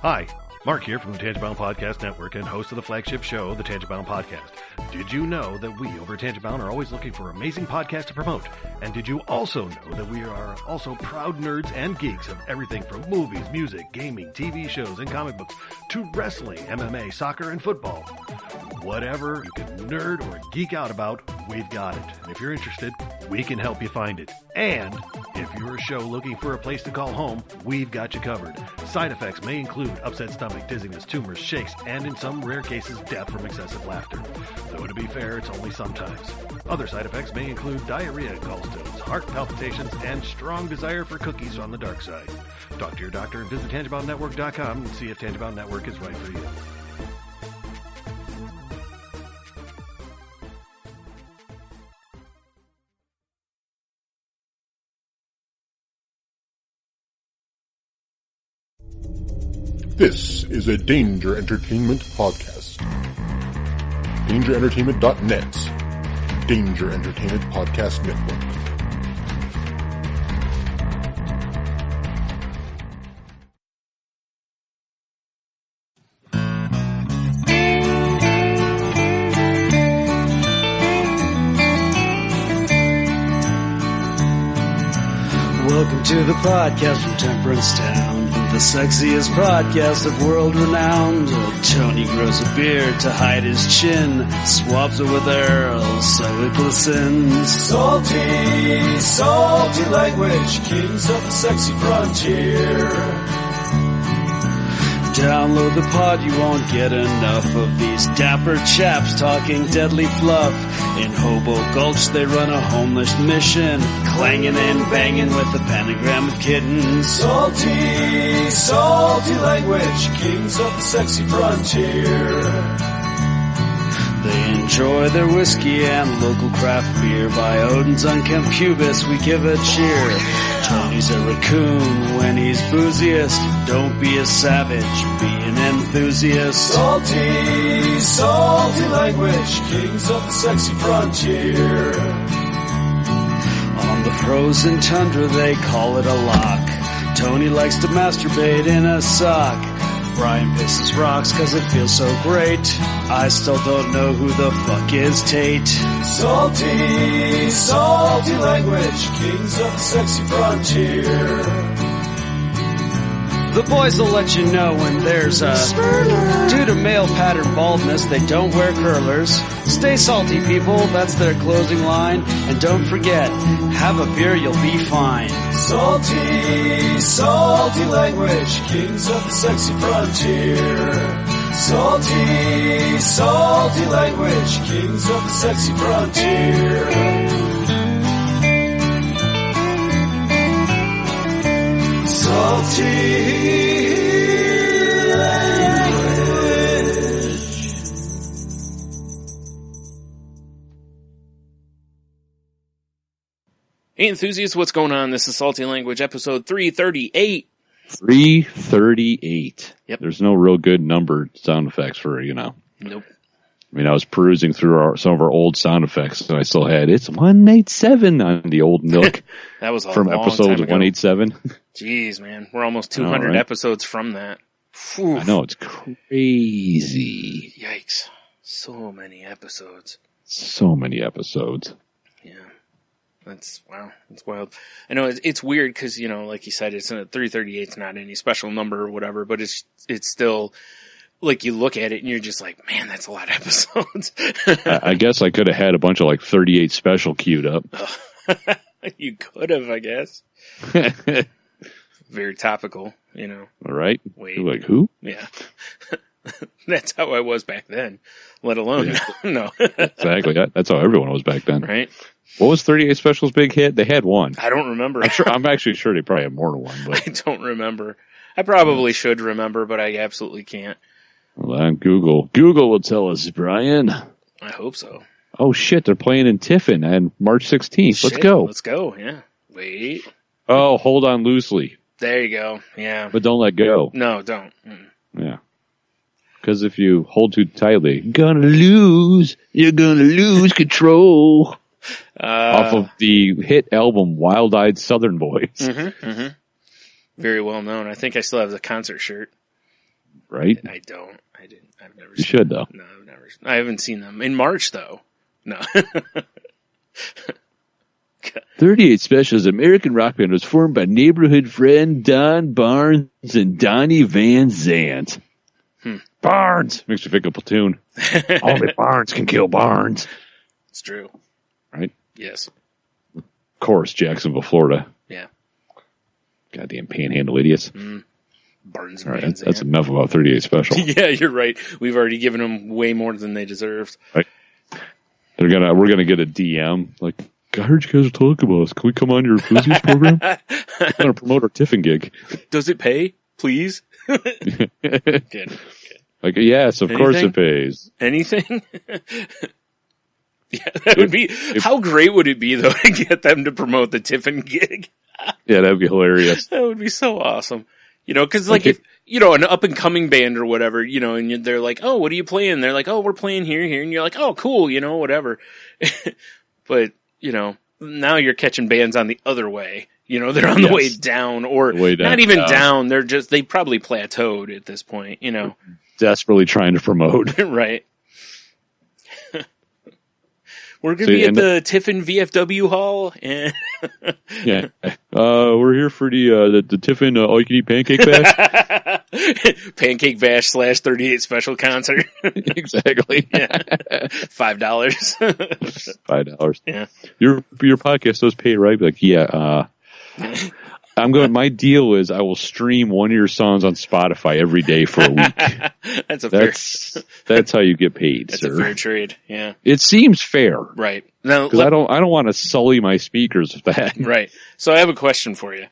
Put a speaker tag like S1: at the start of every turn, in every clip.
S1: Hi, Mark here from the Tangibound Podcast Network and host of the flagship show, the Tangibound Podcast. Did you know that we over at Tangibound are always looking for amazing podcasts to promote? And did you also know that we are also proud nerds and geeks of everything from movies, music, gaming, TV shows, and comic books to wrestling, MMA, soccer, and football? Whatever you can nerd or geek out about, we've got it. And if you're interested, we can help you find it. And if you're a show looking for a place to call home, we've got you covered. Side effects may include upset stomach, dizziness, tumors, shakes, and in some rare cases, death from excessive laughter. Though to be fair, it's only sometimes. Other side effects may include diarrhea, gallstones, heart palpitations, and strong desire for cookies on the dark side. Talk to your doctor and visit TangiboundNetwork.com and see if Tangibound Network is right for you.
S2: This is a Danger Entertainment podcast. DangerEntertainment.net. Danger Entertainment Podcast Network.
S3: Welcome to the podcast from Temperance Town, the sexiest podcast of world renowned. Tony grows a beard to hide his chin, swabs it with Earl so it glistens.
S4: Salty, salty language, kings of the sexy frontier.
S3: Download the pod, you won't get enough of these dapper chaps talking deadly fluff. In Hobo Gulch they run a homeless mission, clanging and banging with the pentagram of kittens.
S4: Salty, salty language, kings of the sexy frontier.
S3: They enjoy their whiskey and local craft beer. By Odin's unkempt pubis we give a cheer. Tony's a raccoon when he's booziest. Don't be a savage, be an enthusiast.
S4: Salty, salty language, kings of the sexy frontier.
S3: On the frozen tundra they call it a lock. Tony likes to masturbate in a sock. Brian pisses rocks cause it feels so great. I still don't know who the fuck is Tate.
S4: Salty, salty language, kings of the sexy frontier.
S3: The boys will let you know when there's a spurler. Due to male pattern baldness, they don't wear curlers. Stay salty, people, that's their closing line. And don't forget, have a beer, you'll be fine.
S4: Salty, salty language, kings of the sexy frontier. Salty, salty language, kings of the sexy frontier. Salty language.
S5: Hey enthusiasts, what's going on? This is Salty Language, episode 338.
S6: 338.
S5: Yep.
S6: There's no real good numbered sound effects for,
S5: Nope.
S6: I mean, I was perusing through some of our old sound effects, and I still had it's 187 on the old Nook.
S5: That was a
S6: from
S5: long
S6: episode
S5: time ago.
S6: 187.
S5: Jeez, man. We're almost 200
S6: right?
S5: episodes from that. Whew.
S6: I know, it's crazy.
S5: Yikes. So many episodes.
S6: So many episodes.
S5: Yeah. That's wild. I know it's weird because, like you said, it's 338 is not any special number or whatever, but it's still, like, you look at it and you're just like, man, that's a lot of episodes.
S6: I guess I could have had a bunch of 38 special queued up.
S5: You could have, I guess. Very topical,
S6: All right.
S5: Wait.
S6: You're like, who?
S5: Yeah. That's how I was back then, let alone no.
S6: Exactly. That's how everyone was back then.
S5: Right?
S6: What was 38 Special's big hit? They had one.
S5: I don't remember.
S6: I'm actually sure they probably had more than one. But
S5: I don't remember. I probably should remember, but I absolutely can't.
S6: Well, on Google will tell us, Brian.
S5: I hope so.
S6: Oh shit, they're playing in Tiffin on March 16th. Let's go.
S5: Let's go, yeah. Wait.
S6: Oh, hold on loosely.
S5: There you go, yeah.
S6: But don't let go.
S5: No, don't.
S6: Yeah. Because if you hold too tightly, you're gonna lose control. Off of the hit album Wild Eyed Southern Boys.
S5: Very well known. I think I still have the concert shirt.
S6: right?
S5: I don't. I didn't. I've never.
S6: You should though.
S5: No, I've never. I haven't seen them in March though. No.
S6: 38 Specials American rock band was formed by neighborhood friend Don Barnes and Donnie Van Zant. Barnes makes me think of Platoon. Only Barnes can kill Barnes.
S5: It's true.
S6: Right?
S5: Yes.
S6: Of course, Jacksonville, Florida.
S5: Yeah.
S6: Goddamn panhandle idiots.
S5: Barnes and
S6: All right,
S5: Van
S6: that's
S5: Zant.
S6: enough about 38 Special.
S5: Yeah, you're right. We've already given them way more than they deserved.
S6: Right? We're gonna get a DM like, I heard you guys are talking about us. Can we come on your enthusiast program? We're gonna promote our Tiffin gig.
S5: Does it pay? Please. Good.
S6: Like, yes, of course it pays.
S5: Anything? Yeah, that would be. How great would it be though to get them to promote the Tiffin gig?
S6: Yeah, that'd be hilarious.
S5: That would be so awesome. You know, because like if an up and coming band or whatever, and they're like, oh, what are you playing? They're like, oh, we're playing here, and you're like, oh, cool, whatever. But now you're catching bands on the other way. They're on the way down, or not even down. They probably plateaued at this point.
S6: Desperately trying to promote.
S5: Right. We're going to be at the Tiffin VFW Hall. And
S6: yeah. We're here for the Tiffin all-you-can-eat pancake bash.
S5: Pancake bash / 38 special concert.
S6: Exactly.
S5: Yeah. $5.
S6: $5.
S5: Yeah.
S6: Your podcast does pay, right? Like, yeah. My deal is I will stream one of your songs on Spotify every day for a week. That's how you get paid,
S5: that's
S6: sir.
S5: A fair trade. Yeah.
S6: It seems fair.
S5: Right. Now,
S6: because I don't want to sully my speakers with that.
S5: Right. So I have a question for you.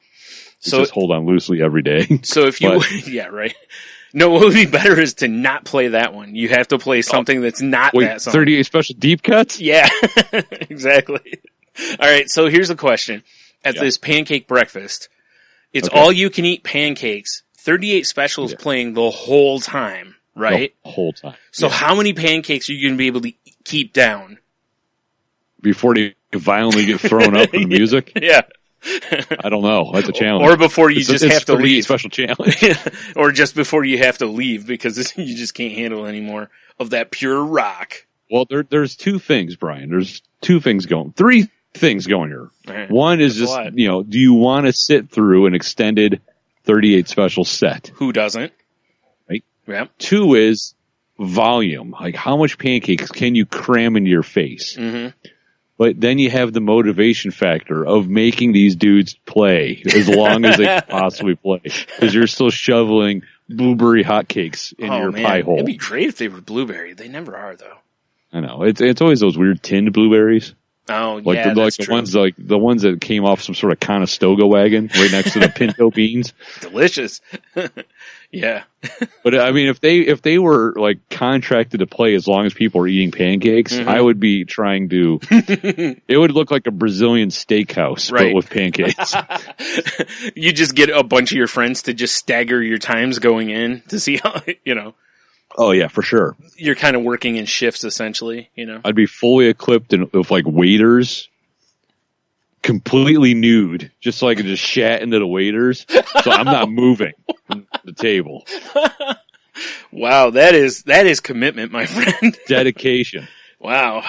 S5: So
S6: just hold on loosely every day.
S5: So if you, yeah, right. No, what would be better is to not play that one. You have to play something that's not that song.
S6: 38 special deep cuts?
S5: Yeah, exactly. All right. So here's a question. At this pancake breakfast, it's all you can eat pancakes, 38 specials playing the whole time, right?
S6: The whole time.
S5: So how many pancakes are you going to be able to keep down?
S6: Before they violently get thrown up in the music?
S5: Yeah.
S6: I don't know. That's a challenge.
S5: Or before you have to leave.
S6: Special challenge.
S5: Or just before you have to leave because you just can't handle any more of that pure rock.
S6: Well, there's two things, Brian. There's two things going. Three things going here.
S5: Right.
S6: One is just, do you want to sit through an extended 38 special set?
S5: Who doesn't?
S6: Right.
S5: Yeah.
S6: Two is volume. Like, how much pancakes can you cram into your face?
S5: Mm-hmm.
S6: But then you have the motivation factor of making these dudes play as long as they can possibly play. Because you're still shoveling blueberry hotcakes in your pie hole.
S5: It'd be great if they were blueberry. They never are, though.
S6: I know. It's always those weird tinned blueberries.
S5: Oh,
S6: like
S5: yeah, that's
S6: the
S5: true.
S6: the ones that came off some sort of Conestoga wagon right next to the pinto beans.
S5: Delicious. Yeah.
S6: But I mean, if they were like contracted to play as long as people are eating pancakes, I would be trying to. It would look like a Brazilian steakhouse, but with pancakes.
S5: You just get a bunch of your friends to just stagger your times going in to see how
S6: Oh yeah, for sure.
S5: You're kind of working in shifts, essentially.
S6: I'd be fully equipped with like waiters, completely nude, just so I could just shat into the waiters. So I'm not moving from the table.
S5: Wow, that is commitment, my friend.
S6: Dedication.
S5: Wow.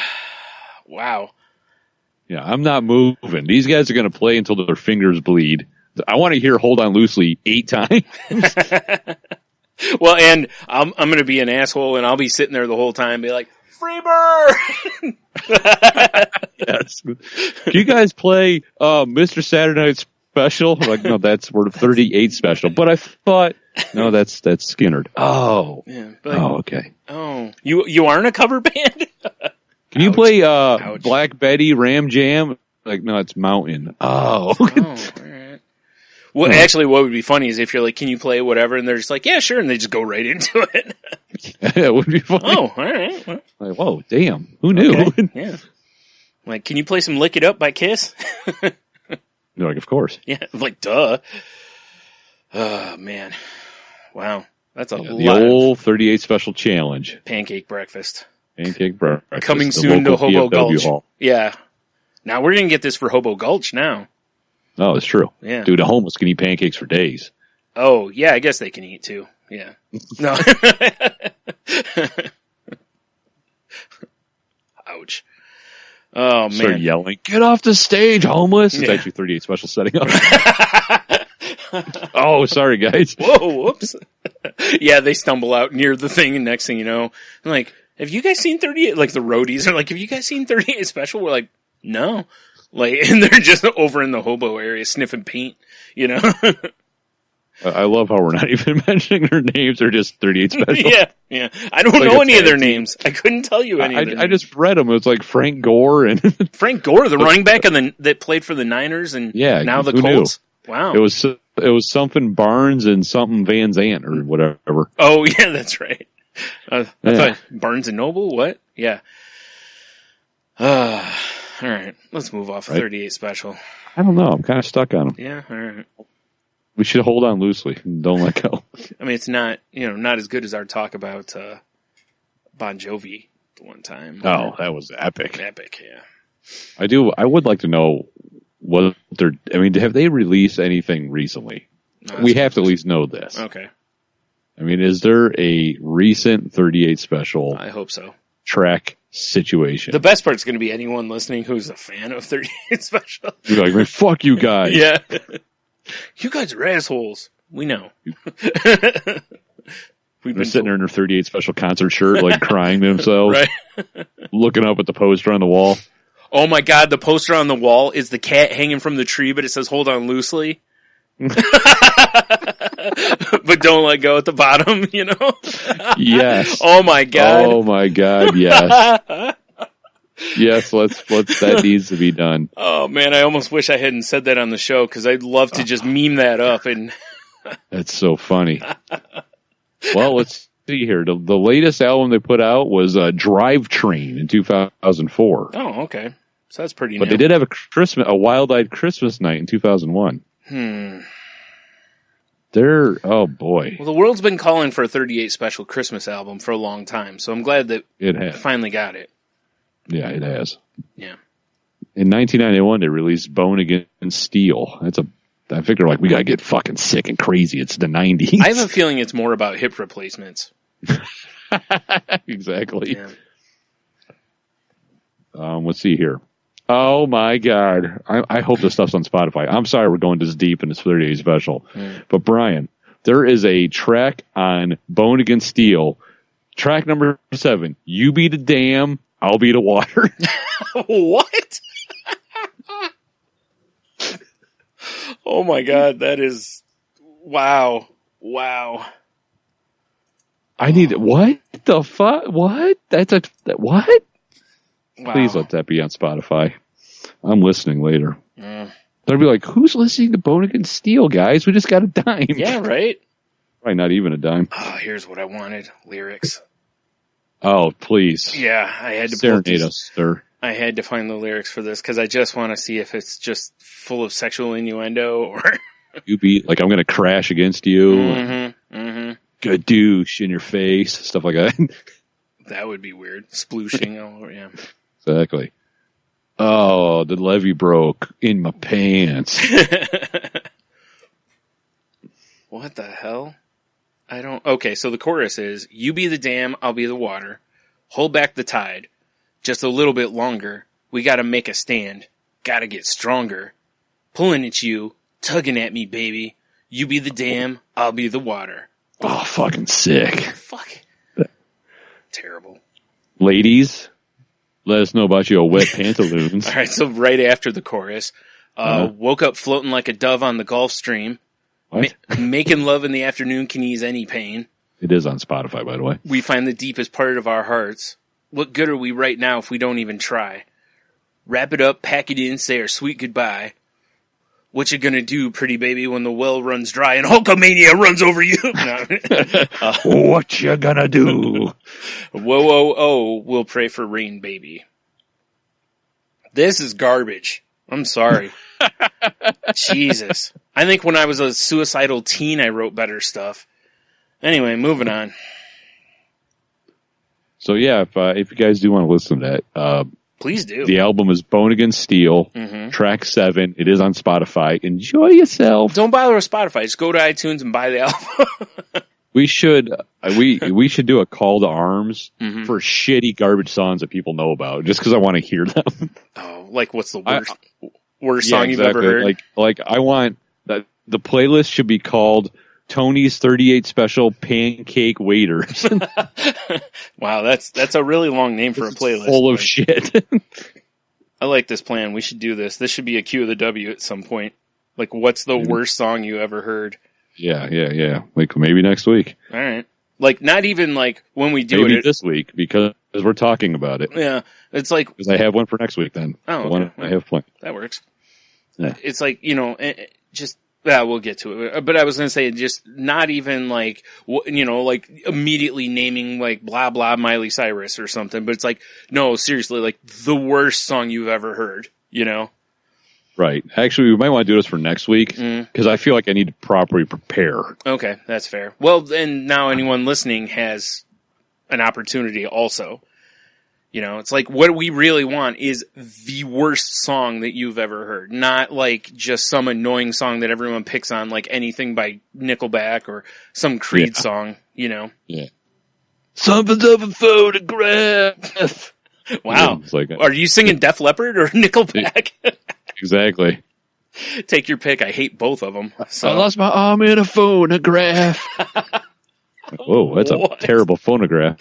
S6: Yeah, I'm not moving. These guys are going to play until their fingers bleed. I want to hear "Hold On Loosely" 8 times.
S5: Well, and I'm going to be an asshole, and I'll be sitting there the whole time, and be like, "Freebird!"
S6: Yes. Can you guys play Mr. Saturday Night Special? I'm like, no, we're 38 special. But I thought, no, that's Skinnerd. Oh,
S5: yeah,
S6: okay.
S5: Oh, you aren't a cover band?
S6: Can you play Black Betty, Ram Jam? Like, no, it's Mountain. Oh,
S5: all right. Well, actually, what would be funny is if you're like, "Can you play whatever?" and they're just like, "Yeah, sure," and they just go right into it.
S6: That would be funny.
S5: Oh, all right. Well,
S6: like, whoa, damn, who knew?
S5: Okay. Yeah. Like, can you play some "Lick It Up" by Kiss?
S6: You're like, of course.
S5: Yeah, like, duh. Oh, man. Wow. That's a lot.
S6: The old 38 special challenge.
S5: Pancake breakfast.
S6: Pancake breakfast.
S5: Coming soon to Hobo Gulch.
S6: Hall.
S5: Yeah. Now we're going to get this for Hobo Gulch now.
S6: Oh, it's true.
S5: Yeah.
S6: Dude, a homeless can eat pancakes for days.
S5: Oh, yeah, I guess they can eat too. Yeah. No. Ouch. Oh, man.
S6: Start yelling, get off the stage, homeless. It's
S5: Yeah.
S6: actually 38 Special setting up. Oh, sorry, guys.
S5: Whoa, whoops. Yeah, they stumble out near the thing, and next thing you know, I'm like, have you guys seen 38? Like, the roadies are like, have you guys seen 38 Special? We're like, no. Like, and they're just over in the hobo area sniffing paint, you know?
S6: I love how we're not even mentioning their names. They're just 38 Special.
S5: Yeah. I don't
S6: Like
S5: know
S6: a
S5: any of their
S6: tag team.
S5: names. I couldn't tell you any of their
S6: I
S5: names.
S6: just read them. It was like Frank Gore and
S5: Frank Gore, the running back that played for the Niners and
S6: Yeah,
S5: now the
S6: who knew?
S5: Colts. Wow.
S6: it was something Barnes and something Van Zant or whatever.
S5: Oh, yeah, that's right. I
S6: Yeah.
S5: thought Barnes and Noble? What? Yeah. All right. Let's move off
S6: Right.
S5: 38 Special.
S6: I don't know. I'm kind of stuck on them.
S5: Yeah, all right.
S6: We should hold on loosely and don't let go.
S5: I mean, it's not, not as good as our talk about Bon Jovi the one time.
S6: Oh, that was epic.
S5: Epic, yeah.
S6: I would like to know what have they released anything recently?
S5: No,
S6: We
S5: that's
S6: have to at least know this.
S5: Okay.
S6: I mean, is there a recent 38 Special
S5: I hope so.
S6: track situation?
S5: The best part's going to be anyone listening who's a fan of 38 Special.
S6: You're like, man, fuck you guys.
S5: Yeah. You guys are assholes. We know. We've
S6: They're sitting there in their 38 Special concert shirt, like crying to themselves,
S5: right.
S6: looking up at the poster on the wall.
S5: Oh my God, the poster on the wall is the cat hanging from the tree, but it says hold on loosely. But don't let go at the bottom,
S6: Yes.
S5: Oh my God.
S6: Oh my God. Yes. Yes. That needs to be done.
S5: Oh man, I almost wish I hadn't said that on the show because I'd love to just meme that up and
S6: That's so funny. Well, let's see here. The latest album they put out was Drivetrain in 2004.
S5: oh, okay. So that's pretty
S6: But
S5: new.
S6: they did have a Wild-Eyed Christmas Night in 2001. Oh boy.
S5: Well, the world's been calling for a 38 Special Christmas album for a long time, so I'm glad that
S6: It
S5: I
S6: has.
S5: finally got it.
S6: Yeah, it has.
S5: Yeah.
S6: In 1991, they released Bone Against Steel. I figure like we gotta get fucking sick and crazy. It's the 90s.
S5: I have a feeling it's more about hip replacements.
S6: Exactly.
S5: Yeah.
S6: Let's see here. Oh my God. I hope this stuff's on Spotify. I'm sorry we're going this deep in this 38 Special. But Brian, there is a track on Bone Against Steel, track number 7. You be the dam, I'll be the water.
S5: What? Oh my God, that is wow.
S6: I need what the fuck? What? What?
S5: Wow.
S6: Please let that be on Spotify. I'm listening later.
S5: Mm.
S6: They'll be like, who's listening to Bone Against Steel, guys? We just got a dime.
S5: Yeah, right?
S6: Probably not even a dime.
S5: Oh, here's what I wanted. Lyrics.
S6: Oh, please.
S5: Yeah, I had to
S6: Serenade us, sir.
S5: I had to find the lyrics for this because I just want to see if it's just full of sexual innuendo or
S6: You be like, I'm going to crash against you.
S5: mm-hmm.
S6: Good douche in your face. Stuff like that.
S5: That would be weird. Splooshing all over, yeah.
S6: Exactly. Oh, the levee broke in my pants.
S5: What the hell? Okay, so the chorus is, you be the dam, I'll be the water. Hold back the tide. Just a little bit longer. We gotta make a stand. Gotta get stronger. Pulling at you, tugging at me, baby. You be the dam, I'll be the water.
S6: Oh, fucking sick.
S5: Fuck. Terrible.
S6: Ladies, let us know about your wet pantaloons.
S5: Alright, so right after the chorus, woke up floating like a dove on the Gulf Stream.
S6: What?
S5: Making love in the afternoon can ease any pain.
S6: It is on Spotify, by the way.
S5: We find the deepest part of our hearts. What good are we right now if we don't even try? Wrap it up, pack it in, say our sweet goodbye. What you gonna do, pretty baby, when the well runs dry and Hulkamania runs over you? No.
S6: What you gonna do?
S5: Whoa, oh, oh, we'll pray for rain, baby. This is garbage. I'm sorry. Jesus. I think when I was a suicidal teen, I wrote better stuff. Anyway, moving on.
S6: So yeah, if you guys do want to listen to that,
S5: Please do.
S6: the album is Bone Against Steel, track 7. It is on Spotify. Enjoy yourself.
S5: Don't bother with Spotify. Just go to iTunes and buy the album.
S6: We should do a call to arms for shitty garbage songs that people know about, just because I want to hear them.
S5: Oh, like what's the worst song you've ever heard?
S6: Like I want that the playlist should be called Tony's 38 Special Pancake Waiters.
S5: Wow, that's a really long name for a playlist.
S6: Full of shit.
S5: I like this plan. We should do this. This should be a Q of the W at some point. Like, what's the worst song you ever heard?
S6: Yeah. Like maybe next week.
S5: All right. Like, not even like when we do
S6: maybe
S5: it.
S6: this week, because we're talking about it.
S5: Yeah. It's like.
S6: Because I have one for next week then.
S5: Oh, okay.
S6: One I have planned.
S5: That works.
S6: Yeah.
S5: It's like, just. Yeah, we'll get to it. But I was going to say, just not even like, like immediately naming like blah, blah, Miley Cyrus or something. But it's like, no, seriously, like the worst song you've ever heard, Right.
S6: Actually, we might want to do this for next week because I feel like I need to properly prepare.
S5: Okay, that's fair. Well, and now anyone listening has an opportunity also. It's like what we really want is the worst song that you've ever heard. Not like just some annoying song that everyone picks on, like anything by Nickelback or some Creed song,
S6: Yeah.
S3: Something's of a photograph.
S5: Wow.
S6: Yeah,
S5: Are you singing Def Leppard or Nickelback?
S6: Exactly.
S5: Take your pick. I hate both of them. So.
S3: I lost my arm in a phonograph.
S6: Whoa, that's a terrible phonograph.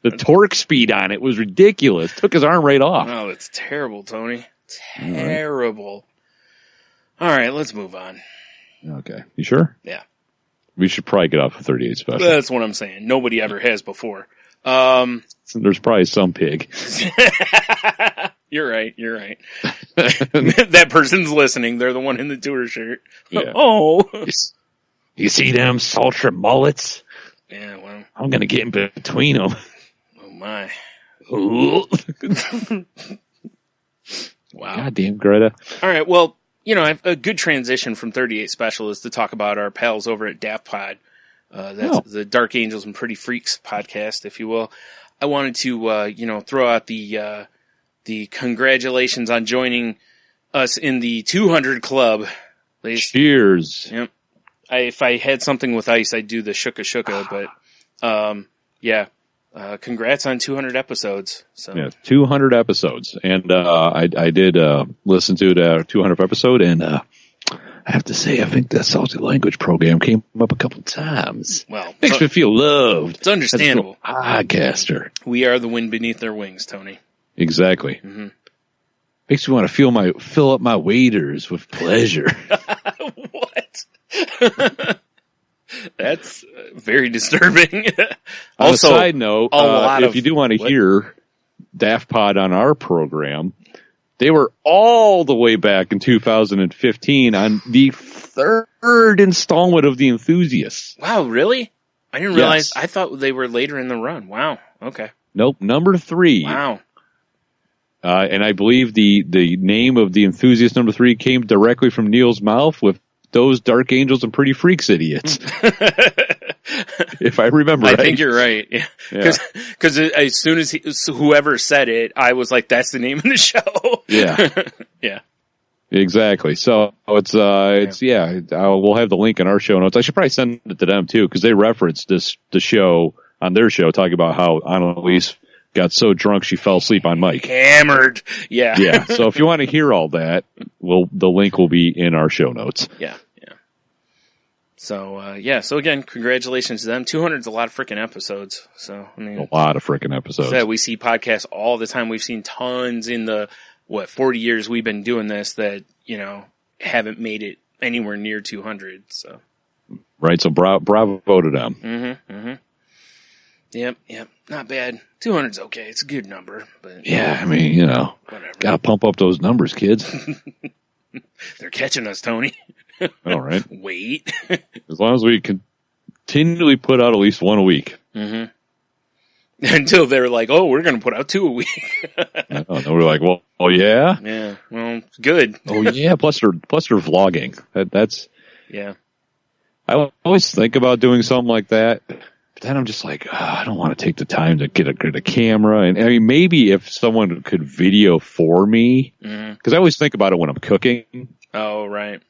S6: The torque speed on it was ridiculous. Took his arm right off.
S5: Oh, it's terrible, Tony. Terrible. All right, let's move on.
S6: Okay. You sure?
S5: Yeah.
S6: We should probably get off of 38 Special.
S5: That's what I'm saying. Nobody ever has before.
S6: There's probably some pig.
S5: You're right. That person's listening. They're the one in the tour shirt. Yeah. Oh.
S3: You see them sultry mullets?
S5: Yeah, well.
S3: I'm going to get in between them.
S5: Oh, my.
S3: Ooh.
S5: Wow.
S6: Goddamn, Greta.
S5: All right, well, a good transition from 38 Special is to talk about our pals over at Daft Pod. That's the Dark Angels and Pretty Freaks podcast, if you will. I wanted to, throw out the congratulations on joining us in the 200 Club.
S6: Cheers.
S5: Yep. If I had something with ice, I'd do the shuka shuka, but, congrats on 200 episodes. So.
S6: Yeah, 200 episodes. And, I did, listen to the 200th episode, and, I have to say, I think that Salty Language program came up a couple times.
S5: Well,
S6: makes me feel loved.
S5: It's understandable.
S6: Podcaster.
S5: We are the wind beneath their wings, Tony.
S6: Exactly.
S5: Mm-hmm.
S6: Makes me want to fill up my waders with pleasure.
S5: What? That's very disturbing.
S6: Also, on a side note, if you do want to hear Daft Pod on our program, they were all the way back in 2015 on the third installment of The Enthusiasts.
S5: Wow, really? I didn't realize. I thought they were later in the run. Wow. Okay.
S6: Nope, number 3.
S5: Wow.
S6: And I believe the name of The Enthusiast number 3 came directly from Neil's mouth with those Dark Angels and Pretty Freaks idiots. If I remember right.
S5: I think you're right. Because as soon as whoever said it, I was like, that's the name of the show.
S6: Yeah.
S5: Yeah.
S6: Exactly. So we'll have the link in our show notes. I should probably send it to them too, because they referenced the show on their show, talking about how Annalise got so drunk she fell asleep on Mike.
S5: Hammered. Yeah.
S6: Yeah. So if you want to hear all that, the link will be in our show notes.
S5: Yeah. Yeah. So, so again, congratulations to them. 200 is a lot of freaking episodes. So, I mean.
S6: A lot of freaking episodes.
S5: We see podcasts all the time. We've seen tons in the, 40 years we've been doing this that, haven't made it anywhere near 200. So.
S6: Right. So bravo to them.
S5: Mm-hmm. Mm-hmm. Yep. Not bad. 200's okay. It's a good number, but
S6: yeah, I mean,
S5: whatever.
S6: Gotta pump up those numbers, kids.
S5: They're catching us, Tony.
S6: All right.
S5: Wait.
S6: As long as we continually put out at least one a week.
S5: Mm-hmm. Until they're like, oh, we're going to put out 2 a week.
S6: And we're like, well, oh yeah?
S5: Yeah. Well, good.
S6: Oh yeah. Plus they're vlogging. That's.
S5: Yeah.
S6: I always think about doing something like that. But then I'm just like, I don't want to take the time to get a camera. And I mean, maybe if someone could video for me, because I always think about it when I'm cooking.
S5: Oh, right.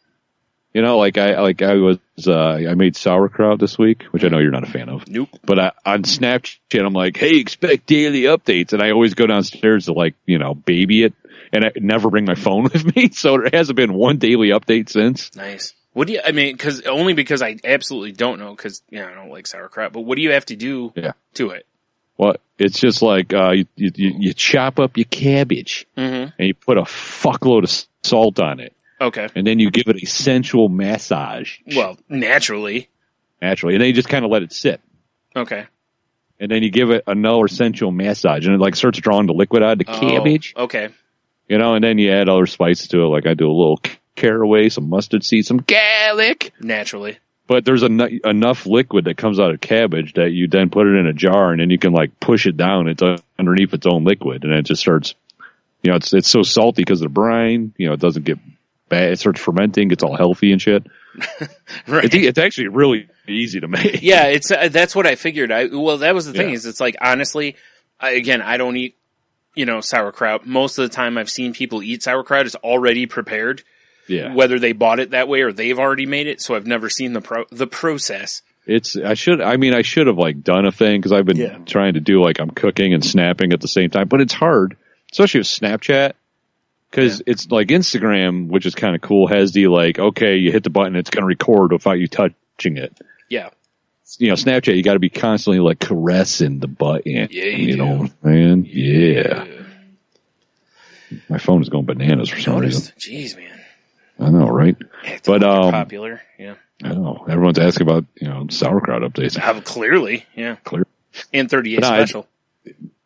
S6: You know, I made sauerkraut this week, which I know you're not a fan of.
S5: Nope.
S6: But on Snapchat, I'm like, hey, expect daily updates. And I always go downstairs to, like, you know, baby it. And I never bring my phone with me. So there hasn't been one daily update since.
S5: Nice. What do you, I mean, because I absolutely don't know, because, you know, I don't like sauerkraut, but what do you have to do to it?
S6: Well, it's just like, you chop up your cabbage and you put a fuckload of salt on it.
S5: Okay.
S6: And then you give it a sensual massage.
S5: Well, naturally.
S6: And then you just kind of let it sit.
S5: Okay.
S6: And then you give it another sensual massage, and it like starts drawing the liquid out of the cabbage.
S5: Okay.
S6: You know, and then you add other spices to it. Like I do a little caraway, some mustard seeds, some garlic.
S5: Naturally.
S6: But there's enough liquid that comes out of cabbage that you then put it in a jar, and then you can like push it down. It's underneath its own liquid, and it just starts. You know, it's so salty because of the brine. You know, it doesn't get bad. It starts fermenting, gets all healthy and shit.
S5: Right.
S6: It's actually really easy to make.
S5: Yeah, it's that's what I figured. Well, that was the thing is, it's like, honestly, I don't eat, you know, sauerkraut. Most of the time I've seen people eat sauerkraut, it's already prepared.
S6: Yeah.
S5: Whether they bought it that way or they've already made it, so I've never seen the process.
S6: I should have like done a thing, because I've been trying to do like I'm cooking and snapping at the same time, but it's hard, especially with Snapchat. Because it's like Instagram, which is kind of cool, has the like, okay, you hit the button, it's going to record without you touching it.
S5: Yeah.
S6: You know, Snapchat, you got to be constantly like caressing the button.
S5: Yeah,
S6: you know what I'm saying? Yeah. My phone is going bananas for some reason.
S5: Jeez, man.
S6: I know, right?
S5: But popular, yeah.
S6: I know. Everyone's asking about, you know, sauerkraut updates.
S5: Clearly, yeah.
S6: Clear.
S5: And 38 special.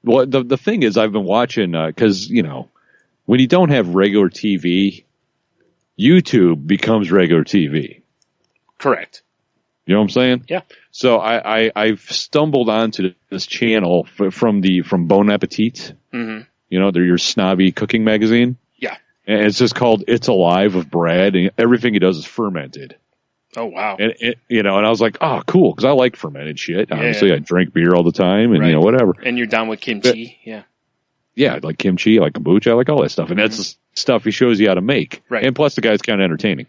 S6: Well, the thing is, I've been watching, because, you know, when you don't have regular TV, YouTube becomes regular TV.
S5: Correct.
S6: You know what I'm saying?
S5: Yeah.
S6: So I've stumbled onto this channel from Bon Appetit. Mm-hmm. You know, they're your snobby cooking magazine.
S5: Yeah.
S6: And it's just called It's Alive with Brad, and everything he does is fermented.
S5: Oh, wow.
S6: And and I was like, oh, cool, because I like fermented shit. Obviously, I drink beer all the time, and, you know, whatever.
S5: And you're down with kimchi,
S6: Yeah, I like kimchi, I like kombucha, I like all that stuff. And that's the stuff he shows you how to make.
S5: Right.
S6: And plus the guy's kind of entertaining.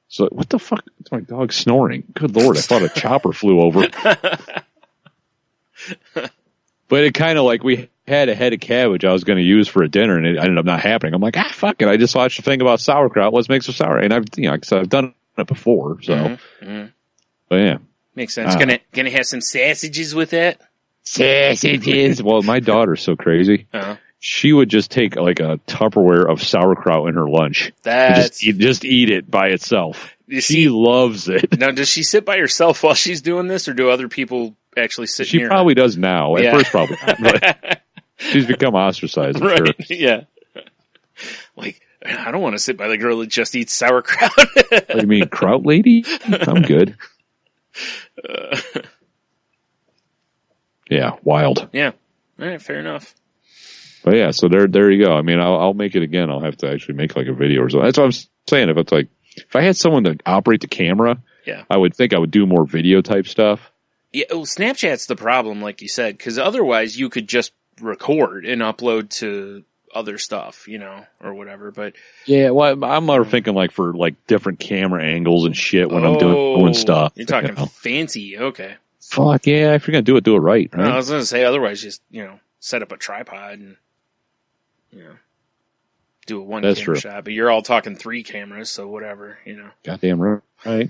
S6: So what the fuck? It's my dog snoring. Good Lord, I thought a chopper flew over. But it kind of like, we had a head of cabbage I was going to use for a dinner, and it ended up not happening. I'm like, fuck it. I just watched a thing about sauerkraut. Let's make some sauerkraut. And I've done it before. So, but yeah.
S5: Makes sense. Gonna have some sausages with it?
S6: Sausages. Well, my daughter's so crazy.
S5: Uh-huh.
S6: She would just take like a Tupperware of sauerkraut in her lunch.
S5: That's
S6: just eat it by itself. She loves it.
S5: Now, does she sit by herself while she's doing this, or do other people actually sit near her?
S6: She probably does now. At first, probably not. But she's become ostracized. I'm sure.
S5: Yeah. Like, I don't want to sit by the girl that just eats sauerkraut.
S6: What do you mean, kraut lady? I'm good. Yeah, wild.
S5: Yeah. All right, fair enough.
S6: But yeah, so there you go. I mean, I'll make it again. I'll have to actually make like a video or something. That's what I'm saying. If I had someone to operate the camera, I would think I would do more video type stuff.
S5: Yeah, well, Snapchat's the problem, like you said, because otherwise you could just record and upload to other stuff, you know, or whatever. But
S6: yeah, well, I'm more thinking like for like different camera angles and shit when I'm doing stuff.
S5: You're talking fancy, okay.
S6: Fuck yeah, if you're gonna do it right.
S5: No, I was gonna say otherwise, just, you know, set up a tripod and, you know, do a one camera shot. But you're all talking 3 cameras, so whatever, you know.
S6: Goddamn right.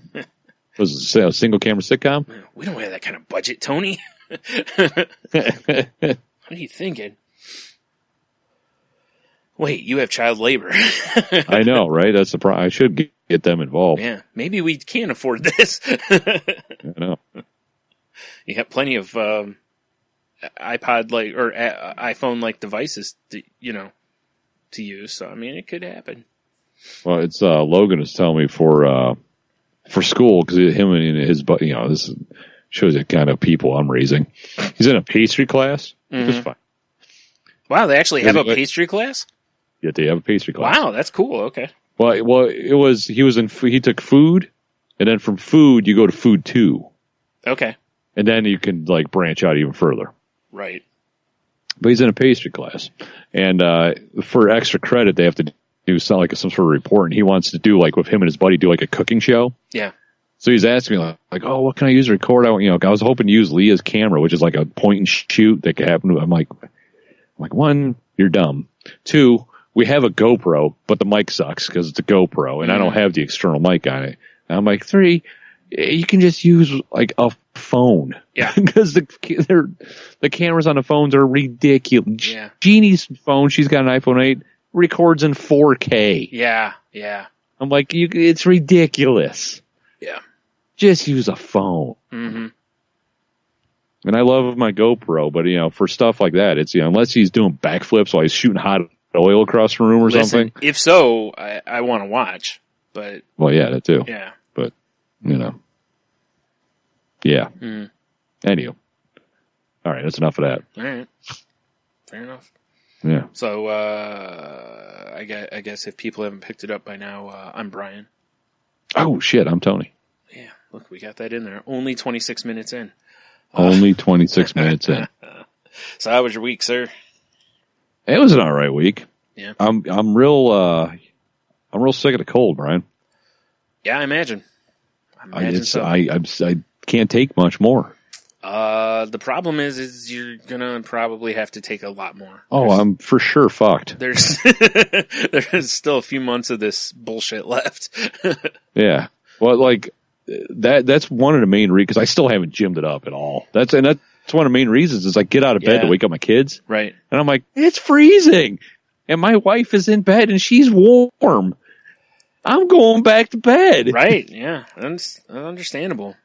S6: Was it a single camera sitcom?
S5: We don't have that kind of budget, Tony. What are you thinking? Wait, you have child labor.
S6: I know, right? That's the problem. I should get them involved.
S5: Yeah, maybe we can't afford this.
S6: I know.
S5: You have plenty of iPod like or iPhone like devices to, you know, to use. So I mean, it could happen.
S6: Well, it's Logan is telling me for school, because him and his buddy, you know, this shows the kind of people I'm raising. He's in a pastry class, which is fine.
S5: Wow, they actually have a pastry class?
S6: Yeah, they have a pastry class.
S5: Wow, that's cool. Okay.
S6: Well, he took food, and then from food you go to food 2.
S5: Okay.
S6: And then you can like branch out even further.
S5: Right.
S6: But he's in a pastry class, and for extra credit, they have to He was like some sort of report, and he wants to do like with him and his buddy do like a cooking show.
S5: Yeah.
S6: So he's asking me like, oh, what can I use to record? I was hoping to use Leah's camera, which is like a point and shoot that could happen. I'm like, one, you're dumb. Two, we have a GoPro, but the mic sucks because it's a GoPro, and I don't have the external mic on it. And I'm like, three, you can just use like a phone.
S5: Yeah.
S6: Because the cameras on the phones are ridiculous.
S5: Yeah.
S6: Jeannie's phone, she's got an iPhone 8, records in 4K.
S5: Yeah. Yeah.
S6: I'm like, it's ridiculous.
S5: Yeah.
S6: Just use a phone.
S5: Mm-hmm.
S6: And I love my GoPro, but for stuff like that, it's unless he's doing backflips while he's shooting hot oil across the room or something.
S5: If so, I want to watch. But
S6: well, yeah, that too.
S5: Yeah.
S6: But yeah.
S5: Mm.
S6: Anywho, all right, that's enough of that.
S5: All right. Fair enough.
S6: Yeah.
S5: So I guess if people haven't picked it up by now, I'm Brian.
S6: Oh shit, I'm Tony.
S5: Yeah, look, we got that in there. Only 26 minutes in.
S6: Only 26 minutes in.
S5: So how was your week, sir?
S6: It was an all right week.
S5: Yeah.
S6: I'm real sick of the cold, Brian.
S5: Yeah, I imagine.
S6: I can't take much more.
S5: The problem is you're gonna probably have to take a lot more.
S6: I'm for sure fucked.
S5: There's still a few months of this bullshit left.
S6: Yeah. Well, like that's one of the main reasons, because I still haven't gymmed it up at all. That's one of the main reasons is I get out of bed to wake up my kids.
S5: Right.
S6: And I'm like, it's freezing. And my wife is in bed and she's warm. I'm going back to bed.
S5: Right. Yeah. That's understandable.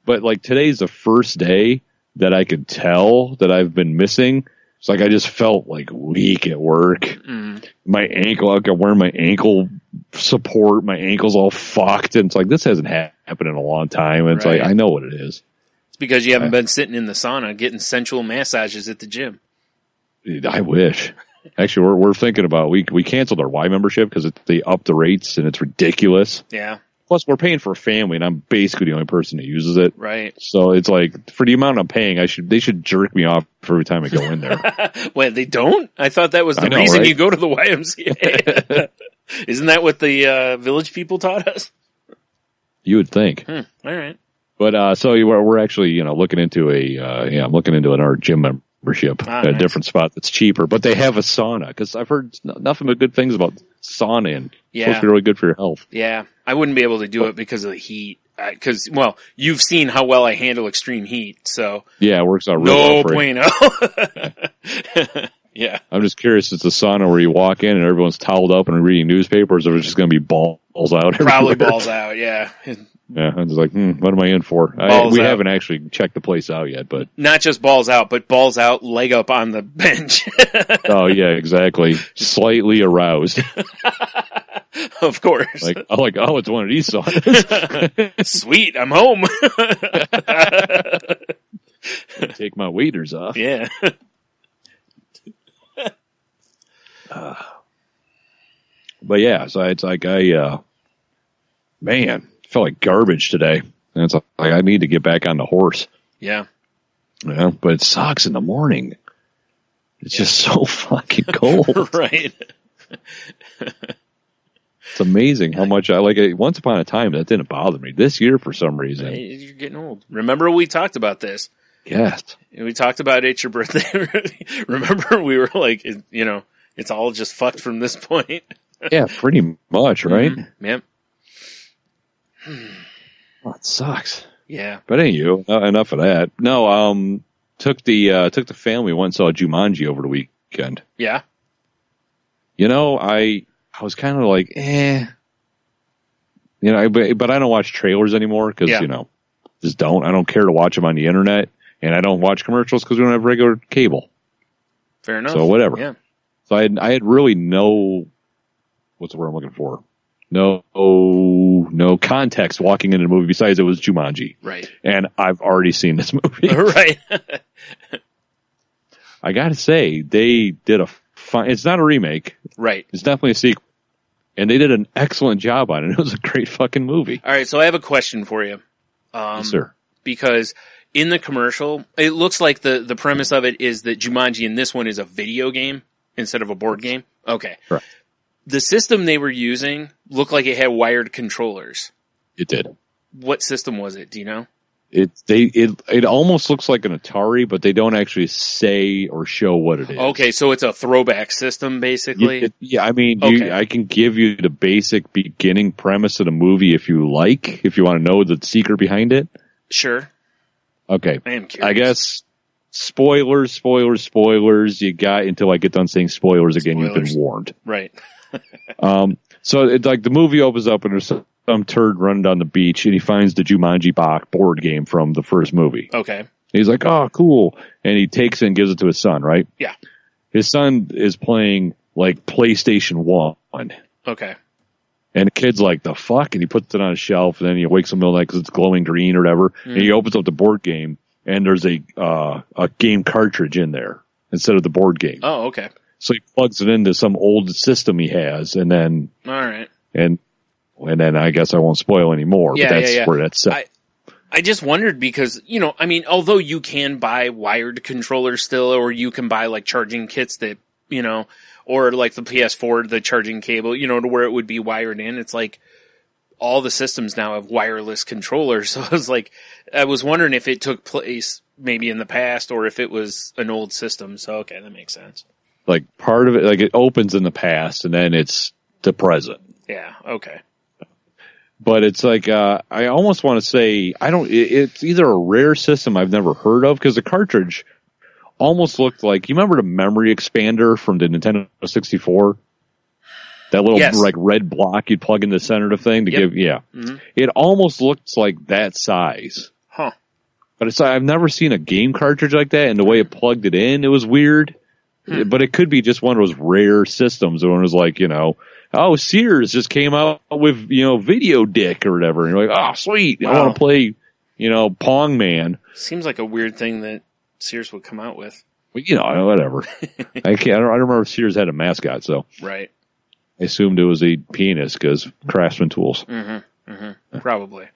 S6: But like today's the first day that I could tell that I've been missing. It's like I just felt like weak at work.
S5: Mm.
S6: My ankle, I got wearing my ankle support. My ankle's all fucked. And it's like, this hasn't happened in a long time. And it's like, I know what it is.
S5: It's because you haven't been sitting in the sauna getting sensual massages at the gym.
S6: I wish. Actually, we're thinking about, we canceled our Y membership because they upped the rates and it's ridiculous.
S5: Yeah.
S6: Plus, we're paying for a family, and I'm basically the only person that uses it.
S5: Right.
S6: So it's like, for the amount I'm paying, they should jerk me off every time I go in there.
S5: Wait, they don't? I thought that was the reason
S6: right?
S5: you go to the YMCA. Isn't that what the village people taught us?
S6: You would think.
S5: All right.
S6: But so we're actually looking into I'm looking into our gym membership at a different spot that's cheaper, but they have a sauna because I've heard nothing but good things about sauna and it's supposed to be really good for your health.
S5: Yeah, I wouldn't be able to do it because of the heat. Because you've seen how well I handle extreme heat, so
S6: yeah, it works out real well for you.
S5: No bueno. Yeah,
S6: I'm just curious. It's a sauna where you walk in and everyone's toweled up and reading newspapers, or it's just going to be balls out.
S5: Probably
S6: everywhere.
S5: balls out. Yeah.
S6: Yeah, I'm just like, what am I in for? We haven't actually checked the place out yet, but
S5: not just balls out, but balls out, leg up on the bench.
S6: Oh yeah, exactly. Slightly aroused.
S5: Of course.
S6: Like, it's one of these saunas.
S5: Sweet, I'm home.
S6: Take my waders off.
S5: Yeah.
S6: But yeah, so it's like man, felt like garbage today. And it's like I need to get back on the horse.
S5: Yeah.
S6: Yeah, but it sucks in the morning. It's just so fucking cold.
S5: Right.
S6: It's amazing how much I like it. Once upon a time, that didn't bother me. This year, for some reason.
S5: Hey, you're getting old. Remember we talked about this?
S6: Yes.
S5: We talked about it's your birthday. Remember we were like, it's all just fucked from this point.
S6: Yeah, pretty much, right?
S5: Mm-hmm. Yep.
S6: Oh, it sucks.
S5: Yeah.
S6: But anyway, enough of that. No, took the family, went and saw Jumanji over the weekend.
S5: Yeah.
S6: I was kind of like, but I don't watch trailers anymore because, just don't. I don't care to watch them on the internet, and I don't watch commercials because we don't have regular cable.
S5: Fair enough.
S6: So whatever.
S5: Yeah.
S6: So I had really no, what's the word I'm looking for? No context walking into the movie besides it was Jumanji.
S5: Right.
S6: And I've already seen this movie.
S5: Right.
S6: I gotta say, they did a fine, it's not a remake.
S5: Right.
S6: It's definitely a sequel. And they did an excellent job on it. It was a great fucking movie.
S5: All right, so I have a question for you.
S6: Yes, sir.
S5: Because in the commercial, it looks like the premise of it is that Jumanji in this one is a video game instead of a board game. Okay.
S6: Right.
S5: the system they were using looked like it had wired controllers.
S6: It did.
S5: What system was it? Do you know?
S6: It almost looks like an Atari, but they don't actually say or show what it is.
S5: Okay, so it's a throwback system, basically.
S6: I mean,
S5: Okay.
S6: I can give you the basic beginning premise of the movie if you like, if you want to know the secret behind it.
S5: Sure.
S6: Okay.
S5: I am curious.
S6: I guess spoilers. You got until I get done saying spoilers again.
S5: Spoilers.
S6: You've been warned.
S5: Right.
S6: So it, like the movie opens up and there's some turd running down the beach and he finds the Jumanji board game from the first movie.
S5: Okay.
S6: He's like, oh, cool. And he takes it and gives it to his son, right?
S5: Yeah.
S6: His son is playing like PlayStation 1.
S5: Okay.
S6: And the kid's like, the fuck? And he puts it on a shelf and then he wakes up in the middle of the night because it's glowing green or whatever. And he opens up the board game and there's a game cartridge in there instead of the board game.
S5: Oh, okay.
S6: So he plugs it into some old system he has and then,
S5: All right.
S6: and then I guess I won't spoil anymore,
S5: Yeah,
S6: but that's
S5: yeah.
S6: where that's set.
S5: I just wondered because, I mean, although you can buy wired controllers still, or you can buy like charging kits that, or like the PS4, the charging cable, to where it would be wired in. It's like all the systems now have wireless controllers. So I was wondering if it took place maybe in the past or if it was an old system. So, okay, that makes sense.
S6: Like part of it, like it opens in the past and then it's the present.
S5: Yeah. Okay.
S6: But it's like, I almost want to say, it's either a rare system I've never heard of, because the cartridge almost looked like, you remember the memory expander from the Nintendo 64? That little
S5: Yes.
S6: like red block you'd plug in the center of the thing to
S5: Yep.
S6: give, yeah.
S5: Mhm.
S6: It almost looks like that size.
S5: Huh.
S6: But I've never seen a game cartridge like that, and the way it plugged it in, it was weird. But it could be just one of those rare systems where it was like, oh, Sears just came out with, Video Dick or whatever. And you're like, oh, sweet. I
S5: Wow.
S6: want to play, Pong Man.
S5: Seems like a weird thing that Sears would come out with.
S6: Well, whatever. I don't remember if Sears had a mascot, so
S5: Right.
S6: I assumed it was a penis because Craftsman Tools.
S5: Probably.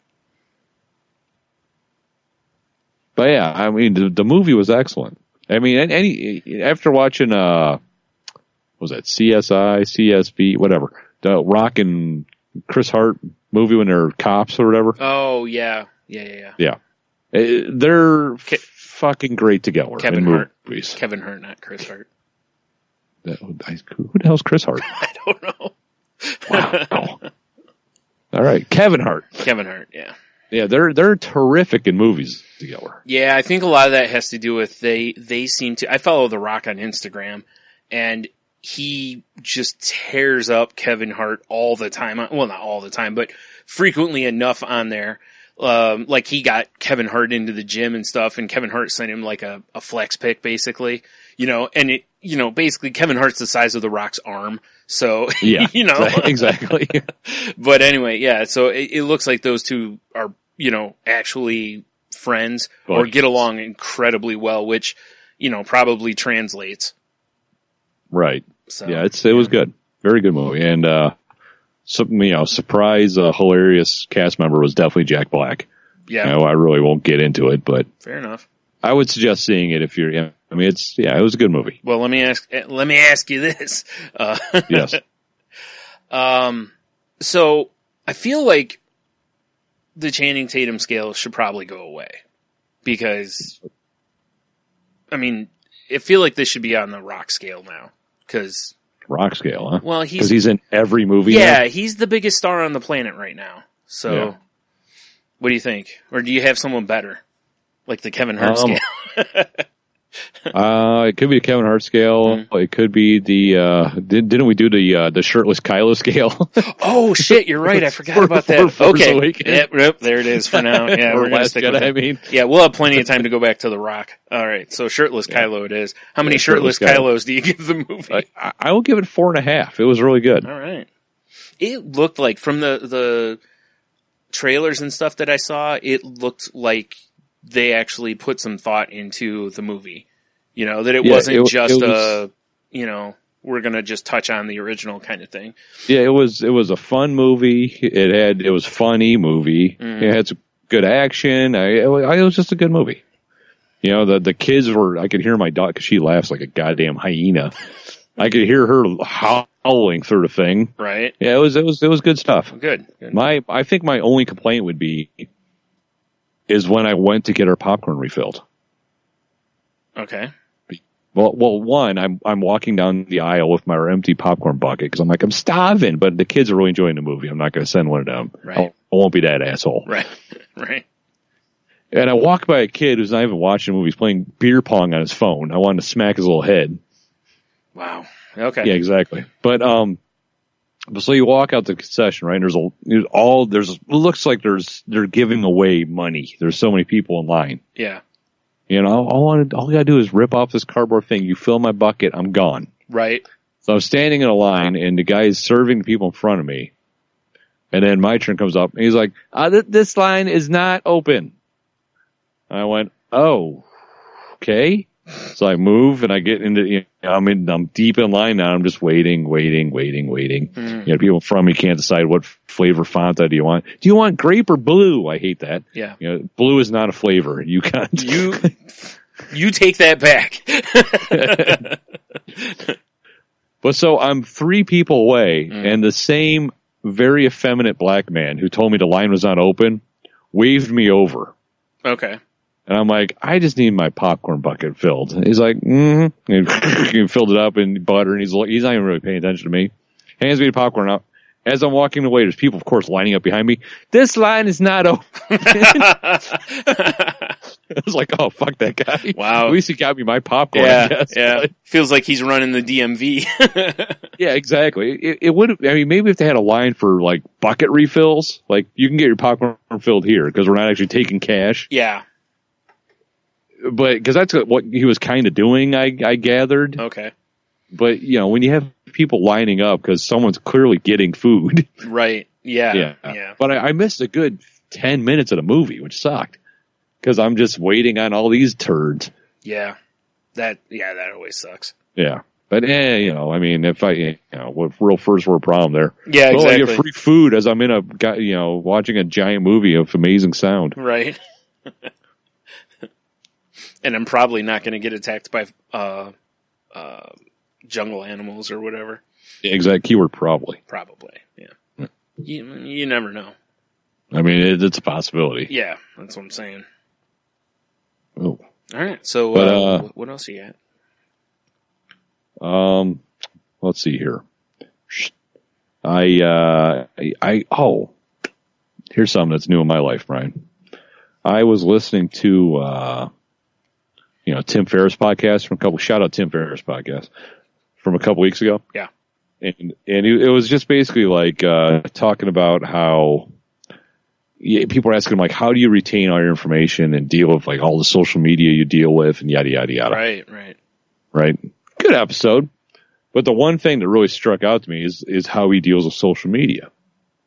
S6: But yeah, I mean, the movie was excellent. I mean, after watching, what was that CSI, CSB, whatever, the Rock and Chris Hart movie when they're cops or whatever.
S5: Oh, yeah. Yeah.
S6: Yeah. They're fucking great together.
S5: Kevin
S6: in
S5: Hart.
S6: movies.
S5: Kevin Hart, not Chris Hart.
S6: Who the hell's Chris Hart?
S5: I don't know.
S6: Wow. All right. Kevin Hart.
S5: Kevin Hart, yeah.
S6: Yeah, they're terrific in movies together.
S5: Yeah, I think a lot of that has to do with they seem to. I follow The Rock on Instagram, and he just tears up Kevin Hart all the time. Well, not all the time, but frequently enough on there. Like he got Kevin Hart into the gym and stuff, and Kevin Hart sent him like a flex pick, basically. And it, basically Kevin Hart's the size of The Rock's arm. So,
S6: Yeah, exactly.
S5: But anyway, yeah, so it looks like those two are, actually friends or
S6: Buddies.
S5: get along incredibly well, which, probably translates.
S6: Right.
S5: So,
S6: Yeah, it was good. Very good movie. And, surprise, hilarious cast member was definitely Jack Black.
S5: yeah,
S6: I really won't get into it, but
S5: fair enough.
S6: I would suggest seeing it if you're, it was a good movie.
S5: Well, let me ask you this.
S6: Yes.
S5: So I feel like the Channing Tatum scale should probably go away because, I feel like this should be on the Rock scale now because,
S6: Rock scale, huh?
S5: well,
S6: Because he's in every movie now?
S5: yeah, he's the biggest star on the planet right now. So,
S6: Yeah.
S5: What do you think? Or do you have someone better, like the Kevin Hart scale?
S6: It could be the Kevin Hart scale. It could be the, didn't we do the shirtless Kylo scale?
S5: Oh shit, you're right. I forgot about
S6: For
S5: that.
S6: Force
S5: Okay,
S6: Awakens.
S5: yep, there it is for now. Yeah,
S6: Or
S5: we're gonna
S6: Last
S5: stick with
S6: Jedi,
S5: it. Yeah, we'll have plenty of time to go back to The Rock. All right, so shirtless Kylo it is. How many shirtless
S6: shirtless Kylo.
S5: Kylos do you give the movie?
S6: I will give it 4.5. It was really good.
S5: All right. It looked like from the trailers and stuff that I saw, it looked like they actually put some thought into the movie. That it wasn't just we're gonna just touch on the original kind of thing.
S6: Yeah, it was a fun movie. It was funny movie. It had some good action. It was just a good movie. The kids were, I could hear my dog, cause she laughs like a goddamn hyena. I could hear her howling howling sort of thing.
S5: Right.
S6: Yeah, it was good stuff.
S5: Good.
S6: I think my only complaint would be is when I went to get our popcorn refilled.
S5: Okay.
S6: Well, one, I'm walking down the aisle with my empty popcorn bucket because I'm like, I'm starving, but the kids are really enjoying the movie. I'm not going to send one of them.
S5: Right.
S6: I won't be that asshole.
S5: Right. Right.
S6: And I walk by a kid who's not even watching the movie. He's playing beer pong on his phone. I wanted to smack his little head.
S5: Wow. Okay.
S6: Yeah, exactly. But so you walk out the concession, right? And it looks like they're giving away money. There's so many people in line.
S5: Yeah.
S6: You know, all I gotta do is rip off this cardboard thing. You fill my bucket, I'm gone.
S5: Right.
S6: So I'm standing in a line, and the guy is serving the people in front of me. And then my turn comes up, and he's like, "This line is not open." I went, "Oh, okay." So I move, and I get into. I'm deep in line now. I'm just waiting.
S5: Mm.
S6: You know, people in front of me can't decide what flavor Fanta do you want. Do you want grape or blue? I hate that.
S5: Yeah.
S6: You know, blue is not a flavor. You can't.
S5: You take that back.
S6: But so I'm 3 people away, and the same very effeminate black man who told me the line was not open waved me over.
S5: Okay.
S6: And I'm like, I just need my popcorn bucket filled. He's like, mm-hmm. And he filled it up in butter, and he's not even really paying attention to me. Hands me the popcorn up. As I'm walking away, there's people, of course, lining up behind me. This line is not open. I was like, oh, fuck that guy.
S5: Wow.
S6: At least he got me my popcorn.
S5: Yeah,
S6: I guess.
S5: yeah.
S6: But,
S5: Feels like he's running the DMV.
S6: yeah, exactly. It would have, I mean, maybe if they had a line for, like, bucket refills, like, you can get your popcorn filled here, because we're not actually taking cash.
S5: Yeah.
S6: But, because that's what he was kind of doing, I gathered.
S5: Okay.
S6: But, you know, when you have people lining up because someone's clearly getting food.
S5: Right. Yeah.
S6: Yeah. But I missed a good 10 minutes of the movie, which sucked. Because I'm just waiting on all these turds.
S5: Yeah. That always sucks.
S6: Yeah. But, you know, I mean, if what real first world problem there.
S5: Yeah, exactly.
S6: I get free food as I'm watching a giant movie of amazing sound.
S5: Right. And I'm probably not going to get attacked by jungle animals or whatever.
S6: Yeah, exact keyword, probably.
S5: Probably, yeah. You never know.
S6: I mean, it's a possibility.
S5: Yeah, that's what I'm saying.
S6: Oh.
S5: All right, so what else you got?
S6: Let's see here. Here's something that's new in my life, Brian. I was listening to, Tim Ferriss podcast shout out Tim Ferriss podcast from a couple weeks ago.
S5: Yeah.
S6: And it was just basically like, talking about how people are asking him, like, how do you retain all your information and deal with like all the social media you deal with and yada, yada, yada. Right. Good episode. But the one thing that really struck out to me is how he deals with social media.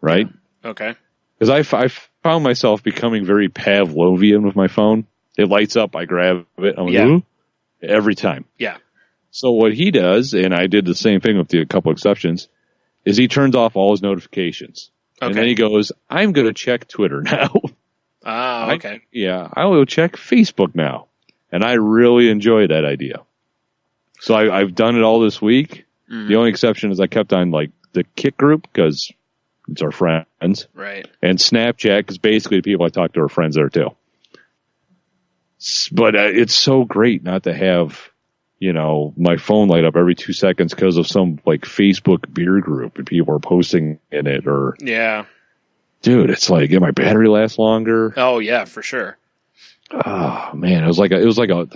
S6: Right.
S5: Yeah. Okay.
S6: Because I found myself becoming very Pavlovian with my phone. It lights up, I grab it, I'm like, ooh, every time.
S5: Yeah.
S6: So what he does, and I did the same thing with a couple exceptions, is he turns off all his notifications. Okay. And then he goes, I'm going to check Twitter now.
S5: Ah, okay.
S6: I will check Facebook now. And I really enjoy that idea. So I've done it all this week. Mm-hmm. The only exception is I kept on like the Kik group because it's our friends.
S5: Right.
S6: And Snapchat because basically the people I talk to are friends there too. But it's so great not to have, my phone light up every 2 seconds because of some like Facebook beer group and people are posting in it or.
S5: Yeah.
S6: Dude, it's like, my battery last longer.
S5: Oh yeah, for sure.
S6: Oh man, I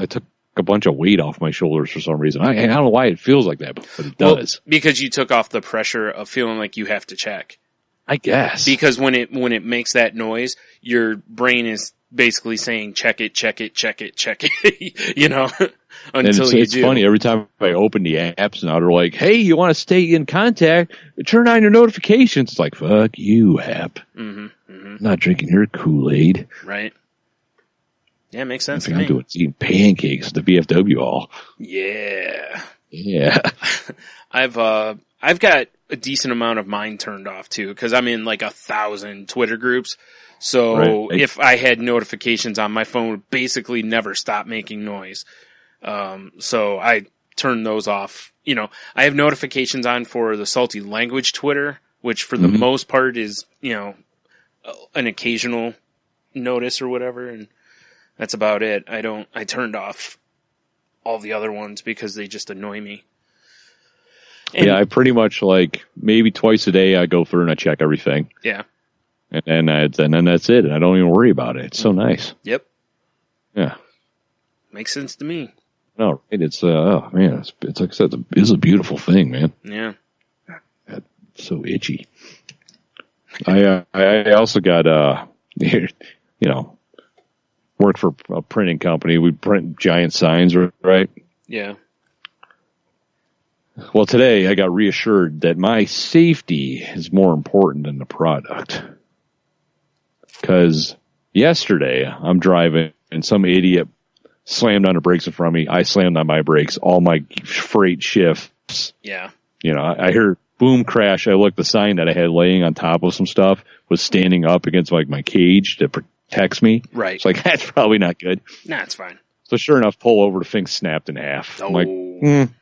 S6: took a bunch of weight off my shoulders for some reason. I don't know why it feels like that, but it does.
S5: Because you took off the pressure of feeling like you have to check.
S6: I guess.
S5: Because when it makes that noise, your brain is basically saying check it, until you
S6: it's
S5: do.
S6: Funny, every time I open the apps now, they're like, hey, you want to stay in contact? Turn on your notifications. It's like, fuck you, app. Mm-hmm, mm-hmm. I'm not drinking your Kool-Aid.
S5: Right. Yeah, it makes sense to
S6: I'm
S5: me.
S6: doing eating pancakes at the VFW all.
S5: Yeah.
S6: Yeah.
S5: I've got a decent amount of mine turned off too, because I'm in like 1,000 Twitter groups. So if I had notifications on my phone, it would basically never stop making noise. So I turn those off I have notifications on for the Salty Language Twitter, which for the most part is, an occasional notice or whatever. And that's about it. I turned off all the other ones because they just annoy me. And,
S6: I pretty much maybe twice a day I go through and I check everything.
S5: Yeah.
S6: And then that's it. And I don't even worry about it. It's so nice.
S5: Yep.
S6: Yeah.
S5: Makes sense to me.
S6: No, right? It's oh man, it's like I said, it's a beautiful thing, man.
S5: Yeah.
S6: It's so itchy. I also got work for a printing company. We print giant signs, right?
S5: Yeah.
S6: Well, today I got reassured that my safety is more important than the product. Because yesterday I'm driving and some idiot slammed on the brakes in front of me. I slammed on my brakes. All my freight shifts.
S5: Yeah.
S6: I heard boom crash. I looked, the sign that I had laying on top of some stuff was standing up against my cage that protects me.
S5: Right.
S6: It's that's probably not good.
S5: Nah, it's fine.
S6: So sure enough, pull over, the thing snapped in half.
S5: Oh.
S6: I'm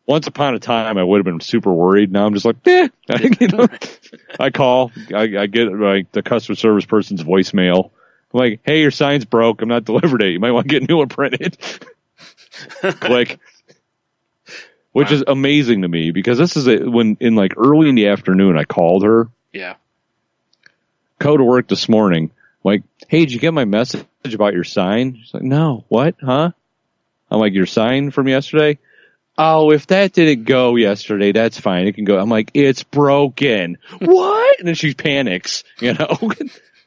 S6: once upon a time, I would have been super worried. Now I'm just I call, I get the customer service person's voicemail. I'm like, hey, your sign's broke. I'm not delivered it. You might want to get a new one printed. Click. Which is amazing to me because this is when in early in the afternoon, I called her.
S5: Yeah.
S6: Go to work this morning. Like, hey, did you get my message about your sign? She's like, no, what? Huh? I'm like, your sign from yesterday? Oh, if that didn't go yesterday, that's fine. It can go. I'm like, it's broken. What? And then she panics,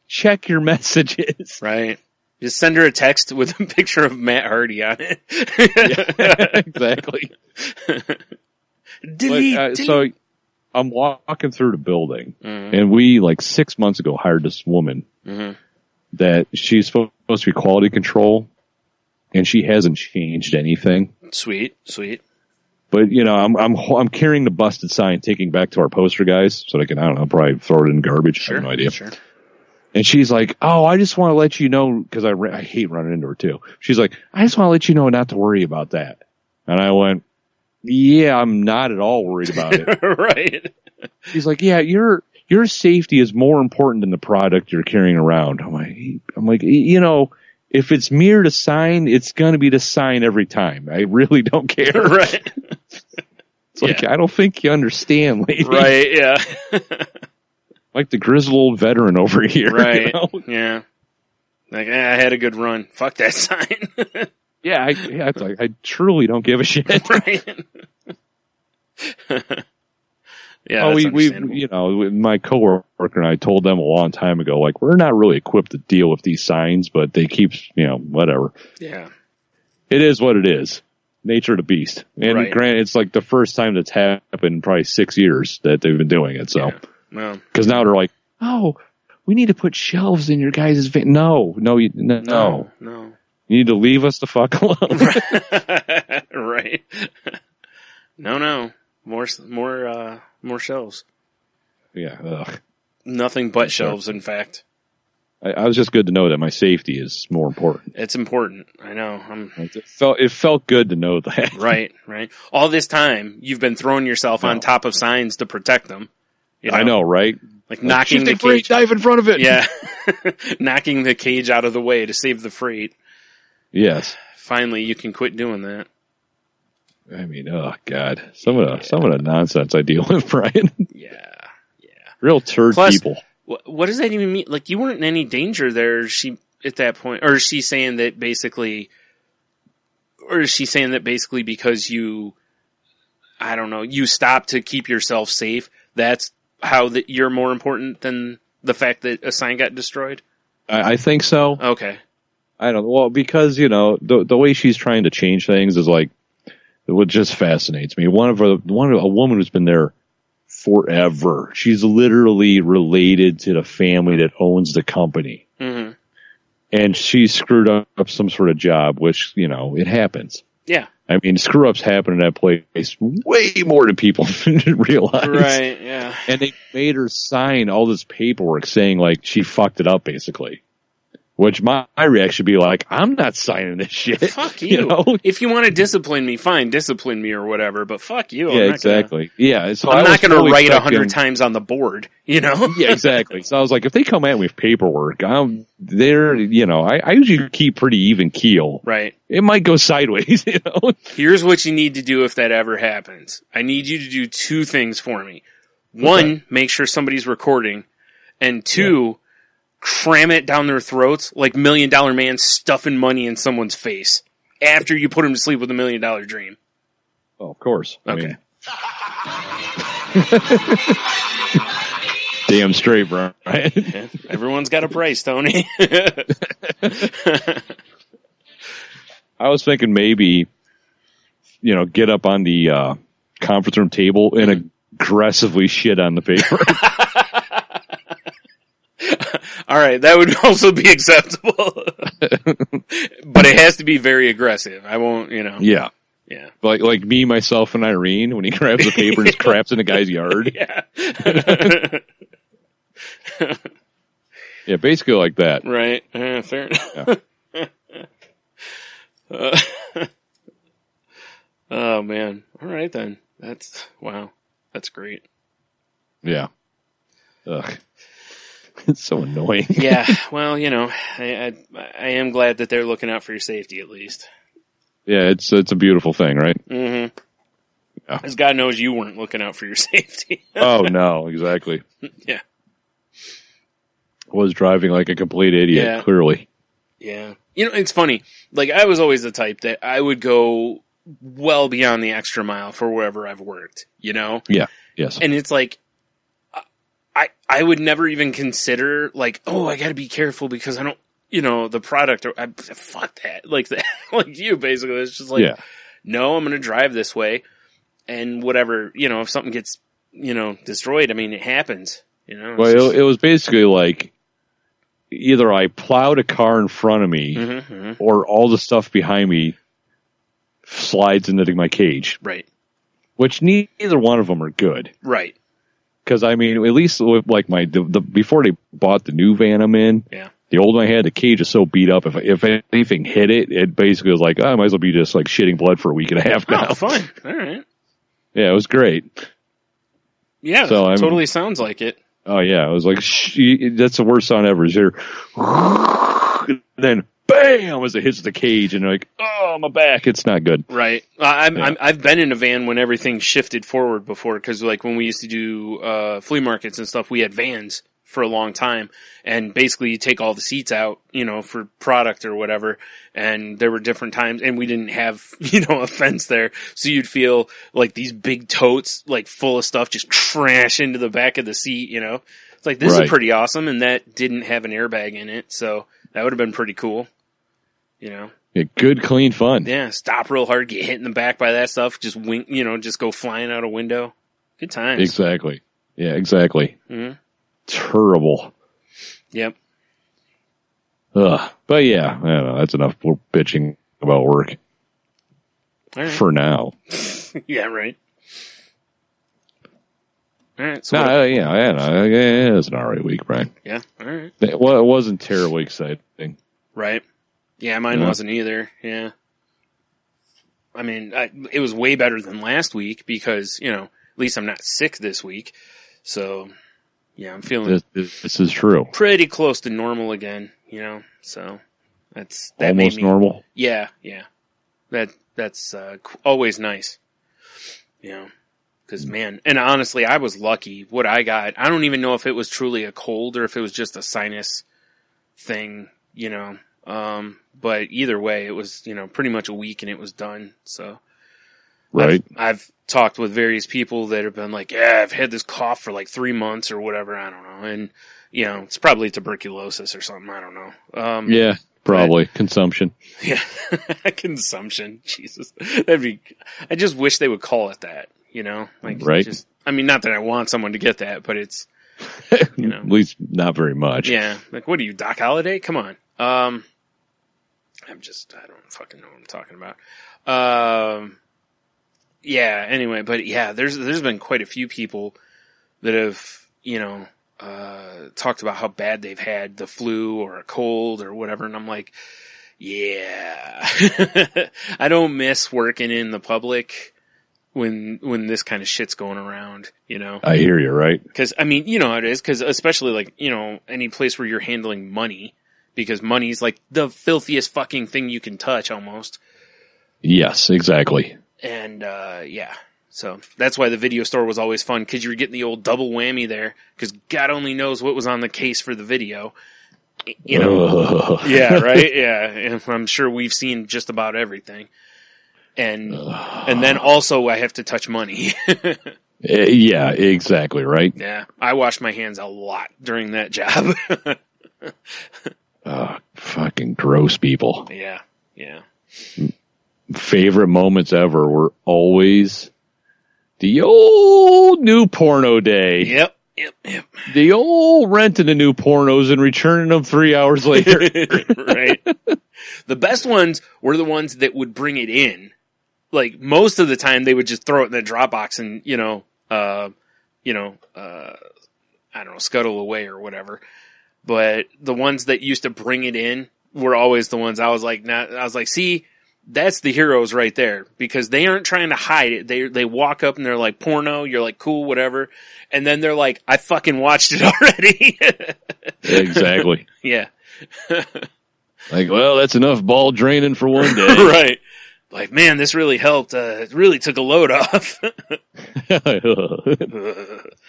S6: Check your messages.
S5: Right. Just send her a text with a picture of Matt Hardy on it.
S6: Yeah, exactly.
S5: Delete.
S6: So I'm walking through the building, and we 6 months ago hired this woman that she's supposed to be quality control, and she hasn't changed anything.
S5: Sweet.
S6: But I'm carrying the busted sign, taking back to our poster guys, so they can probably throw it in garbage.
S5: Sure,
S6: I have no idea.
S5: Sure.
S6: And she's like, oh, I just want to let you know, because I hate running into her too. She's like, I just want to let you know not to worry about that. And I went, yeah, I'm not at all worried about it.
S5: Right.
S6: She's like, yeah, your safety is more important than the product you're carrying around. I'm like, if it's mere to sign, it's going to be to sign every time. I really don't care.
S5: Right.
S6: It's I don't think you understand, lady.
S5: Right, yeah.
S6: Like the grizzled old veteran over here.
S5: Right. Yeah. I had a good run. Fuck that sign.
S6: Yeah, I truly don't give a shit.
S5: Right. Yeah.
S6: Oh, we my coworker and I told them a long time ago, we're not really equipped to deal with these signs, but they keep, whatever.
S5: Yeah.
S6: It is what it is. Nature of the beast. And granted, it's the first time that's happened in probably 6 years that they've been doing it. So, because now they're like, oh, we need to put shelves in your guys' van. No. You need to leave us the fuck alone.
S5: Right. No. More shelves.
S6: Yeah. Ugh.
S5: Nothing but shelves, in fact.
S6: I was just good to know that my safety is more important.
S5: It's important. I know.
S6: It felt good to know that.
S5: Right. All this time, you've been throwing yourself on top of signs to protect them.
S6: I know, right?
S5: Knocking the
S6: freight,
S5: cage.
S6: dive in front of it.
S5: Yeah. Knocking the cage out of the way to save the freight.
S6: Yes.
S5: Finally, you can quit doing that.
S6: I mean, oh God, some of the nonsense I deal with, Brian.
S5: Yeah.
S6: Real turd people.
S5: What does that even mean? You weren't in any danger there. At that point, or is she saying that basically because you stopped to keep yourself safe? That's how you're more important than the fact that a sign got destroyed?
S6: I think so.
S5: Okay.
S6: I don't. Well, because the way she's trying to change things is what just fascinates me. A woman who's been there forever. She's literally related to the family that owns the company. Mm-hmm. And she screwed up some sort of job, which, it happens.
S5: Yeah.
S6: I mean, screw-ups happen in that place way more than people realize.
S5: Right, yeah.
S6: And they made her sign all this paperwork saying, she fucked it up, basically. Which my reaction would be like, I'm not signing this shit.
S5: Fuck you.
S6: know?
S5: If you want to discipline me, fine, discipline me or whatever, but fuck you.
S6: Yeah, exactly. So
S5: I'm not going to write 100 times on the board, you know?
S6: Yeah, exactly. So I was like, if they come at me with paperwork, they're, you know, I usually keep pretty even keel.
S5: Right.
S6: It might go sideways, you know?
S5: Here's what you need to do if that ever happens. I need you to do 2 things for me. 1, make sure somebody's recording. And 2, cram it down their throats like $1 Million Man stuffing money in someone's face after you put him to sleep with $1 Million Dream.
S6: Oh, of course.
S5: Okay.
S6: Damn straight, bro. Right?
S5: Yeah, everyone's got a price, Tony.
S6: I was thinking maybe, you know, get up on the conference room table and aggressively shit on the paper.
S5: All right, that would also be acceptable. But it has to be very aggressive. I won't, you know.
S6: Yeah.
S5: Yeah.
S6: Like me, myself, and Irene when he grabs the paper and just craps in a guy's yard.
S5: Yeah.
S6: Yeah, basically like that.
S5: Right. Fair enough. Yeah. Oh, man. All right, then. Wow. That's great.
S6: Yeah. Ugh. It's so annoying.
S5: Yeah. Well, you know, I am glad that they're looking out for your safety at least.
S6: Yeah, it's a beautiful thing, right?
S5: Mm-hmm.
S6: Yeah.
S5: Because God knows you weren't looking out for your safety.
S6: Oh, no, exactly.
S5: Yeah.
S6: Was driving like a complete idiot,
S5: Yeah.
S6: clearly.
S5: Yeah. You know, it's funny. Like, I was always the type that I would go well beyond the extra mile for wherever I've worked, you know?
S6: Yeah, yes.
S5: And it's like, I would never even consider, like, oh, I gotta be careful because I don't, you know, the product, or fuck that. Like, like you, basically. It's just like, no, I'm gonna drive this way. And whatever, you know, if something gets, you know, destroyed, I mean, it happens, you know?
S6: Well, it was basically like, either I plowed a car in front of me, or all the stuff behind me slides into my cage.
S5: Right.
S6: Which neither one of them are good.
S5: Right.
S6: Because, I mean, at least with like the before they bought the new van I'm in, the old one I had, the cage is so beat up, if anything hit it, it basically was like, oh, I might as well be just like shitting blood for a week and a half now.
S5: Oh, fun. All right.
S6: Yeah, it was great.
S5: Yeah,
S6: so
S5: totally sounds like it.
S6: Oh, yeah, it was like, that's the worst sound ever, is here. And then, bam, as it hits the cage, and like, oh, my back, it's not good.
S5: Right. I've been in a van when everything shifted forward before, because like when we used to do flea markets and stuff, we had vans for a long time, and basically you take all the seats out, you know, for product or whatever, and there were different times, and we didn't have, you know, a fence there, so you'd feel like these big totes, like full of stuff, just crash into the back of the seat, you know? It's like, this is pretty awesome, and that didn't have an airbag in it, so that would have been pretty cool, you know?
S6: Yeah, good, clean fun.
S5: Yeah, stop real hard, get hit in the back by that stuff, just wink, you know, just go flying out a window. Good times.
S6: Exactly. Yeah, exactly.
S5: Mm-hmm.
S6: Terrible.
S5: Yep.
S6: Ugh. But yeah, I don't know. That's enough bitching about work.
S5: All right.
S6: For now.
S5: Yeah, right. All right. So
S6: yeah, I know. It was an alright week, Brian.
S5: Yeah, all right.
S6: Well, it wasn't terribly exciting.
S5: Right. Yeah, mine wasn't either. Yeah. I mean, it was way better than last week because, you know, at least I'm not sick this week. So, yeah, I'm feeling
S6: this is true.
S5: Pretty close to normal again, you know. So that
S6: almost normal.
S5: Yeah. That's always nice, you know. Because man, and honestly, I was lucky. What I got, I don't even know if it was truly a cold or if it was just a sinus thing, you know. But either way, it was, you know, pretty much a week and it was done. So,
S6: right.
S5: I've talked with various people that have been like, yeah, I've had this cough for like 3 months or whatever. I don't know. And, you know, it's probably tuberculosis or something. I don't know.
S6: Yeah, probably consumption.
S5: Yeah. Consumption. Jesus. I just wish they would call it that, you know, like,
S6: right.
S5: I mean, not that I want someone to get that, but it's, you know,
S6: at least not very much.
S5: Yeah. Like, what are you, Doc Holliday? Come on. I don't fucking know what I'm talking about. Yeah, anyway, but yeah, there's been quite a few people that have, you know, talked about how bad they've had the flu or a cold or whatever. And I'm like, yeah, I don't miss working in the public when this kind of shit's going around, you know?
S6: I hear you, right?
S5: Cause I mean, you know how it is. Cause especially like, you know, any place where you're handling money, because money's like the filthiest fucking thing you can touch almost.
S6: Yes, exactly.
S5: And, yeah. So that's why the video store was always fun, because you were getting the old double whammy there, because God only knows what was on the case for the video. You know? Yeah, right? Yeah. And I'm sure we've seen just about everything. And then also I have to touch money.
S6: Yeah, exactly, right?
S5: Yeah. I wash my hands a lot during that job.
S6: Fucking gross people.
S5: Yeah. Yeah.
S6: Favorite moments ever were always the old new porno day.
S5: Yep.
S6: The old renting the new pornos and returning them 3 hours later.
S5: Right. The best ones were the ones that would bring it in. Like most of the time they would just throw it in the Dropbox and, I don't know, scuttle away or whatever. But the ones that used to bring it in were always the ones I was like, see, that's the heroes right there, because they aren't trying to hide it. They walk up and they're like, porno, you're like, cool, whatever. And then they're like, I fucking watched it already.
S6: Exactly.
S5: Yeah.
S6: Like, well, that's enough ball draining for one day.
S5: Right. Like, man, this really helped. It really took a load off.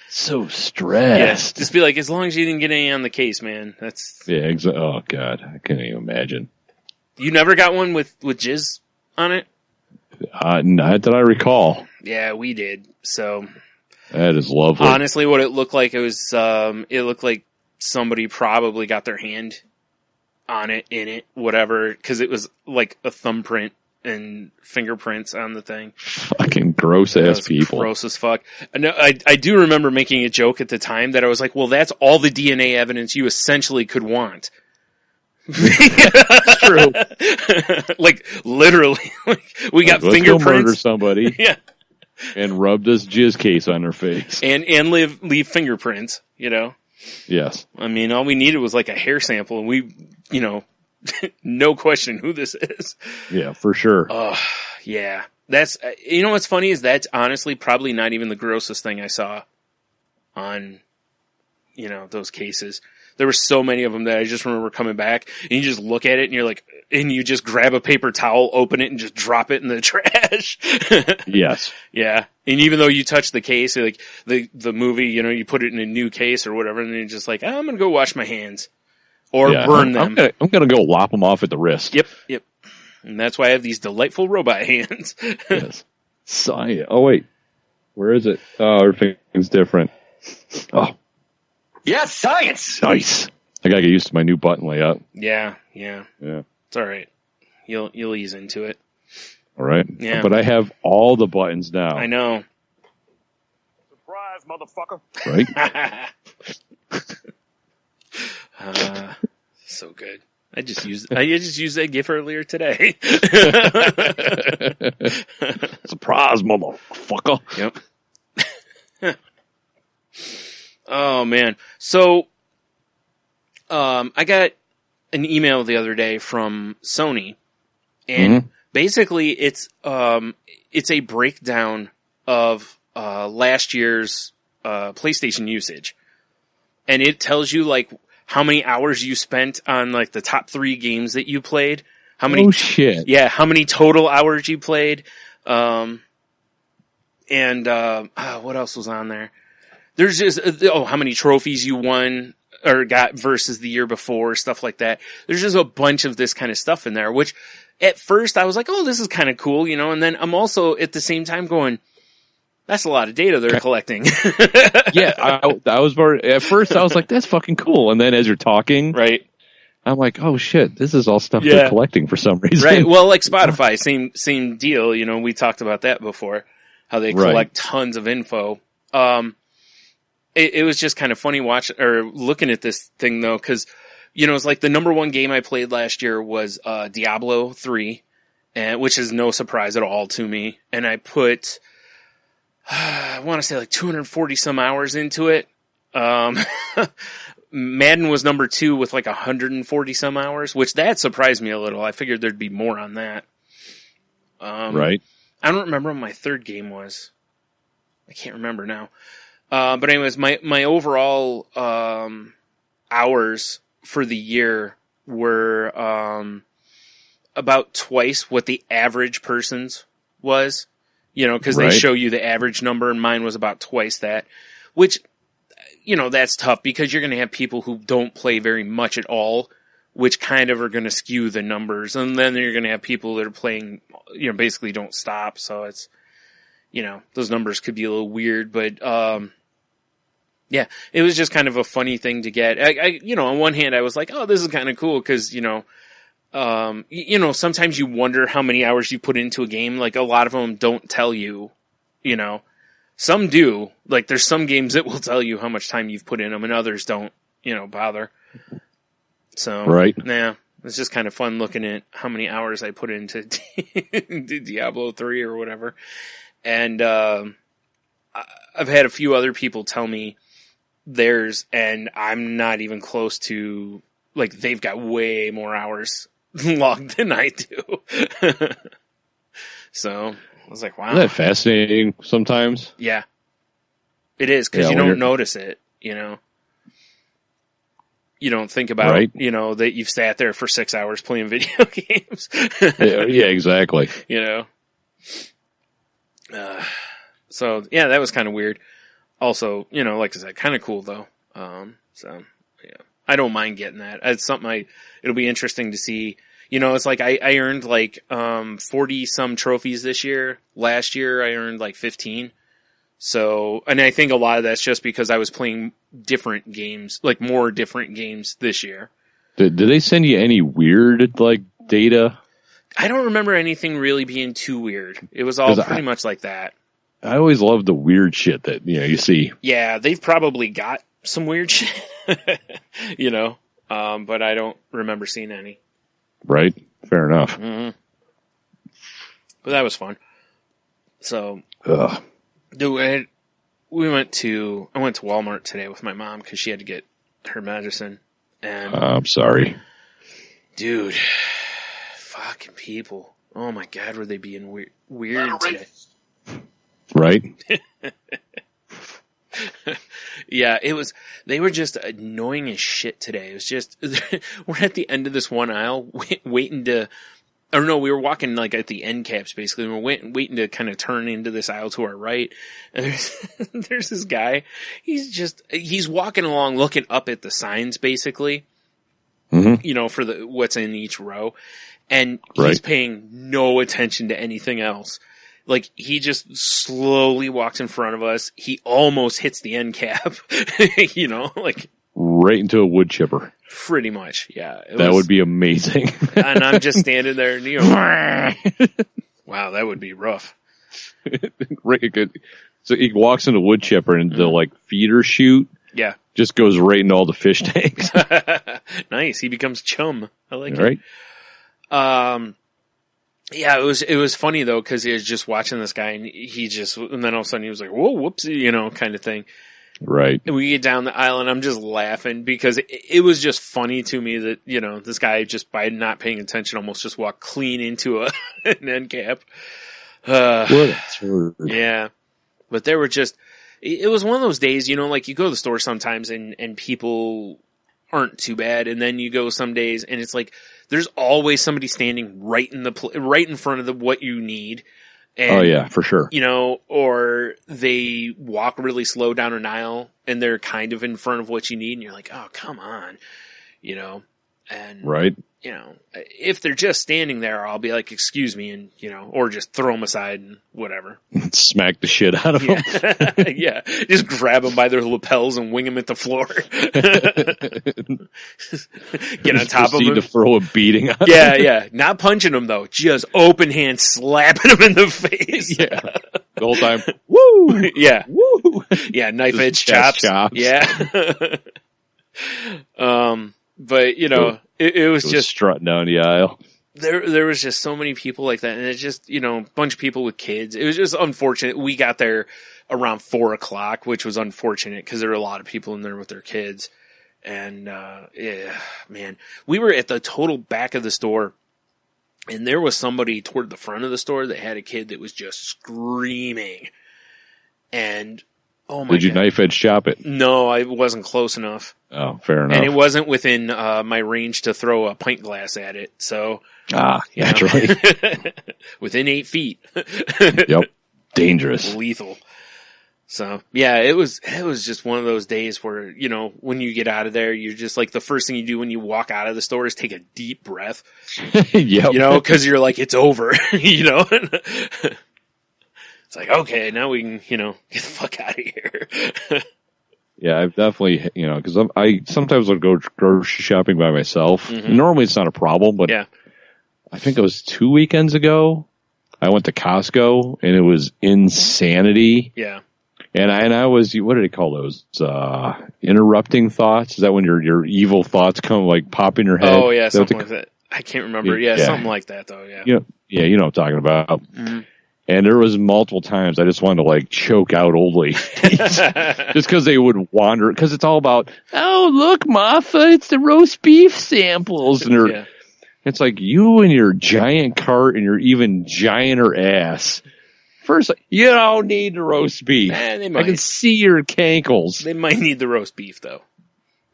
S6: So stressed.
S5: Yeah, just be like, as long as you didn't get any on the case, man. That's
S6: Yeah, oh God, I can't even imagine.
S5: You never got one with jizz on it?
S6: Not that I recall.
S5: Yeah, we did. So
S6: that is lovely.
S5: Honestly, what it looked like, it looked like somebody probably got their hand on it, in it, whatever, because it was like a thumbprint and fingerprints on the thing.
S6: Fucking gross ass people.
S5: Gross as fuck. I do remember making a joke at the time that I was like, well, that's all the DNA evidence you essentially could want.
S6: That's true.
S5: Like literally, we got
S6: let's
S5: fingerprints.
S6: Go murder somebody.
S5: Yeah.
S6: And rub this jizz case on their face.
S5: And leave fingerprints, you know?
S6: Yes.
S5: I mean, all we needed was like a hair sample, and we, no question who this is.
S6: Yeah, for sure.
S5: Yeah. That's, what's funny is that's honestly probably not even the grossest thing I saw on, those cases. There were so many of them that I just remember coming back, and you just look at it and you're like, and you just grab a paper towel, open it, and just drop it in the trash.
S6: Yes.
S5: Yeah. And even though you touch the case, like the movie, you put it in a new case or whatever, and then you're just like, I'm going to go wash my hands or burn them.
S6: I'm going to go lop them off at the wrist.
S5: Yep. And that's why I have these delightful robot hands.
S6: Yes. Oh, wait. Where is it? Oh, everything's different. Oh.
S7: Yes, science!
S6: Nice. I gotta get used to my new button layout.
S5: Yeah.
S6: It's
S5: all right. You'll ease into it.
S6: All right.
S5: Yeah.
S6: But I have all the buttons now.
S5: I know.
S7: Surprise, motherfucker!
S6: Right?
S5: So good. I just used that GIF earlier today.
S6: Surprise, motherfucker!
S5: Yep. Oh man. So, I got an email the other day from Sony, and basically it's a breakdown of, last year's, PlayStation usage. And it tells you like how many hours you spent on like the top 3 games that you played. How many?
S6: Oh shit.
S5: Yeah. How many total hours you played. What else was on there? There's just, how many trophies you won or got versus the year before, stuff like that. There's just a bunch of this kind of stuff in there, which at first I was like, oh, this is kind of cool, and then I'm also at the same time going, that's a lot of data they're collecting.
S6: Yeah, I was at first I was like, that's fucking cool. And then as you're talking,
S5: right,
S6: I'm like, oh shit, this is all stuff they're collecting for some reason.
S5: Right. Well, like Spotify, same deal. We talked about that before, how they collect tons of info. It was just kind of funny looking at this thing though, cause, it's like the number 1 game I played last year was, Diablo 3, which is no surprise at all to me. And I put, I want to say like 240 some hours into it. Madden was number 2 with like 140 some hours, which that surprised me a little. I figured there'd be more on that.
S6: Right.
S5: I don't remember what my third game was. I can't remember now. But anyways, my overall hours for the year were about twice what the average person's was. You know, because they show you the average number, and mine was about twice that. Which, you know, that's tough because you're going to have people who don't play very much at all, which kind of are going to skew the numbers. And then you're going to have people that are playing, you know, basically don't stop. So it's, you know, those numbers could be a little weird, but, yeah, it was just kind of a funny thing to get. I you know, on one hand, I was like, oh, this is kind of cool because, you know, sometimes you wonder how many hours you put into a game. Like, a lot of them don't tell you, you know. Some do. Like, there's some games that will tell you how much time you've put in them, and others don't, you know, bother. So,
S6: right.
S5: Yeah, it's just kind of fun looking at how many hours I put into Diablo 3 or whatever. And I've had a few other people tell me theirs, and I'm not even close to, like, they've got way more hours logged than I do. So I was like, wow.
S6: Isn't that fascinating sometimes?
S5: Yeah. It is, because you don't notice it, you know. You don't think about, you know, that you've sat there for 6 hours playing video games.
S6: Yeah, exactly.
S5: You know. So, yeah, that was kind of weird. Also, you know, like I said, kind of cool, though. So, yeah. I don't mind getting that. It's something it'll be interesting to see. You know, it's like I earned like 40 some trophies this year. Last year I earned like 15. So, and I think a lot of that's just because I was playing different games, like more different games this year.
S6: Did they send you any weird like data?
S5: I don't remember anything really being too weird. It was all pretty much like that.
S6: I always love the weird shit that, you know, you see.
S5: Yeah, they've probably got some weird shit, you know, but I don't remember seeing any.
S6: Right. Fair enough.
S5: Mm-hmm. But that was fun. So, dude, I went to Walmart today with my mom because she had to get her medicine. And
S6: I'm sorry.
S5: Dude, fucking people. Oh my God, were they being weird today?
S6: Right?
S5: Yeah, they were just annoying as shit today. It was just, we're at the end of this one aisle waiting to, or no, we were walking like at the end caps basically. We were waiting to kind of turn into this aisle to our right. And there's this guy. He's walking along looking up at the signs basically, you know, for what's in each row. And he's paying no attention to anything else. Like, he just slowly walks in front of us. He almost hits the end cap, you know, like.
S6: Right into a wood chipper.
S5: Pretty much, yeah.
S6: That would be amazing.
S5: And I'm just standing there and, you know, wow, that would be rough.
S6: So he walks into wood chipper and the, like, feeder chute.
S5: Yeah.
S6: Just goes right in all the fish tanks.
S5: Nice. He becomes chum. I like
S6: it.
S5: Right. Yeah, it was funny though, cause he was just watching this guy and and then all of a sudden he was like, whoa, whoopsie, you know, kind of thing.
S6: Right.
S5: And we get down the aisle and I'm just laughing because it was just funny to me that, you know, this guy just by not paying attention almost just walked clean into an end cap. Yeah. But there were it was one of those days, you know, like you go to the store sometimes and people aren't too bad. And then you go some days and it's like, there's always somebody standing right in front of what you need. And,
S6: oh yeah, for sure.
S5: You know, or they walk really slow down an aisle and they're kind of in front of what you need and you're like, oh, come on, you know, and, you know, if they're just standing there, I'll be like, excuse me. And, you know, or just throw them aside and whatever.
S6: Smack the shit out of them.
S5: Yeah. Just grab them by their lapels and wing them at the floor. Get on top of them.
S6: To throw a beating on
S5: them. Yeah. Not punching them though. Just open hand slapping them in the face.
S6: Yeah. The whole time. Woo!
S5: Yeah.
S6: Woo!
S5: Yeah. Knife edge chops. Yeah. But you know, it was just
S6: strutting down the aisle.
S5: there was just so many people like that, and it's just, you know, a bunch of people with kids. It was just unfortunate. We got there around 4:00, which was unfortunate because there were a lot of people in there with their kids. And, yeah, man, we were at the total back of the store, and there was somebody toward the front of the store that had a kid that was just screaming. And, oh my God.
S6: Did you knife edge shop it?
S5: No, I wasn't close enough.
S6: Oh, fair enough.
S5: And it wasn't within, my range to throw a pint glass at it, so.
S6: Naturally.
S5: Within 8 feet.
S6: Yep. Dangerous.
S5: Lethal. So, yeah, it was just one of those days where, you know, when you get out of there, you're just like, the first thing you do when you walk out of the store is take a deep breath.
S6: Yep.
S5: You know, cause you're like, it's over, you know? It's like, okay, now we can, you know, get the fuck out of here.
S6: Yeah, I've definitely, you know, cause I sometimes would go grocery shopping by myself.
S5: Mm-hmm.
S6: Normally it's not a problem, but
S5: yeah.
S6: I think it was 2 weekends ago. I went to Costco and it was insanity.
S5: Yeah.
S6: And I was, what do they call those? Interrupting thoughts? Is that when your evil thoughts come, like, pop in your head?
S5: Oh, yeah, something like that. I can't remember. Yeah, something like that, though, yeah.
S6: You know what I'm talking about.
S5: Mm-hmm.
S6: And there was multiple times I just wanted to, like, choke out old ladies. Just because they would wander. Because it's all about, oh, look, Martha, it's the roast beef samples. And it's like, you and your giant cart and your even gianter ass. First, you don't need the roast beef.
S5: They might.
S6: I can see your cankles.
S5: They might need the roast beef, though.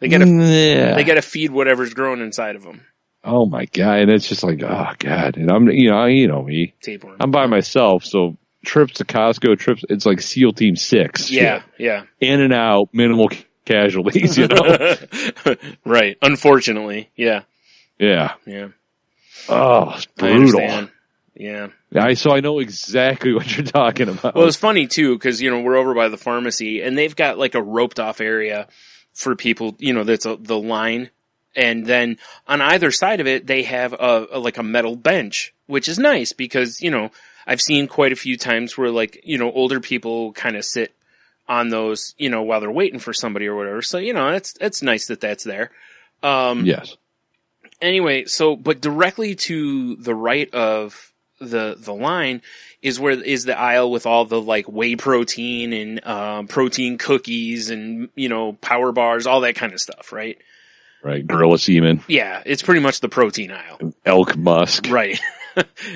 S5: They gotta feed whatever's growing inside of them.
S6: Oh my God. And it's just like, oh God. And I'm, you know me.
S5: Tapeworm.
S6: I'm by myself. So trips to Costco, it's like SEAL Team 6.
S5: Yeah. Yeah.
S6: In and out, minimal casualties, you know?
S5: Right. Unfortunately. Yeah.
S6: Yeah.
S5: Yeah.
S6: Oh, it's brutal.
S5: I understand. Yeah.
S6: So I know exactly what you're talking about.
S5: Well, it's funny too, cause, you know, we're over by the pharmacy and they've got like a roped off area for people, you know, that's the line. And then on either side of it, they have like a metal bench, which is nice because, you know, I've seen quite a few times where, like, you know, older people kind of sit on those, you know, while they're waiting for somebody or whatever. So, you know, it's nice that that's there.
S6: Yes.
S5: Anyway, but directly to the right of the line is the aisle with all the, like, whey protein and protein cookies and, you know, power bars, all that kind of stuff, right?
S6: Right, gorilla semen.
S5: Yeah, it's pretty much the protein aisle.
S6: Elk musk.
S5: Right.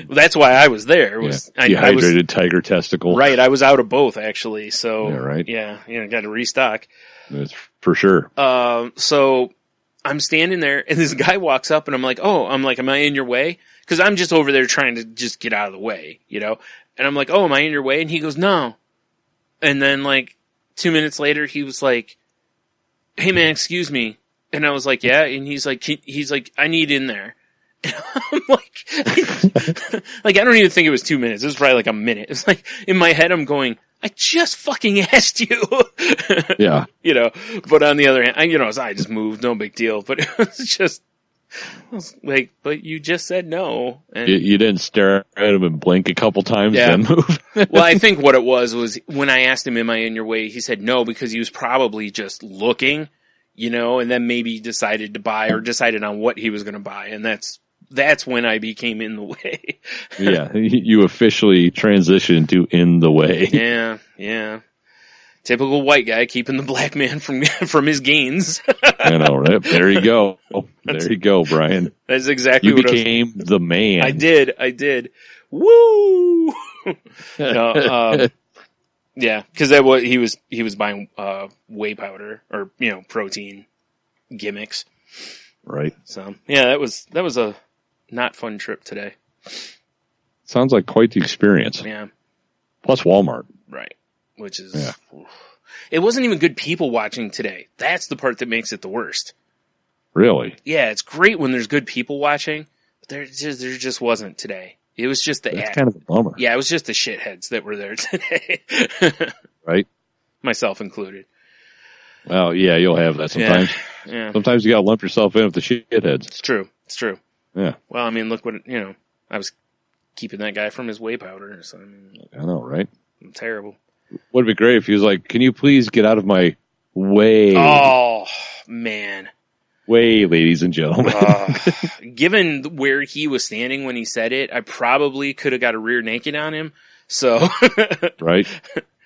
S5: That's why I was there.
S6: Dehydrated tiger testicle.
S5: Right, I was out of both, actually. So,
S6: yeah, right.
S5: Yeah, you know, got to restock.
S6: That's for sure.
S5: So I'm standing there, and this guy walks up, and I'm like, am I in your way? Because I'm just over there trying to just get out of the way, you know? And I'm like, oh, am I in your way? And he goes, no. And then, like, 2 minutes later, he was like, hey, man, excuse me. And I was like, yeah. And he's like, I need in there. And I'm like, I don't even think it was 2 minutes. It was probably like a minute. It's like, in my head, I'm going, I just fucking asked you.
S6: Yeah.
S5: You know, but on the other hand, I just moved, no big deal. But it was just, I was like, but you just said no. And
S6: you didn't stare at him and blink a couple times, then move.
S5: Well, I think what it was when I asked him, am I in your way? He said no, because he was probably just looking, you know, and then maybe decided to buy or decided on what he was going to buy. And that's when I became in the way.
S6: Yeah. You officially transitioned to in the way.
S5: Yeah. Yeah. Typical white guy keeping the black man from his gains.
S6: I know, right? There you go. There you go, Brian.
S5: That's exactly
S6: you
S5: what
S6: became the man.
S5: I did. Woo! No, yeah, because he was buying whey powder or, you know, protein gimmicks.
S6: Right.
S5: So yeah, that was a not fun trip today.
S6: Sounds like quite the experience.
S5: Yeah.
S6: Plus Walmart.
S5: Right. Which is, it wasn't even good people watching today. That's the part that makes it the worst.
S6: Really?
S5: Yeah, it's great when there's good people watching, but there just wasn't today. It was just
S6: That's kind of a bummer.
S5: Yeah, it was just the shitheads that were there today.
S6: Right?
S5: Myself included.
S6: Well, yeah, you'll have that sometimes.
S5: Yeah.
S6: Sometimes you gotta lump yourself in with the shitheads.
S5: It's true.
S6: Yeah.
S5: Well, I mean, look what, you know, I was keeping that guy from his whey powder, so I mean.
S6: I know, right?
S5: I'm terrible.
S6: Would be great if he was like, can you please get out of my way?
S5: Oh, man.
S6: way, ladies and gentlemen.
S5: Given where he was standing when he said it, I probably could have got a rear naked on him. So,
S6: Right?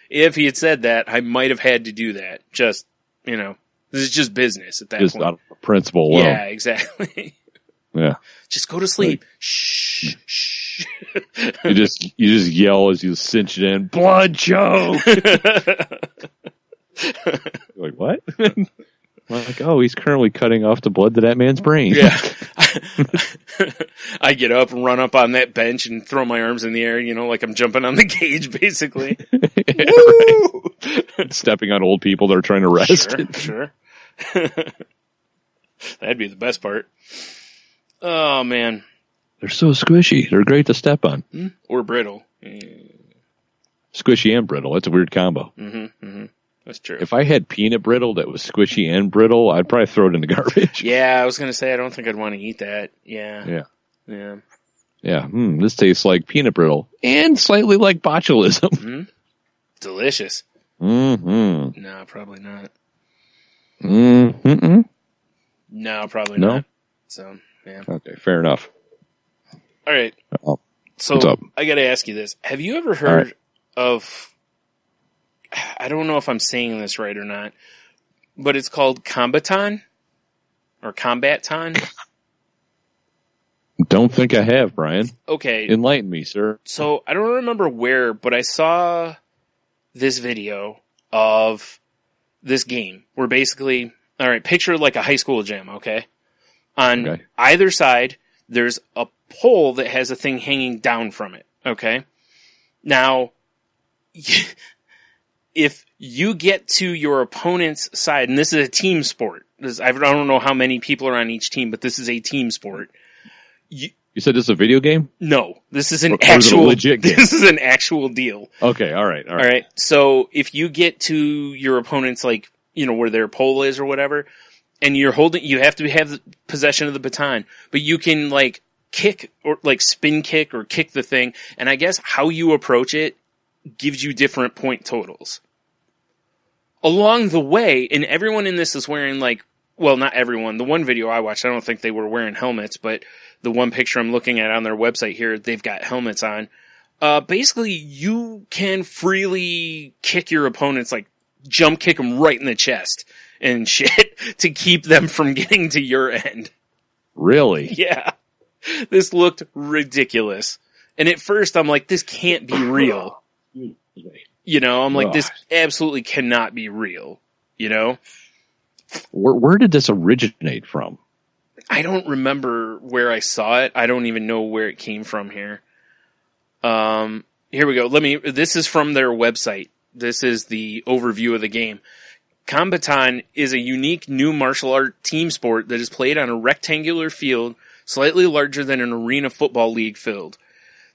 S5: if he had said that, I might have had to do that. Just, this is just business at that
S6: Just
S5: point.
S6: out of principle alone.
S5: Yeah, exactly.
S6: Yeah.
S5: Just go to sleep. Shh, shh.
S6: You just yell as you cinch it in, blood choke! You're like, what? Like, oh, he's currently cutting off the blood to that man's brain.
S5: Yeah. I get up and run up on that bench and throw my arms in the air, like I'm jumping on the cage, basically.
S6: Yeah, right. Stepping on old people that are trying to rest.
S5: Sure. That'd be the best part. Oh, man.
S6: They're so squishy. They're great to step on.
S5: Or brittle.
S6: Squishy and brittle. That's a weird combo.
S5: Mm-hmm. That's true.
S6: If I had peanut brittle that was squishy and brittle, I'd probably throw it in the garbage.
S5: Yeah, I was going to say, I don't think I'd want to eat that. Yeah.
S6: Yeah. This tastes like peanut brittle and slightly like botulism.
S5: Delicious.
S6: Mm-hmm.
S5: No, probably not.
S6: Mm-hmm.
S5: No, probably
S6: No?
S5: not. So, yeah.
S6: Okay, fair enough.
S5: All right.
S6: Oh,
S5: So,
S6: what's up?
S5: I got to ask you this. Have you ever heard of, I don't know if I'm saying this right or not, but it's called Combaton or Combaton?
S6: Don't think I have, Brian.
S5: Okay.
S6: Enlighten me, sir.
S5: So I don't remember where, but I saw this video of this game where basically, all right, picture like a high school gym, okay? On either side, there's a pole that has a thing hanging down from it, okay? Now, if you get to your opponent's side, and this is a team sport, I don't know how many people are on each team, but this is a team sport.
S6: You said this is a video game?
S5: No, this is an
S6: Or is it
S5: actual
S6: a legit game?
S5: This is an actual deal.
S6: Okay, all right.
S5: All right. So if you get to your opponent's, like, where their pole is or whatever, and you have to have possession of the baton, but you can like kick or like spin kick or kick the thing. And I guess how you approach it gives you different point totals. Along the way, and everyone in this is wearing not everyone. The one video I watched, I don't think they were wearing helmets, but the one picture I'm looking at on their website here, they've got helmets on. Basically, you can freely kick your opponents, like jump kick them right in the chest and shit to keep them from getting to your end.
S6: Really?
S5: Yeah. This looked ridiculous. And at first I'm like, this can't be real. I'm like, this absolutely cannot be real.
S6: Where did this originate from?
S5: I don't remember where I saw it. I don't even know where it came from here. Here we go. This is from their website. This is the overview of the game. Combaton is a unique new martial art team sport that is played on a rectangular field slightly larger than an arena football league field.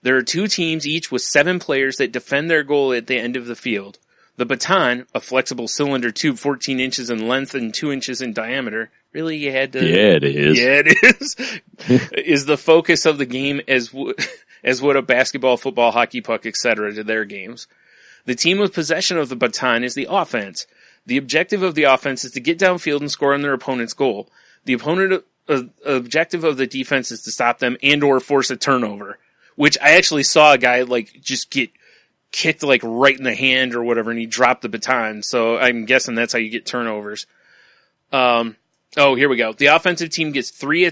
S5: There are 2 teams each with 7 players that defend their goal at the end of the field. The baton, a flexible cylinder tube 14 inches in length and 2 inches in diameter. Really, you had to...
S6: Yeah, it is.
S5: Yeah, it is. Is the focus of the game as would a basketball, football, hockey puck, etc. to their games. The team with possession of the baton is the offense. The objective of the offense is to get downfield and score on their opponent's goal. The objective of the defense is to stop them and or force a turnover. Which I actually saw a guy just get kicked right in the hand or whatever, and he dropped the baton. So I'm guessing that's how you get turnovers. Here we go. The offensive team gets 3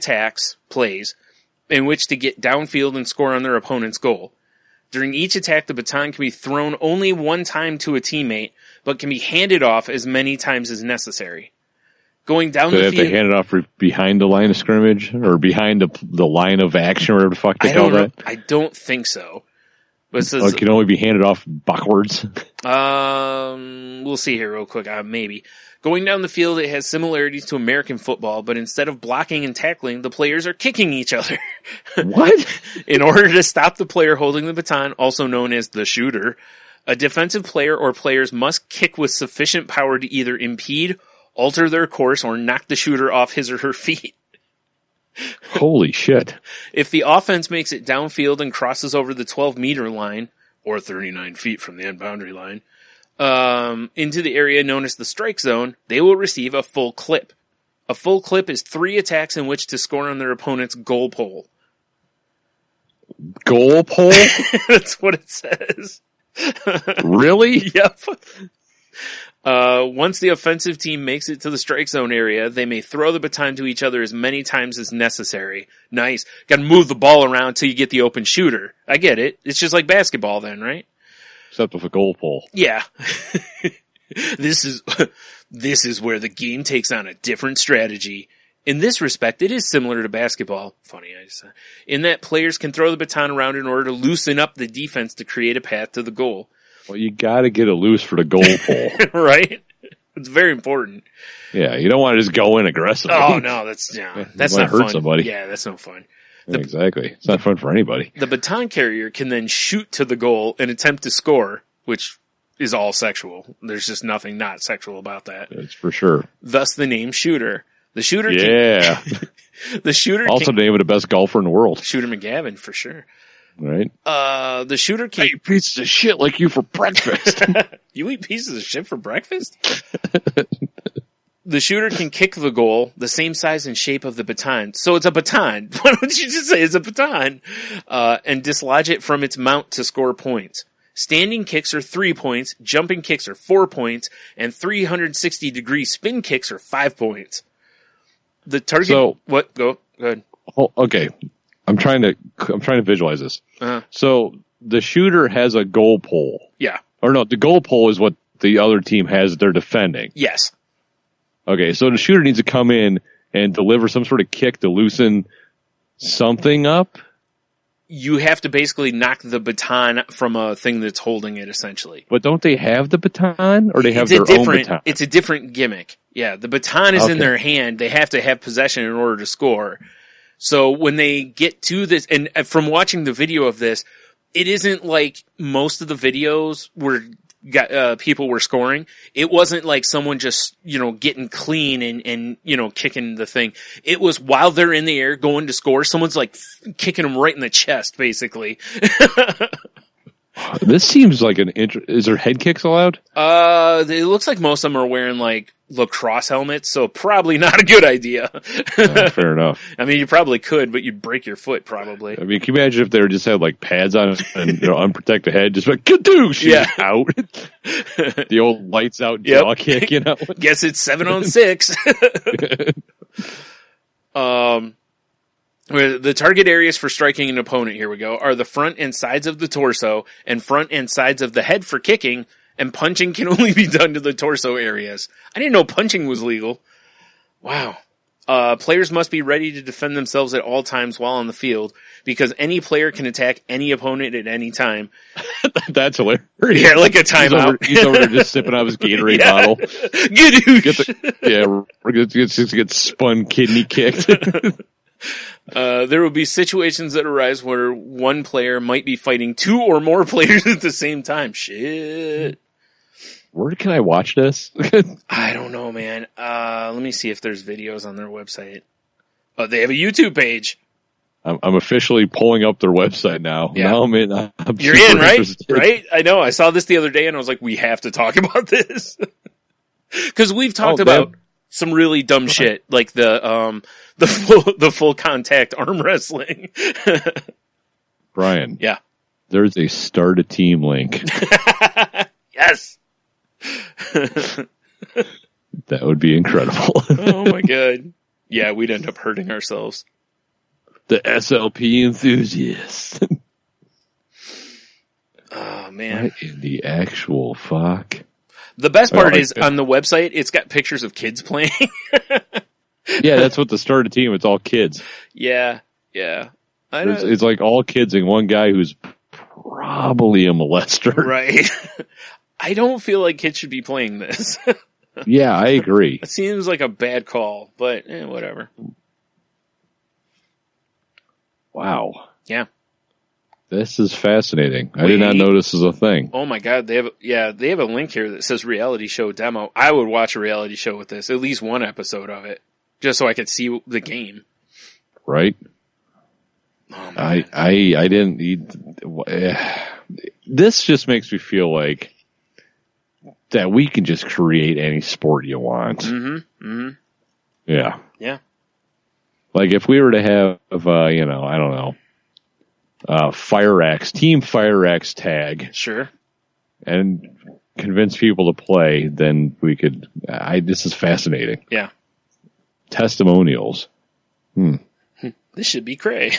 S5: plays, in which to get downfield and score on their opponent's goal. During each attack, the baton can be thrown only one time to a teammate, but can be handed off as many times as necessary. Going down the field...
S6: Do they have to hand it off behind the line of scrimmage? Or behind the line of action, or whatever the fuck they call that?
S5: I don't think so. But it says,
S6: it can only be handed off backwards?
S5: We'll see here real quick. Maybe. Going down the field, it has similarities to American football, but instead of blocking and tackling, the players are kicking each other.
S6: What?
S5: In order to stop the player holding the baton, also known as the shooter, a defensive player or players must kick with sufficient power to either impede, alter their course, or knock the shooter off his or her feet.
S6: Holy shit.
S5: If the offense makes it downfield and crosses over the 12-meter line, or 39 feet from the end boundary line, into the area known as the strike zone, they will receive a full clip. A full clip is 3 attacks in which to score on their opponent's goal pole.
S6: Goal pole?
S5: That's what it says.
S6: Really?
S5: Yep. Once the offensive team makes it to the strike zone area, they may throw the baton to each other as many times as necessary. Nice. Got to move the ball around till you get the open shooter. I get it. It's just like basketball then, right?
S6: Except with a goal pole.
S5: Yeah. This is where the game takes on a different strategy. In this respect, it is similar to basketball. Funny, in that players can throw the baton around in order to loosen up the defense to create a path to the goal.
S6: Well, you got to get it loose for the goal pole.
S5: Right? It's very important.
S6: Yeah, you don't want to just go in aggressively.
S5: Oh, no, that's not
S6: hurt
S5: fun.
S6: Somebody.
S5: Yeah, that's no fun.
S6: Exactly. It's not fun for anybody.
S5: The baton carrier can then shoot to the goal and attempt to score, which is all sexual. There's just nothing not sexual about that.
S6: It's for sure.
S5: Thus the name shooter. The shooter the shooter
S6: also the name of the best golfer in the world.
S5: Shooter McGavin, for sure.
S6: Right?
S5: The shooter can...
S6: I eat pieces of shit like you for breakfast.
S5: You eat pieces of shit for breakfast? The shooter can kick the goal the same size and shape of the baton. So it's a baton. Why don't you just say it's a baton? And dislodge it from its mount to score points. Standing kicks are 3 points, jumping kicks are 4 points, and 360-degree spin kicks are 5 points. The target...
S6: So,
S5: what? Go ahead.
S6: Oh, okay. I'm trying to visualize this.
S5: Uh-huh.
S6: So the shooter has a goal pole.
S5: Yeah.
S6: Or no, the goal pole is what the other team has that they're defending.
S5: Yes.
S6: Okay, so the shooter needs to come in and deliver some sort of kick to loosen something up.
S5: You have to basically knock the baton from a thing that's holding it, essentially.
S6: But don't they have the baton, or they have their own baton?
S5: It's a different gimmick. Yeah, the baton is in their hand. They have to have possession in order to score. So when they get to this, and from watching the video of this, it isn't like most of the videos where people were scoring. It wasn't like someone just, getting clean and kicking the thing. It was while they're in the air going to score, someone's like kicking them right in the chest, basically.
S6: This seems like is there head kicks allowed?
S5: It looks like most of them are wearing like lacrosse helmets, so probably not a good idea.
S6: Fair enough.
S5: I mean, you probably could, but you'd break your foot probably.
S6: I mean, can you imagine if they just had like pads on and unprotected head, just like kadoosh, out. The old lights out jaw kick,
S5: Guess it's 7-on-6. The target areas for striking an opponent, here we go, are the front and sides of the torso and front and sides of the head for kicking, and punching can only be done to the torso areas. I didn't know punching was legal. Wow. Players must be ready to defend themselves at all times while on the field, because any player can attack any opponent at any time.
S6: That's hilarious.
S5: Yeah, like a timeout.
S6: He's over there just sipping out of his Gatorade bottle. We're going to get spun kidney kicked.
S5: There will be situations that arise where one player might be fighting 2 or more players at the same time. Shit.
S6: Where can I watch this?
S5: I don't know, man. Let me see if there's videos on their website. Oh, they have a YouTube page.
S6: I'm officially pulling up their website now.
S5: Yeah.
S6: Now
S5: You're in, right? Interested. Right? I know. I saw this the other day and I was like, we have to talk about this. Cause we've talked about some really dumb shit, like the full contact arm wrestling.
S6: Brian.
S5: Yeah.
S6: There's a start a team link.
S5: Yes.
S6: That would be incredible.
S5: Oh my God. Yeah, we'd end up hurting ourselves.
S6: The SLP enthusiast.
S5: Oh man.
S6: What in the actual fuck?
S5: The best part is on the website, it's got pictures of kids playing.
S6: Yeah, that's what the start a team. It's all kids.
S5: Yeah. I know.
S6: It's like all kids and one guy who's probably a molester.
S5: Right. I don't feel like kids should be playing this.
S6: Yeah, I agree.
S5: It seems like a bad call, but whatever.
S6: Wow.
S5: Yeah.
S6: This is fascinating. I did not know this was a thing.
S5: Oh my God. They have a link here that says reality show demo. I would watch a reality show with this, at least one episode of it, just so I could see the game.
S6: Right?
S5: Oh,
S6: I didn't. This just makes me feel like that we can just create any sport you want.
S5: Mm-hmm. Mm-hmm.
S6: Yeah.
S5: Yeah.
S6: Like if we were to have, I don't know, Team Fire Axe tag,
S5: Sure.
S6: and convince people to play, then we could. This is fascinating.
S5: Yeah.
S6: Testimonials.
S5: This should be cray.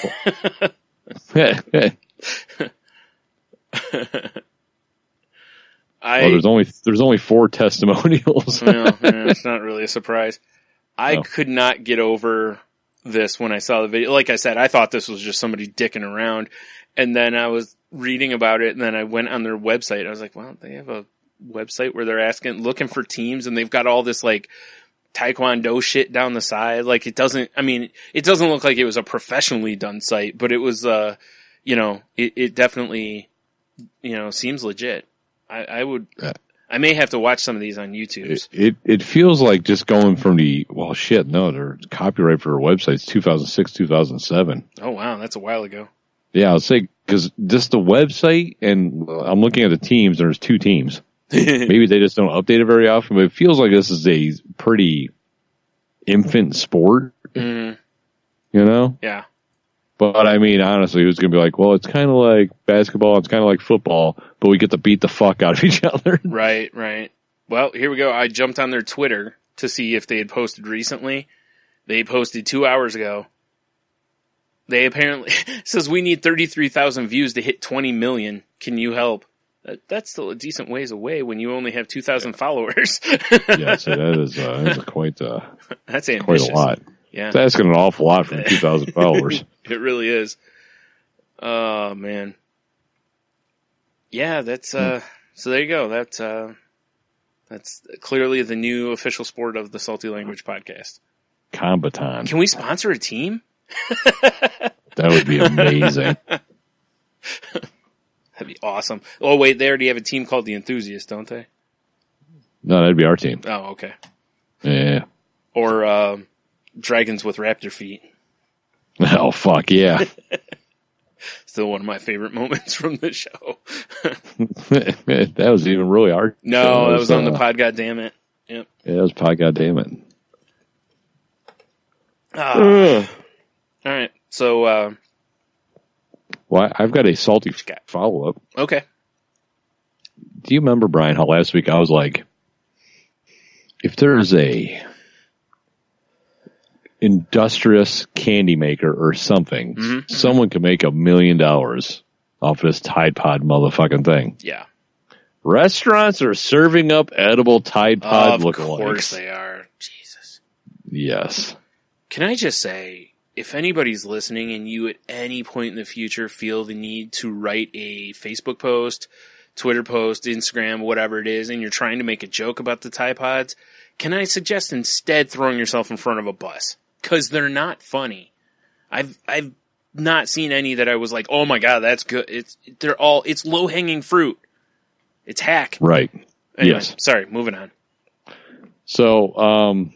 S6: There's only 4 testimonials.
S5: Well, it's not really a surprise. I could not get over this when I saw the video. Like I said, I thought this was just somebody dicking around, and then I was reading about it, and then I went on their website. I was like, well, they have a website where they're looking for teams, and they've got all this like Taekwondo shit down the side. Like it doesn't look like it was a professionally done site, but it was, it definitely, seems legit. I may have to watch some of these on YouTube.
S6: It feels like just going from they're copyright for their websites 2006, 2007.
S5: Oh wow, that's a while ago.
S6: Yeah, I'll say, because just the website, and I'm looking at the teams, there's 2 teams. Maybe they just don't update it very often, but it feels like this is a pretty infant sport.
S5: Mm. Yeah.
S6: But I mean, honestly, it was going to be like, well, it's kind of like basketball, it's kind of like football, but we get to beat the fuck out of each other.
S5: Right. Well, here we go. I jumped on their Twitter to see if they had posted recently. They posted 2 hours ago. They apparently says we need 33,000 views to hit 20 million. Can you help? That's still a decent ways away when you only have 2,000 followers.
S6: Yeah, so that is quite
S5: that's ambitious.
S6: Quite a lot.
S5: Yeah,
S6: it's asking an awful lot from 2,000 followers.
S5: It really is. Oh man. Yeah, that's so there you go. That's clearly the new official sport of the Salty Language Podcast.
S6: Combaton.
S5: Can we sponsor a team?
S6: That would be amazing.
S5: That'd be awesome. Oh wait, they already have a team called the Enthusiasts, don't they?
S6: No, that'd be our team.
S5: Oh, okay.
S6: Yeah.
S5: Or Dragons with Raptor Feet.
S6: Oh, fuck, yeah.
S5: Still one of my favorite moments from the show.
S6: That was even really our
S5: No,
S6: show.
S5: that was on the Pod Goddammit. Yep.
S6: Yeah, that was Pod Goddammit.
S5: All right, so...
S6: well, I've got a salty follow-up.
S5: Okay.
S6: Do you remember, Brian, how last week I was like, if there's a industrious candy maker or something, someone could make $1 million off of this Tide Pod motherfucking thing.
S5: Yeah.
S6: Restaurants are serving up edible Tide Pod lookalikes.
S5: Of course they are. Jesus.
S6: Yes.
S5: Can I just say, if anybody's listening and you at any point in the future feel the need to write a Facebook post, Twitter post, Instagram, whatever it is, and you're trying to make a joke about the Tide Pods, can I suggest instead throwing yourself in front of a bus? Because they're not funny. I've not seen any that I was like, oh my god, that's good. It's low hanging fruit. It's hack.
S6: Right.
S5: Anyway,
S6: yes.
S5: Sorry, moving on.
S6: So,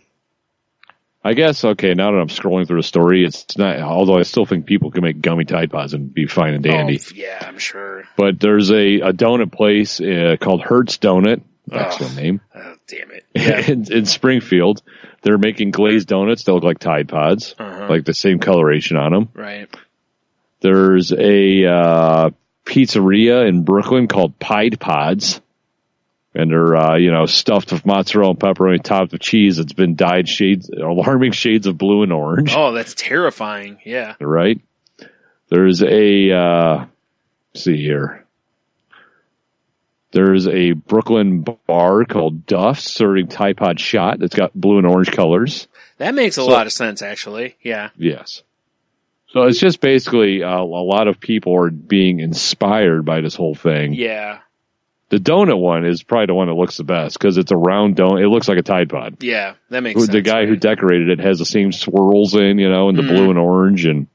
S6: I guess, okay, now that I'm scrolling through the story, it's not, although I still think people can make gummy Tide Pods and be fine and dandy.
S5: Oh, yeah, I'm sure.
S6: But there's a donut place called Hertz Donut. Excellent name.
S5: Oh, damn it. Yeah.
S6: in Springfield. They're making glazed donuts that look like Tide Pods, like the same coloration on them.
S5: Right.
S6: There's a pizzeria in Brooklyn called Pied Pods. And they're, stuffed with mozzarella and pepperoni, topped with cheese. It's been dyed alarming shades of blue and orange.
S5: Oh, that's terrifying. Yeah.
S6: Right. There's let's see here. There's a Brooklyn bar called Duff's serving Tide Pod shot that's got blue and orange colors.
S5: That makes a lot of sense, actually. Yeah.
S6: Yes. So it's just basically a lot of people are being inspired by this whole thing.
S5: Yeah.
S6: The donut one is probably the one that looks the best because it's a round donut. It looks like a Tide Pod.
S5: Yeah, that makes sense.
S6: The guy who decorated it has the same swirls in, and the blue and orange. And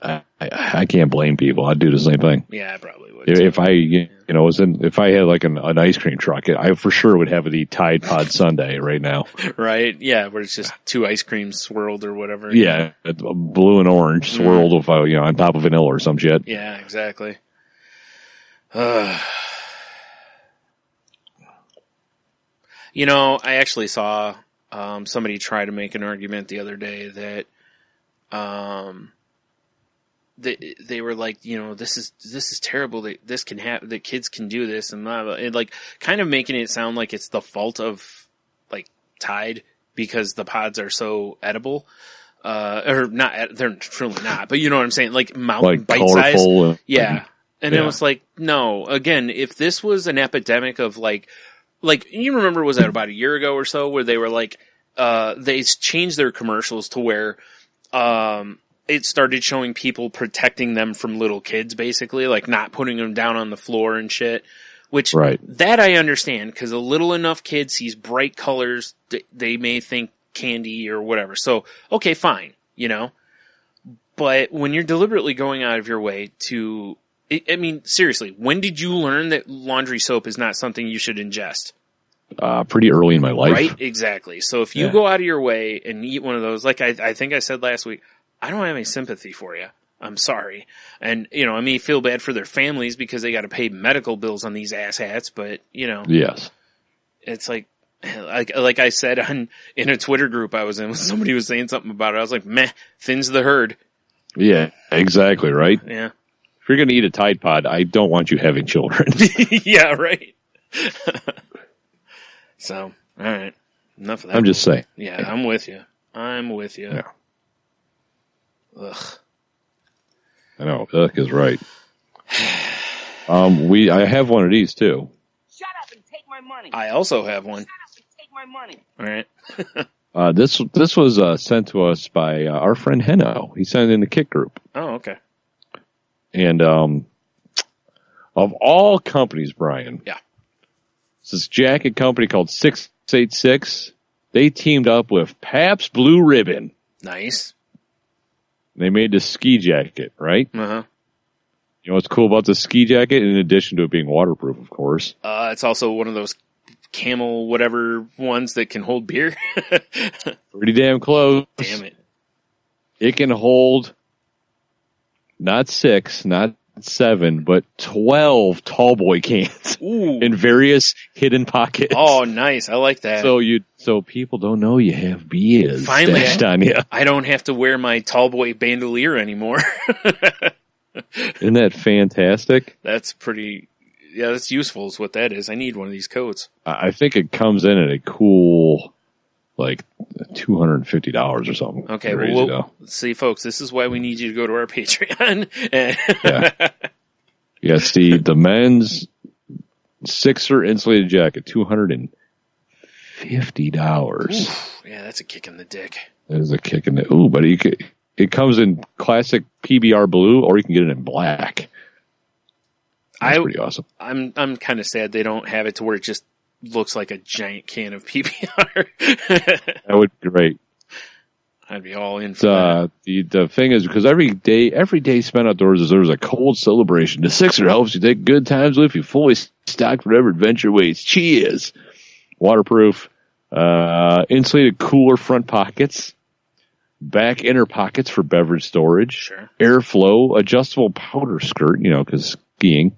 S6: I can't blame people. I'd do the same thing.
S5: Yeah, I probably would.
S6: If I, if I had like an ice cream truck, I for sure would have the Tide Pod sundae right now.
S5: Right? Yeah, where it's just 2 ice creams swirled or whatever.
S6: Yeah, blue and orange swirled with, on top of vanilla or some shit.
S5: Yeah, exactly. I actually saw somebody tried to make an argument the other day that, they were like, you know, this is terrible that this can happen, that kids can do this, and blah, blah, and like kind of making it sound like it's the fault of like Tide because the pods are so edible, or not, they're truly not, but you know what I'm saying, like bite size, yeah. And it was like, no, again, if this was an epidemic of like you remember, was that about a year ago or so, where they were like, they changed their commercials to where, it started showing people protecting them from little kids, basically, like not putting them down on the floor and shit, which that I understand, because a little enough kid sees bright colors, they may think candy or whatever. So, okay, fine, you know, but when you're deliberately going out of your way to, I mean, seriously, when did you learn that laundry soap is not something you should ingest?
S6: Pretty early in my life.
S5: Right? Exactly. So if you go out of your way and eat one of those, like I think I said last week, I don't have any sympathy for you. I'm sorry. And, you know, I may feel bad for their families because they got to pay medical bills on these asshats, but, you know.
S6: Yes.
S5: It's like I said in a Twitter group I was in, when somebody was saying something about it, I was like, meh, thins the herd.
S6: Yeah, exactly, right?
S5: Yeah.
S6: If you're going to eat a Tide Pod, I don't want you having children.
S5: Yeah, right. So, all right. Enough of that.
S6: I'm just saying.
S5: Yeah, I'm with you. Yeah. Ugh.
S6: I know. Ugh is right. I have one of these too.
S7: Shut up and take my money.
S5: I also have one.
S7: Shut up and take my money.
S5: All right.
S6: This was sent to us by our friend Heno. He sent it in the Kit group.
S5: Oh, okay.
S6: And of all companies, Brian.
S5: Yeah.
S6: This jacket company called 686. They teamed up with Pabst Blue Ribbon.
S5: Nice.
S6: They made the ski jacket, right?
S5: Uh-huh.
S6: You know what's cool about the ski jacket, in addition to it being waterproof, of course?
S5: It's also one of those camel whatever ones that can hold beer.
S6: Pretty damn close.
S5: Damn it.
S6: It can hold not 6, not 7, but 12 tall boy cans.
S5: Ooh.
S6: In various hidden pockets.
S5: Oh, nice. I like that.
S6: So people don't know you have beers
S5: finally
S6: stashed on you.
S5: I don't have to wear my tall boy bandolier anymore.
S6: Isn't that fantastic?
S5: That's pretty, yeah, that's useful is what that is. I need one of these coats.
S6: I think it comes in at a cool, like, $250 or something.
S5: Okay, well, see, folks, this is why we need you to go to our Patreon.
S6: Yeah. Yes, the men's Sixer insulated jacket, $250.
S5: Oof, yeah, that's a kick in the dick.
S6: That is a kick in the... Ooh, but it comes in classic PBR blue, or you can get it in black. That's pretty awesome.
S5: I'm kind of sad they don't have it to where it just looks like a giant can of PBR.
S6: That would be great.
S5: I'd be all in for that.
S6: The thing is, because every day spent outdoors deserves a cold celebration. The Sixer helps you take good times with you, fully stocked whatever adventure waits. Cheers! Waterproof, insulated cooler front pockets, back inner pockets for beverage storage,
S5: sure.
S6: Airflow, adjustable powder skirt, because skiing,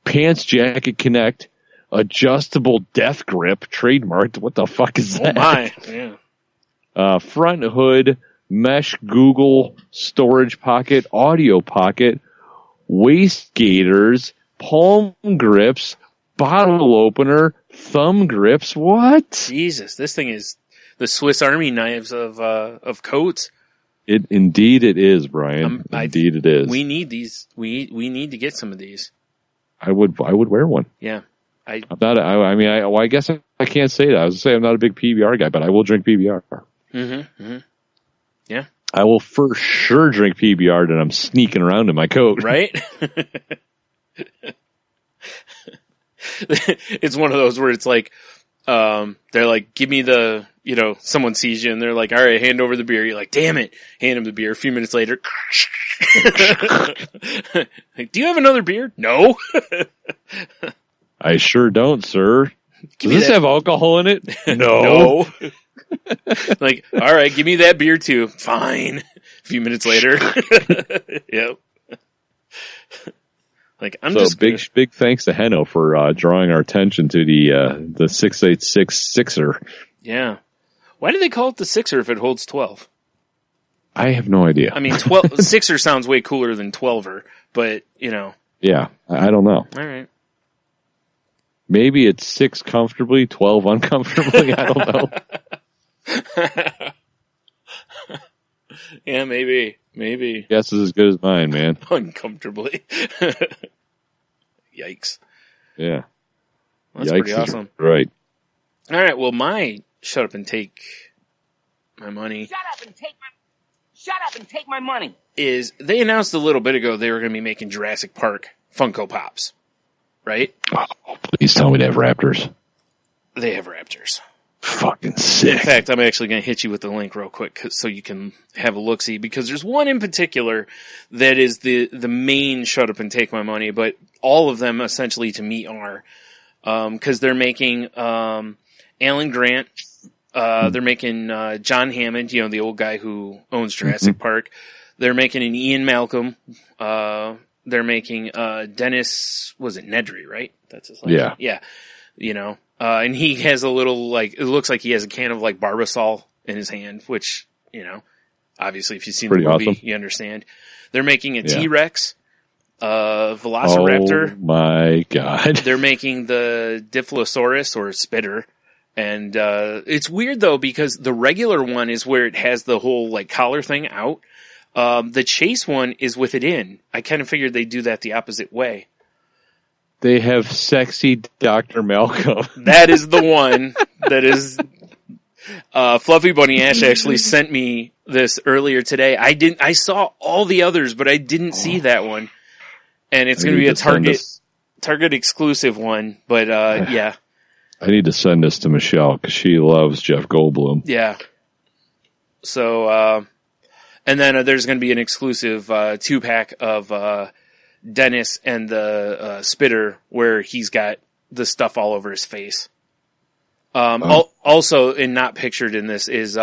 S6: pants jacket connect, adjustable death grip, trademarked. What the fuck is that?
S5: Oh my, yeah.
S6: Front hood, mesh Google storage pocket, audio pocket, waist gaiters, palm grips, bottle opener, thumb grips. What?
S5: Jesus, this thing is the Swiss Army knives of coats.
S6: Indeed it is, Brian. Indeed it is.
S5: We need these. We need to get some of these.
S6: I would wear one.
S5: Yeah.
S6: I guess I can't say that. I was going to say I'm not a big PBR guy, but I will drink PBR.
S5: Mm-hmm. Yeah.
S6: I will for sure drink PBR that I'm sneaking around in my coat.
S5: Right? It's one of those where it's like, they're like, give me the, someone sees you and they're like, all right, hand over the beer. You're like, damn it. Hand him the beer. A few minutes later. Like, do you have another beer? No.
S6: I sure don't, sir. Does this have alcohol in it?
S5: No. Like, all right, give me that beer too. Fine. A few minutes later. Yep. Like, big
S6: thanks to Heno for drawing our attention to the 686 Sixer.
S5: Yeah. Why do they call it the Sixer if it holds 12?
S6: I have no idea.
S5: I mean, 12 Sixer sounds way cooler than 12er, but, you know.
S6: Yeah, I don't know.
S5: All right.
S6: Maybe it's 6 comfortably, 12 uncomfortably. I don't know.
S5: Yeah, maybe.
S6: Guess is as good as mine, man.
S5: Uncomfortably. Yikes.
S6: Yeah.
S5: That's
S6: Yikes
S5: pretty awesome.
S6: Right.
S5: All right, well, my shut up and take my money
S7: Shut up and take my money.
S5: is they announced a little bit ago they were going to be making Jurassic Park Funko Pops, right?
S6: Oh, please tell me they have raptors.
S5: They have raptors.
S6: Fucking
S5: In
S6: sick.
S5: fact, I'm actually going to hit you with the link real quick so you can have a look-see, because there's one in particular that is the main shut up and take my money, but all of them essentially to me are, because they're making Alan Grant, they're making John Hammond, you know, the old guy who owns Jurassic Park. They're making an Ian Malcolm. They're making Dennis, was it Nedry, right? That's his last name.
S6: Yeah.
S5: Yeah. You know, and he has a little, like, it looks like he has a can of, like, Barbasol in his hand, which, you know, obviously if you've seen
S6: Pretty
S5: the movie,
S6: awesome.
S5: you understand. They're making a
S6: Yeah.
S5: T-Rex, Velociraptor.
S6: Oh my god.
S5: They're making the Dilophosaurus or Spitter. And it's weird, though, because the regular one is where it has the whole, like, collar thing out. The Chase one is with it in. I kind of figured they'd do that the opposite way.
S6: They have sexy Dr. Malcolm.
S5: That is the one that is... Fluffy Bunny Ash actually sent me this earlier today. I saw all the others, but I didn't see that one. And it's going to be a Target exclusive one, but yeah.
S6: I need to send this to Michelle because she loves Jeff Goldblum.
S5: Yeah. So, and then there's going to be an exclusive 2-pack of Dennis and the Spitter where he's got the stuff all over his face. Also, and not pictured in this is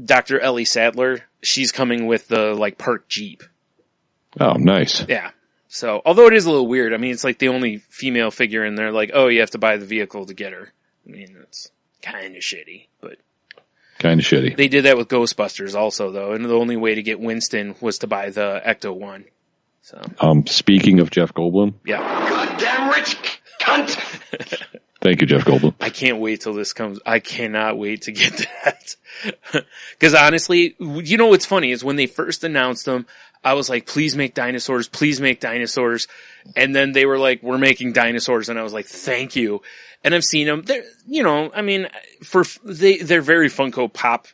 S5: Dr. Ellie Sattler. She's coming with the like park Jeep.
S6: Oh, nice.
S5: Yeah. So, although it is a little weird, I mean, it's like the only female figure in there. Like, oh, you have to buy the vehicle to get her. I mean, that's kind of shitty, but
S6: Kind of shitty.
S5: they did that with Ghostbusters also, though, and the only way to get Winston was to buy the Ecto-1. So,
S6: Speaking of Jeff Goldblum,
S5: yeah.
S4: Goddamn rich cunt!
S6: thank you, Jeff Goldblum.
S5: I can't wait till this comes. I cannot wait to get that. Because honestly, you know what's funny is when they first announced them, I was like, please make dinosaurs, please make dinosaurs. And then they were like, we're making dinosaurs. And I was like, thank you. And I've seen them. They're, you know, I mean, they're very Funko Pop,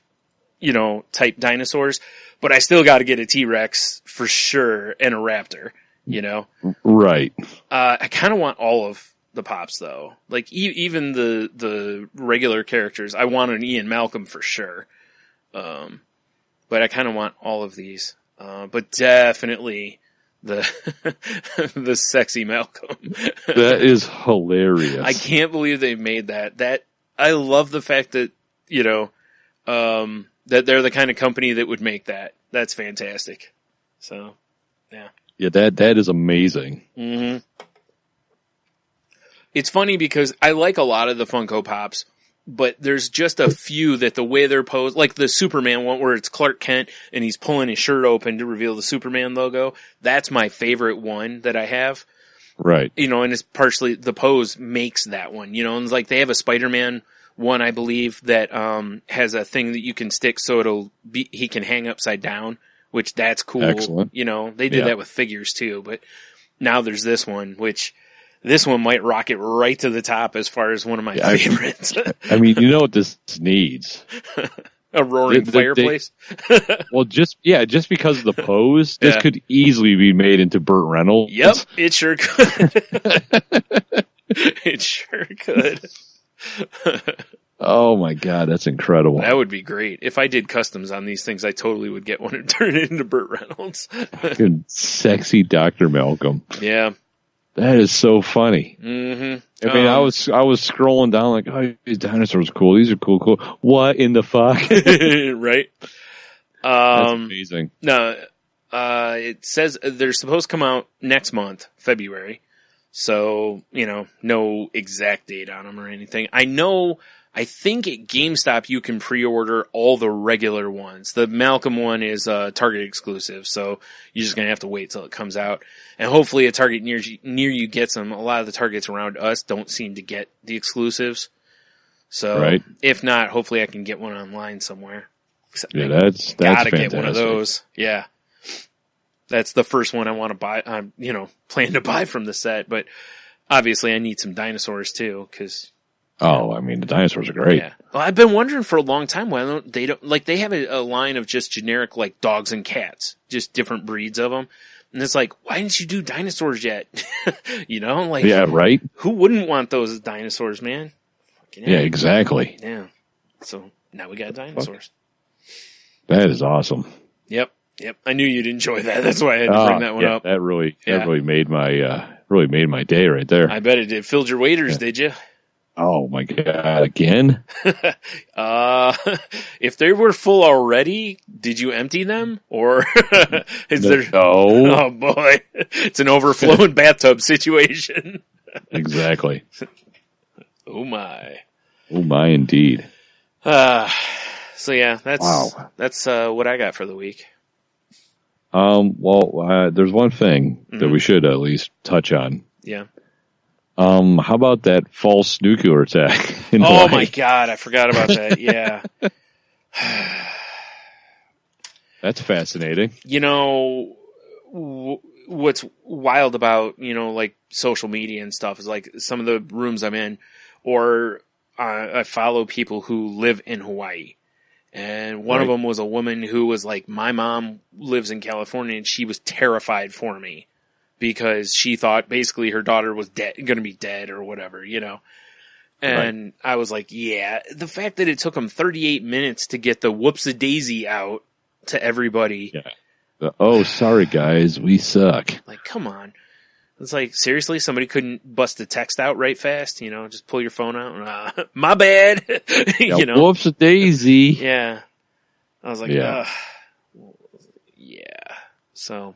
S5: you know, type dinosaurs. But I still got to get a T-Rex for sure and a Raptor, you know?
S6: Right.
S5: I kind of want all of the Pops though. Like even the regular characters. I want an Ian Malcolm for sure. But I kind of want all of these. But definitely the the sexy Malcolm.
S6: That is hilarious.
S5: I can't believe they made that. I love the fact that, you know, that they're the kind of company that would make that. That's fantastic. So, yeah.
S6: Yeah, that is amazing.
S5: Mm-hmm. It's funny because I like a lot of the Funko Pops, but there's just a few that the way they're posed, like the Superman one where it's Clark Kent and he's pulling his shirt open to reveal the Superman logo. That's my favorite one that I have.
S6: Right.
S5: You know, and it's partially the pose makes that one, you know, and it's like they have a Spider-Man one, I believe, that has a thing that you can stick so he can hang upside down, which that's cool.
S6: Excellent.
S5: You know, they did that with figures too, but now there's this one, which this one might rocket right to the top as far as one of my favorites.
S6: I mean, you know what this needs?
S5: A roaring fireplace.
S6: Well, just because of the pose, this could easily be made into Burt Reynolds.
S5: Yep, it sure could. It sure could.
S6: Oh my god, that's incredible.
S5: That would be great. If I did customs on these things, I totally would get one and turn it into Burt Reynolds.
S6: Fucking sexy Dr. Malcolm.
S5: Yeah.
S6: That is so funny.
S5: Mm-hmm.
S6: I mean, I was scrolling down like, oh, these dinosaurs are cool. These are cool. What in the fuck?
S5: Right.
S6: That's amazing.
S5: No, it says they're supposed to come out next month, February. So, you know, no exact date on them or anything. I know, I think at GameStop you can pre-order all the regular ones. The Malcolm one is Target exclusive, so you're just gonna have to wait till it comes out. And hopefully a Target near you gets them. A lot of the Targets around us don't seem to get the exclusives. So if not, hopefully I can get one online somewhere.
S6: Yeah, that's
S5: gotta
S6: fantastic.
S5: get one of those. Yeah. That's the first one I want to buy. I'm, plan to buy from the set, but obviously I need some dinosaurs too, cause.
S6: Oh, I mean, the dinosaurs are great.
S5: Yeah. Well, I've been wondering for a long time why they have a line of just generic like dogs and cats, just different breeds of them. And it's like, why didn't you do dinosaurs yet?
S6: Yeah, right.
S5: Who wouldn't want those as dinosaurs, man?
S6: Yeah, exactly.
S5: Yeah. So now we got dinosaurs.
S6: That is awesome.
S5: Yep. I knew you'd enjoy that. That's why I had to bring that one up.
S6: That really made my day right there.
S5: I bet it did. Filled your waders, did you?
S6: Oh my God! Again?
S5: If they were full already, did you empty them, or is there?
S6: No.
S5: Oh boy, it's an overflowing bathtub situation.
S6: Exactly.
S5: Oh my.
S6: Oh my, indeed.
S5: So yeah, that's what I got for the week.
S6: There's one thing that we should at least touch on.
S5: Yeah.
S6: How about that false nuclear attack?
S5: Oh my God, I forgot about that. Yeah.
S6: That's fascinating.
S5: What's wild about, like social media and stuff is like some of the rooms I'm in, or I follow people who live in Hawaii. And one of them was a woman who was like, my mom lives in California and she was terrified for me because she thought basically her daughter was going to be dead or whatever, And I was like, yeah, the fact that it took them 38 minutes to get the whoops-a-daisy out to everybody.
S6: Yeah. Oh, sorry guys, we suck.
S5: Like, come on. It's like, seriously, somebody couldn't bust a text out right fast, just pull your phone out and, my bad,
S6: Whoops a daisy.
S5: Yeah. I was like, yeah. So.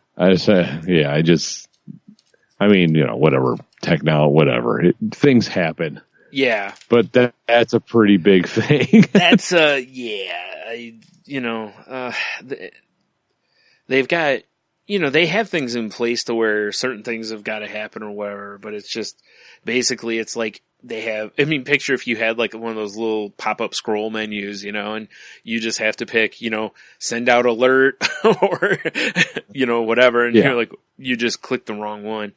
S6: Whatever, technology, whatever. Things happen.
S5: Yeah.
S6: But that's a pretty big thing.
S5: That's, they've got, they have things in place to where certain things have got to happen or whatever, but it's just, basically it's like they have, picture if you had like one of those little pop-up scroll menus, and you just have to pick, send out alert or, whatever, and you're like, you just click the wrong one.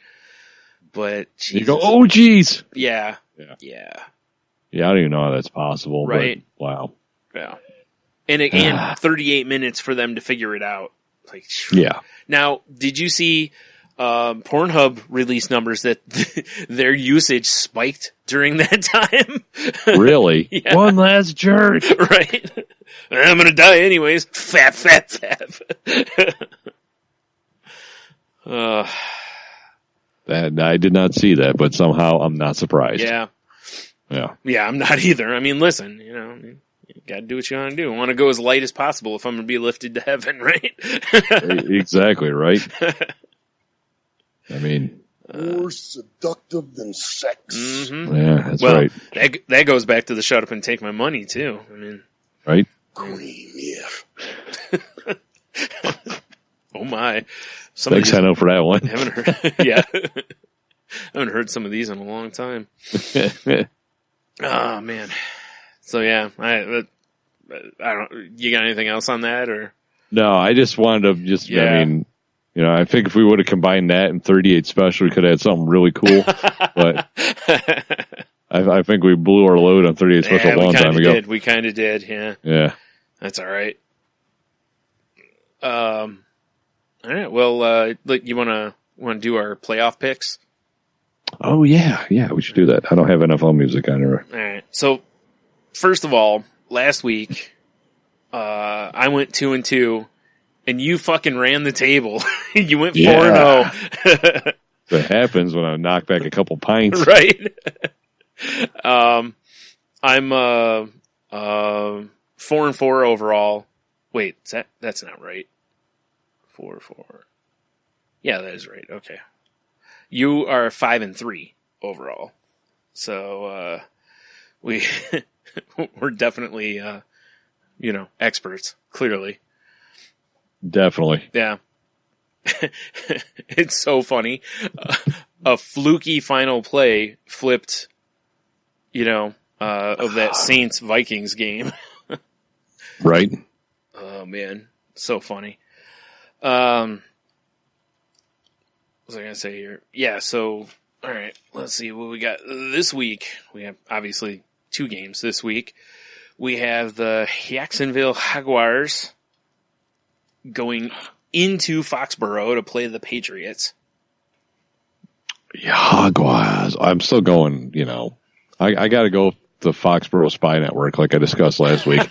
S5: But Jesus.
S6: You go, oh geez.
S5: Yeah.
S6: Yeah, I don't even know how that's possible.
S5: Right.
S6: But, wow.
S5: Yeah. And again, 38 minutes for them to figure it out. Like,
S6: yeah.
S5: Now, did you see Pornhub release numbers that their usage spiked during that time?
S6: Really?
S5: Yeah.
S6: One last jerk.
S5: Right? I'm going to die anyways. Fap.
S6: That I did not see that, but somehow I'm not surprised.
S5: Yeah.
S6: Yeah,
S5: I'm not either. Listen, you gotta do what you want to do. I want to go as light as possible if I'm going to be lifted to heaven, right?
S6: Exactly, right?
S8: More seductive than sex.
S5: Mm-hmm.
S6: Yeah, that's right.
S5: That goes back to the shut up and take my money, too.
S6: Right?
S8: Cream, yeah.
S5: Oh, my.
S6: Thanks, Hanno, for that one.
S5: Haven't heard, yeah. Haven't heard some of these in a long time. Oh, man. So, yeah, I don't, you got anything else on that, or?
S6: No, I just wanted to I think if we would have combined that and 38 Special, we could have had something really cool. But I think we blew our load on 38 Special a long time ago.
S5: We kind of did, yeah.
S6: Yeah.
S5: That's all right. All right. Well, you want to do our playoff picks?
S6: Oh yeah, we should do that. I don't have NFL music on here.
S5: All right. So, first of all, last week, I went 2-2, and you fucking ran the table. You went 4-0.
S6: That happens when I knock back a couple pints,
S5: right? I'm 4-4 overall. Wait, that's not right. 4-4. Yeah, that is right. Okay. You are 5-3 overall. So, we we're definitely, experts, clearly.
S6: Definitely.
S5: Yeah. It's so funny. A fluky final play flipped, of that Saints Vikings game.
S6: Right.
S5: Oh man, so funny. What was I gonna say here? Yeah, so all right, let's see what we got this week. We have obviously 2 games this week. We have the Jacksonville Jaguars going into Foxborough to play the Patriots.
S6: Jaguars. I'm still going, I got to go with the Foxborough Spy Network like I discussed last week.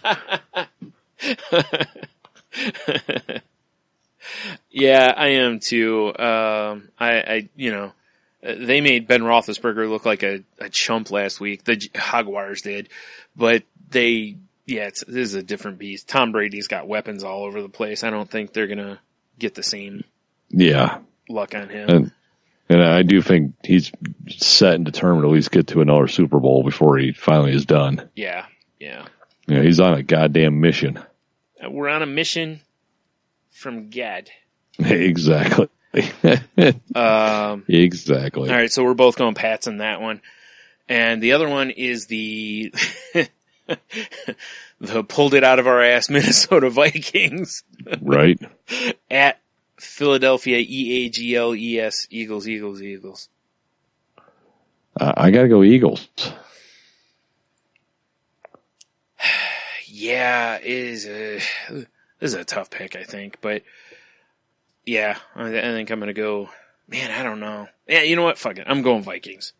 S5: Yeah, I am too. They made Ben Roethlisberger look like a chump last week. The Jaguars did, but this is a different beast. Tom Brady's got weapons all over the place. I don't think they're gonna get the same luck on him.
S6: And I do think he's set and determined to at least get to another Super Bowl before he finally is done.
S5: Yeah.
S6: He's on a goddamn mission.
S5: We're on a mission from God.
S6: Exactly. Exactly.
S5: All right, so we're both going Pats in that one. And the other one is the pulled it out of our ass Minnesota Vikings.
S6: Right.
S5: At Philadelphia Eagles, Eagles.
S6: I got to go Eagles.
S5: Yeah, this is a tough pick, I think. But, yeah, I think I'm going to go... Man, I don't know. Yeah, you know what? Fuck it. I'm going Vikings.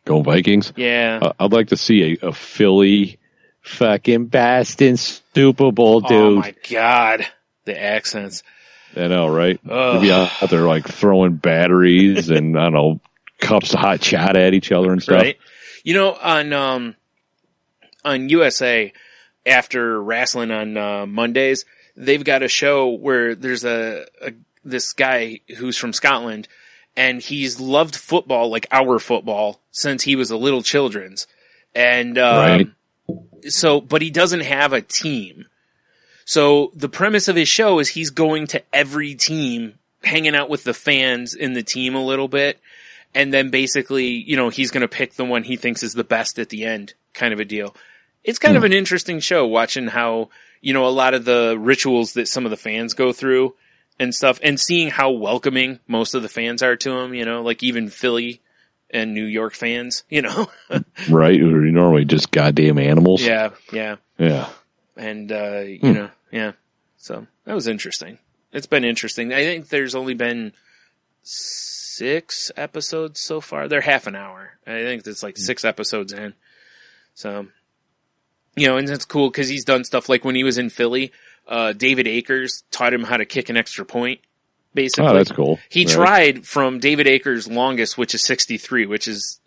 S6: Going Vikings?
S5: Yeah.
S6: I'd like to see a Philly fucking Boston Super Bowl, dude.
S5: Oh, my God. The accents.
S6: I know, right?
S5: Ugh.
S6: They'd be out there like throwing batteries and, I don't know, cups of hot shot at each other and stuff.
S5: Right. On USA, after wrestling on Mondays, they've got a show where there's this guy who's from Scotland, and he's loved football, like our football, since he was a little children's. And
S6: right.
S5: But he doesn't have a team. So the premise of his show is he's going to every team, hanging out with the fans in the team a little bit, and then basically, he's going to pick the one he thinks is the best at the end, kind of a deal. It's kind of an interesting show, watching how, a lot of the rituals that some of the fans go through and stuff, and seeing how welcoming most of the fans are to him, like even Philly and New York fans,
S6: Right, who are normally just goddamn animals.
S5: Yeah. And,
S6: Yeah.
S5: So that was interesting. It's been interesting. I think there's only been 6 episodes so far. They're half an hour. I think it's like 6 episodes in. So, and it's cool because he's done stuff like when he was in Philly, David Akers taught him how to kick an extra point. Basically.
S6: Oh, that's cool.
S5: He tried from David Akers' longest, which is 63, which is,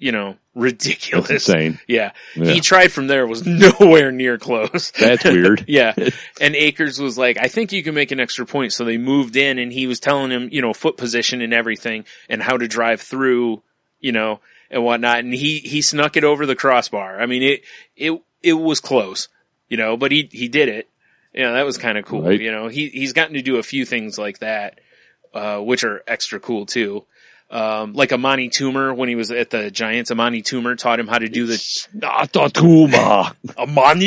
S5: ridiculous.
S6: That's insane.
S5: Yeah. He tried from there, was nowhere near close.
S6: That's weird.
S5: Yeah. And Akers was like, I think you can make an extra point. So they moved in, and he was telling him, foot position and everything and how to drive through, and whatnot. And he snuck it over the crossbar. I mean, it was close, but he did it. That was kind of cool.
S6: Right.
S5: He's gotten to do a few things like that. Which are extra cool too. Like Amani Toomer, when he was at the Giants, Amani Toomer taught him how to do Amani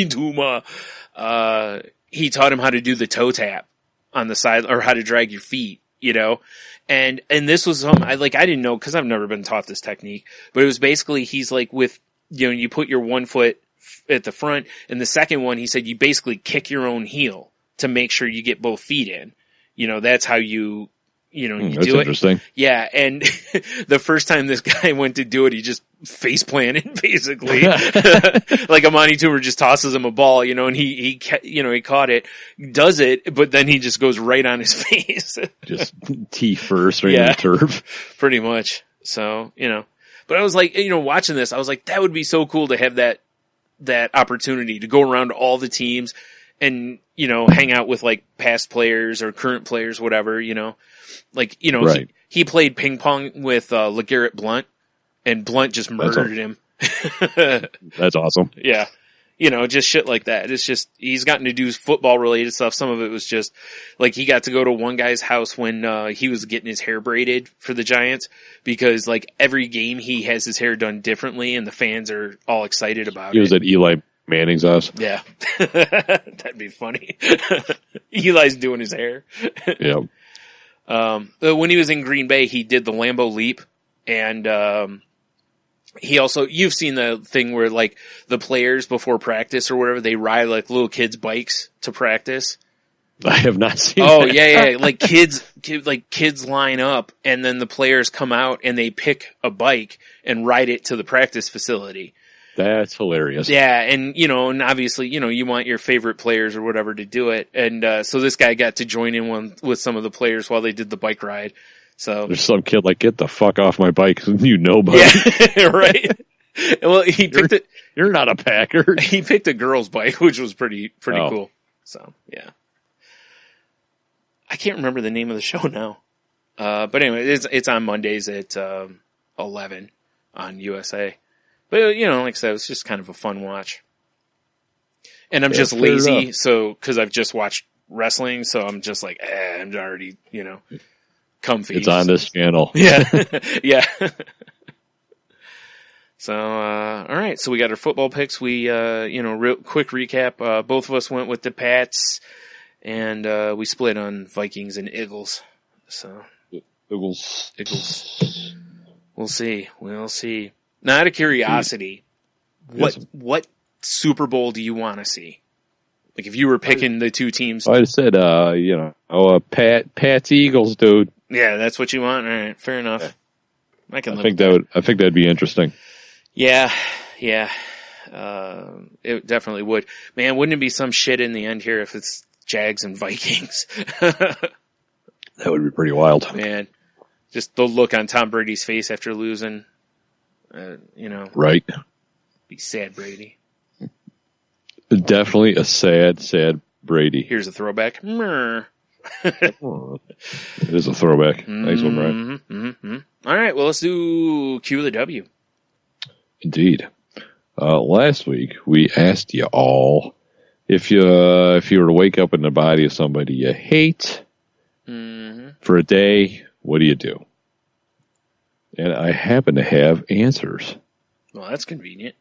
S5: Toomer. He taught him how to do the toe tap on the side, or how to drag your feet, and this was something I didn't know, cause I've never been taught this technique, but it was basically, he's like with, you put your one foot at the front, and the second one, he said, you basically kick your own heel to make sure you get both feet in. That's how you you
S6: that's
S5: do it.
S6: Interesting.
S5: Yeah, and the first time this guy went to do it, he just face planted, basically. Like Amani Toomer just tosses him a ball, and he caught it, does it, but then he just goes right on his face.
S6: Just teeth first, right in the turf.
S5: Pretty much. So, but I was like, watching this, I was like, that would be so cool to have that opportunity to go around to all the teams and, hang out with like past players or current players, whatever, Like,
S6: right.
S5: he played ping pong with LeGarrette Blount, and Blount just murdered him.
S6: That's awesome.
S5: Yeah. just shit like that. It's just, he's gotten to do football related stuff. Some of it was just like he got to go to one guy's house when, he was getting his hair braided for the Giants because like every game he has his hair done differently and the fans are all excited about it.
S6: He was at Eli Manning's house.
S5: Yeah. That'd be funny. Eli's doing his hair.
S6: Yeah.
S5: When he was in Green Bay, he did the Lambeau Leap and, he also, you've seen the thing where like the players before practice or whatever, they ride like little kids' bikes to practice.
S6: I have not seen
S5: Oh,
S6: that.
S5: yeah. Like kids line up and then the players come out and they pick a bike and ride it to the practice facility.
S6: That's hilarious.
S5: Yeah. And, and obviously, you want your favorite players or whatever to do it. And, so this guy got to join in with some of the players while they did the bike ride. So
S6: there's some kid like, get the fuck off my bike, you nobody.
S5: Yeah, right. Well, he picked it.
S6: You're not a Packer.
S5: He picked a girl's bike, which was pretty cool. So yeah, I can't remember the name of the show now. But anyway, it's on Mondays at 11 on USA. But like I said, it's just kind of a fun watch. And I'm just lazy, so because I've just watched wrestling, so I'm just like, I'm already comfy.
S6: It's on this channel.
S5: Yeah. Yeah. So, all right. So we got our football picks. We, real quick recap. Both of us went with the Pats and, we split on Vikings and Eagles. So.
S6: Eagles.
S5: We'll see. Now, out of curiosity, what Super Bowl do you want to see? Like if you were picking the two teams.
S6: I said, Pats Eagles, dude.
S5: Yeah, that's what you want. All right, fair enough. Yeah. I think
S6: that'd be interesting.
S5: Yeah. It definitely would. Man, wouldn't it be some shit in the end here if it's Jags and Vikings?
S6: That would be pretty wild.
S5: Man, just the look on Tom Brady's face after losing,
S6: Right.
S5: Be sad, Brady.
S6: Definitely a sad Brady.
S5: Here's a throwback.
S6: It is a throwback. Nice one, Brian.
S5: Mm-hmm. All right, well, let's do Q of the W.
S6: Indeed. Last week we asked you all if you were to wake up in the body of somebody you hate for a day, what do you do? And I happen to have answers.
S5: Well, that's convenient.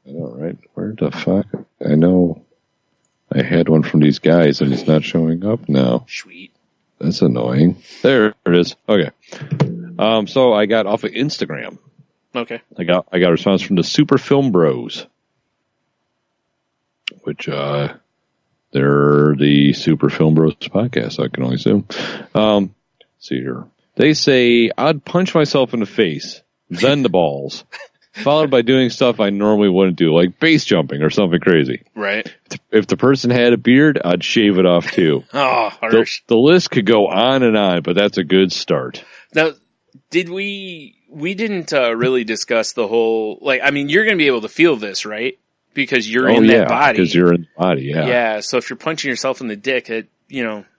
S6: I know, right? Where the fuck? I know I had one from these guys and it's not showing up now.
S5: Sweet.
S6: That's annoying. There it is. Okay. So I got off of Instagram.
S5: Okay.
S6: I got a response from the Super Film Bros, which they're the Super Film Bros podcast, I can only assume. Let's see here. They say I'd punch myself in the face, then the balls, followed by doing stuff I normally wouldn't do, like base jumping or something crazy.
S5: Right.
S6: If the person had a beard, I'd shave it off too.
S5: Oh, harsh.
S6: The list could go on and on, but that's a good start.
S5: Now, did we didn't really discuss the whole, like, I mean, you're going to be able to feel this, right? Because you're in that body.
S6: Because you're in the body, yeah.
S5: Yeah, so if you're punching yourself in the dick, it,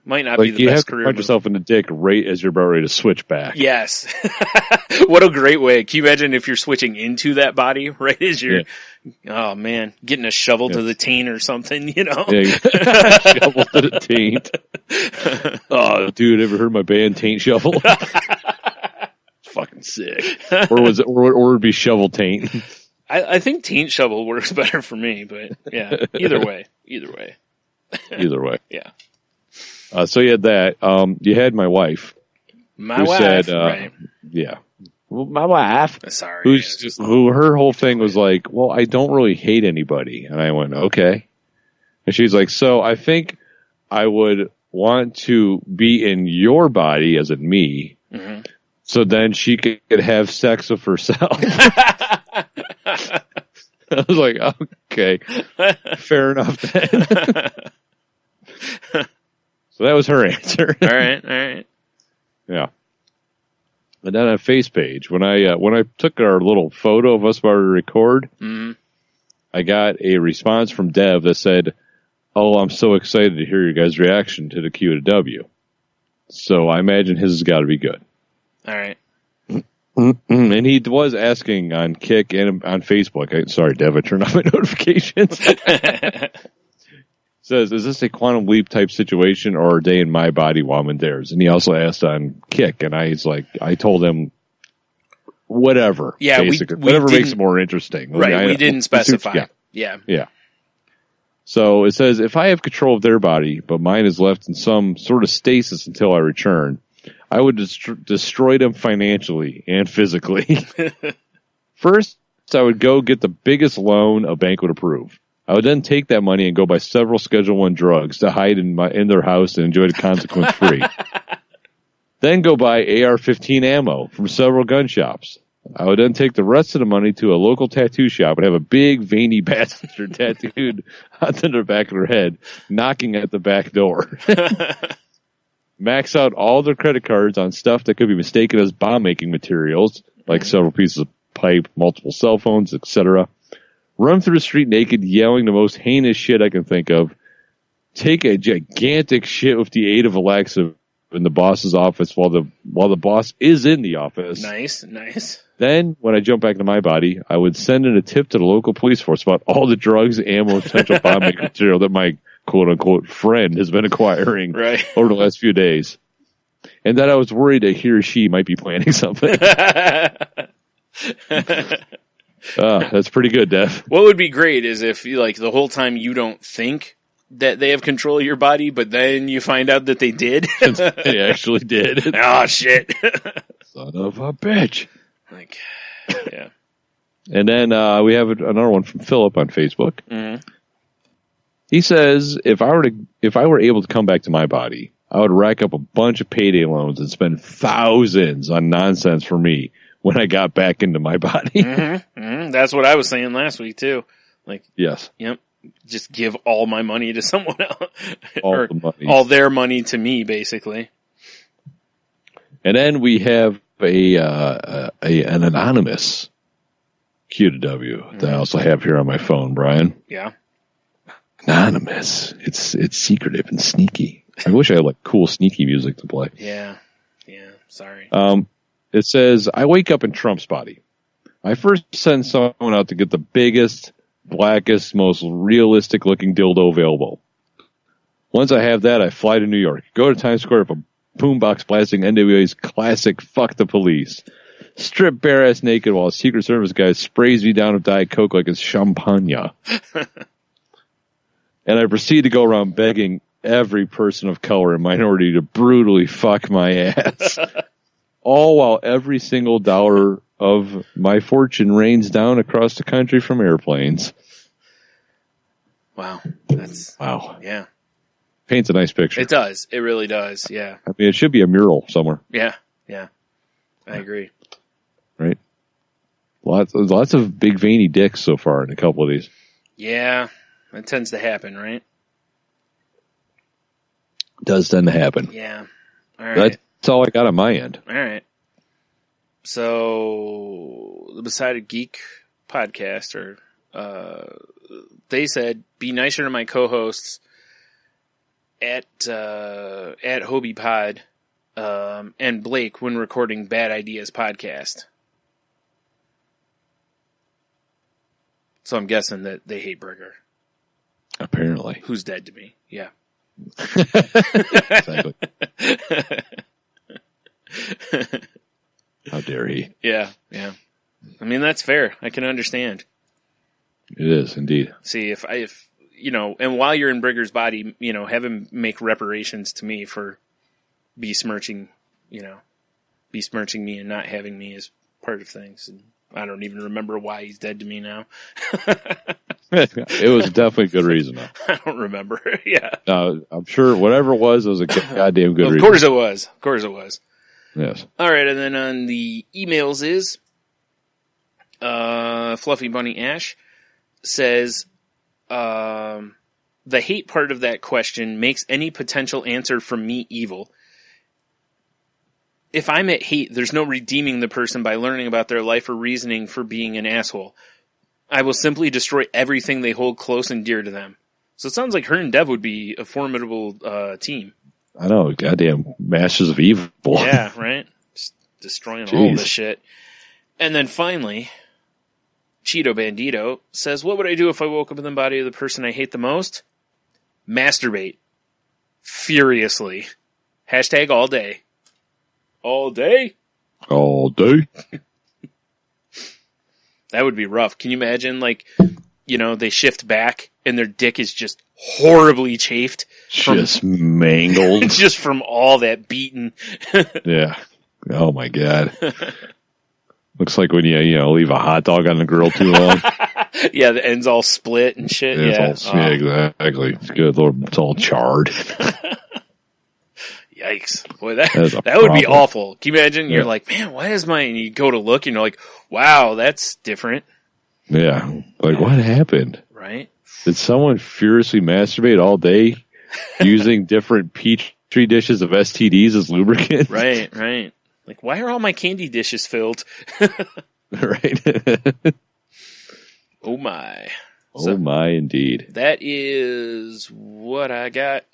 S5: might not be the best career.
S6: You have to punch yourself in the dick right as you're about ready to switch back.
S5: Yes. What a great way. Can you imagine if you're switching into that body right as you're, oh man, getting a shovel to the taint or something,
S6: Yeah, shovel to the taint. Oh, dude, ever heard my band Taint Shovel? Fucking sick. Or was it, or would it be Shovel Taint?
S5: I think Taint Shovel works better for me, but yeah, either way.
S6: Either way.
S5: Yeah.
S6: So you had that. You had my wife.
S5: My wife,
S6: said,
S5: right.
S6: Yeah. Well, my wife.
S5: Sorry.
S6: Who her whole thing was like, well, I don't really hate anybody. And I went, okay. And she's like, so I think I would want to be in your body, as in me, so then she could have sex with herself. I was like, okay, fair enough then. So that was her answer.
S5: All right.
S6: Yeah. And then on Face page, when I took our little photo of us about to record, I got a response from Dev that said, "Oh, I'm so excited to hear your guys' reaction to the Q to W." So I imagine his has got to be good.
S5: All right.
S6: And he was asking on Kick and on Facebook. Sorry, Dev, I turned off my notifications. Says, is this a quantum leap type situation or a day in my body while I'm in theirs? And he also asked on Kick, and I told him, whatever.
S5: Yeah,
S6: basically.
S5: we
S6: whatever
S5: didn't-
S6: makes it more interesting.
S5: Right, we didn't specify. Yeah.
S6: So it says, if I have control of their body, but mine is left in some sort of stasis until I return, I would destroy them financially and physically. First, I would go get the biggest loan a bank would approve. I would then take that money and go buy several Schedule I drugs to hide in their house and enjoy the consequence free. Then go buy AR-15 ammo from several gun shops. I would then take the rest of the money to a local tattoo shop and have a big veiny bastard tattooed onto the back of their head, knocking at the back door. Max out all their credit cards on stuff that could be mistaken as bomb-making materials, like several pieces of pipe, multiple cell phones, etc. Run through the street naked, yelling the most heinous shit I can think of. Take a gigantic shit with the aid of Alexa in the boss's office while the boss is in the office.
S5: Nice.
S6: Then, when I jump back into my body, I would send in a tip to the local police force about all the drugs, ammo, and potential bomb-making material that my quote-unquote friend has been acquiring over the last few days. And that I was worried that he or she might be planning something. That's pretty good, Dev.
S5: What would be great is if, like, the whole time you don't think that they have control of your body, but then you find out that they did.
S6: They actually did.
S5: Oh, shit.
S6: Son of a bitch.
S5: Like, yeah.
S6: And then we have another one from Philip on Facebook.
S5: Mm-hmm.
S6: He says, if I were able to come back to my body, I would rack up a bunch of payday loans and spend thousands on nonsense for me when I got back into my body.
S5: Mm-hmm. Mm-hmm. That's what I was saying last week, too. Like,
S6: yes.
S5: Yep. Just give all my money to someone else.
S6: All
S5: their money to me, basically.
S6: And then we have an anonymous Q2W that I also have here on my phone, Brian.
S5: Yeah.
S6: Anonymous. It's secretive and sneaky. I wish I had like cool sneaky music to play.
S5: Yeah. Sorry.
S6: It says, I wake up in Trump's body. I first send someone out to get the biggest, blackest, most realistic looking dildo available. Once I have that, I fly to New York, go to Times Square with a boombox blasting NWA's classic Fuck the Police, strip bare ass naked while a Secret Service guy sprays me down with Diet Coke like it's champagne. And I proceed to go around begging every person of color and minority to brutally fuck my ass. All while every single dollar of my fortune rains down across the country from airplanes.
S5: Wow.
S6: Wow.
S5: Yeah.
S6: Paints a nice picture.
S5: It does. It really does. Yeah.
S6: I mean, it should be a mural somewhere.
S5: Yeah. I agree.
S6: Right? Lots of big veiny dicks so far in a couple of these.
S5: Yeah. That tends to happen, right?
S6: Does tend to happen.
S5: Yeah. All right.
S6: That's all I got on my end.
S5: All right. So, the Beside Geek podcast, they said, be nicer to my co-hosts at Hobie Pod, and Blake when recording Bad Ideas podcast. So I'm guessing that they hate Brigger.
S6: Apparently.
S5: Who's dead to me. Yeah.
S6: Exactly. How dare he?
S5: Yeah. I mean, that's fair. I can understand.
S6: It is, indeed.
S5: See, if and while you're in Brigger's body, have him make reparations to me for besmirching me and not having me as part of things. And I don't even remember why he's dead to me now.
S6: It was definitely a good reason, though.
S5: I don't remember. Yeah.
S6: I'm sure whatever it was a goddamn good reason.
S5: Of course it was.
S6: Yes.
S5: All right, and then on the emails is Fluffy Bunny Ash says the hate part of that question makes any potential answer from me evil. If I'm at hate, there's no redeeming the person by learning about their life or reasoning for being an asshole. I will simply destroy everything they hold close and dear to them. So it sounds like her and Dev would be a formidable team.
S6: I know, goddamn masters of evil.
S5: Yeah, right? Just destroying all this shit. And then finally, Cheeto Bandito says, what would I do if I woke up in the body of the person I hate the most? Masturbate. Furiously. Hashtag all day. All day?
S6: All day.
S5: That would be rough. Can you imagine, like, they shift back and their dick is just horribly chafed.
S6: Just mangled.
S5: Just from all that beating.
S6: Yeah. Oh my God. Looks like when you leave a hot dog on the grill too long.
S5: Yeah, the end's all split and shit.
S6: Yeah, exactly. It's good. It's all charred.
S5: Yikes. Boy, that would be awful. Can you imagine? You're like, man, why is mine? And you go to look and you're like, wow, that's different.
S6: Yeah. Like, what happened?
S5: Right?
S6: Did someone furiously masturbate all day using different Petri dishes of STDs as lubricant?
S5: Right. Like, why are all my candy dishes filled?
S6: Right.
S5: Oh my.
S6: Oh my, indeed.
S5: That is what I got.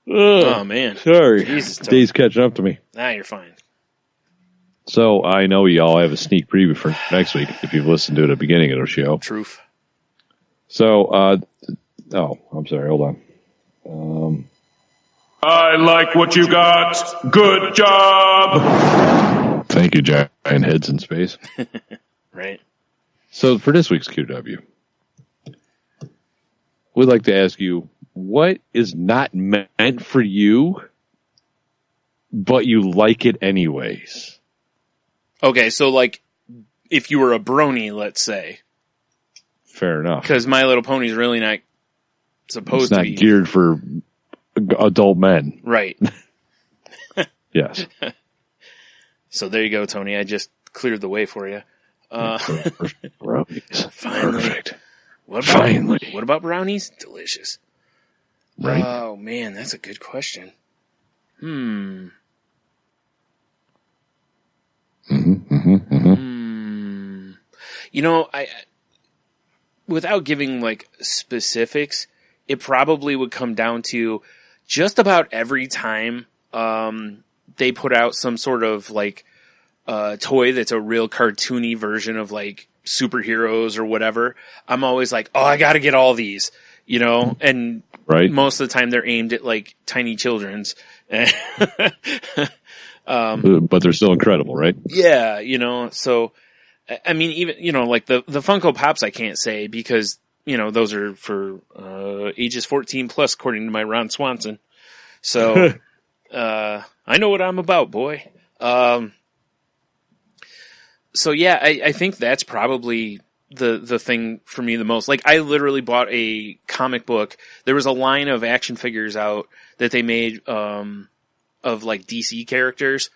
S5: Oh man.
S6: Sorry.
S5: Jesus,
S6: Day's catching up to me.
S5: Nah, you're fine.
S6: So I know y'all have a sneak preview for next week if you've listened to it at the beginning of the show.
S5: Truth.
S6: So, I'm sorry. Hold on.
S9: I like what you got. Good job.
S6: Thank you, giant heads in space.
S5: Right.
S6: So for this week's QW, we'd like to ask you, what is not meant for you, but you like it anyways?
S5: Okay, so like, if you were a brony, let's say.
S6: Fair enough.
S5: Because My Little Pony's really not supposed to be.
S6: It's not geared for adult men.
S5: Right.
S6: Yes.
S5: So there you go, Tony. I just cleared the way for you.
S6: Brownies.
S5: Finally.
S6: Perfect.
S5: What about brownies? Delicious.
S6: Right.
S5: Oh, man, that's a good question. I without giving like specifics, it probably would come down to just about every time they put out some sort of like toy that's a real cartoony version of like superheroes or whatever. I'm always like, oh, I got to get all these, and
S6: right.
S5: Most of the time they're aimed at like tiny children's.
S6: But they're still incredible, right?
S5: Yeah, so, I mean, even, like the Funko Pops I can't say because, those are for, ages 14 plus according to my Ron Swanson. So, I know what I'm about, boy. So yeah, I think that's probably the thing for me the most. Like, I literally bought a comic book. There was a line of action figures out that they made, of like DC characters.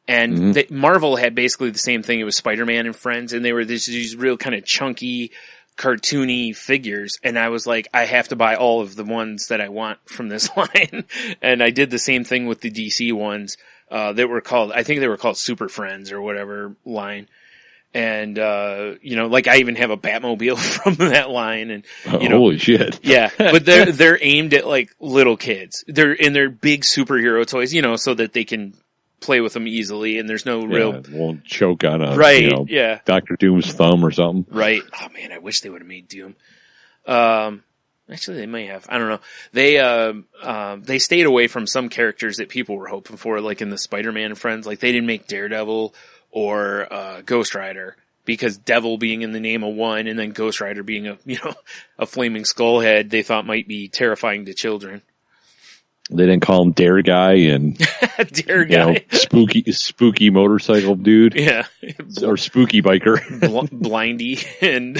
S5: And Marvel had basically the same thing. It was Spider-Man and Friends, and they were these real kind of chunky, cartoony figures. And I was like, I have to buy all of the ones that I want from this line. And I did the same thing with the DC ones, that were called, I think they were called Super Friends or whatever line. And, like I even have a Batmobile from that line and,
S6: holy shit.
S5: Yeah. But they're aimed at like little kids. They're big superhero toys, so that they can play with them easily and there's no real.
S6: Won't choke on a,
S5: right. Yeah.
S6: Dr. Doom's thumb or something.
S5: Right. Oh man, I wish they would have made Doom. Actually they may have. I don't know. They stayed away from some characters that people were hoping for, like in the Spider-Man and Friends. Like they didn't make Daredevil or Ghost Rider, because Devil being in the name of one and then Ghost Rider being a flaming skull head, they thought might be terrifying to children.
S6: They didn't call him Dare Guy and
S5: Dare Guy,
S6: spooky motorcycle dude,
S5: yeah,
S6: or spooky biker,
S5: Blindy and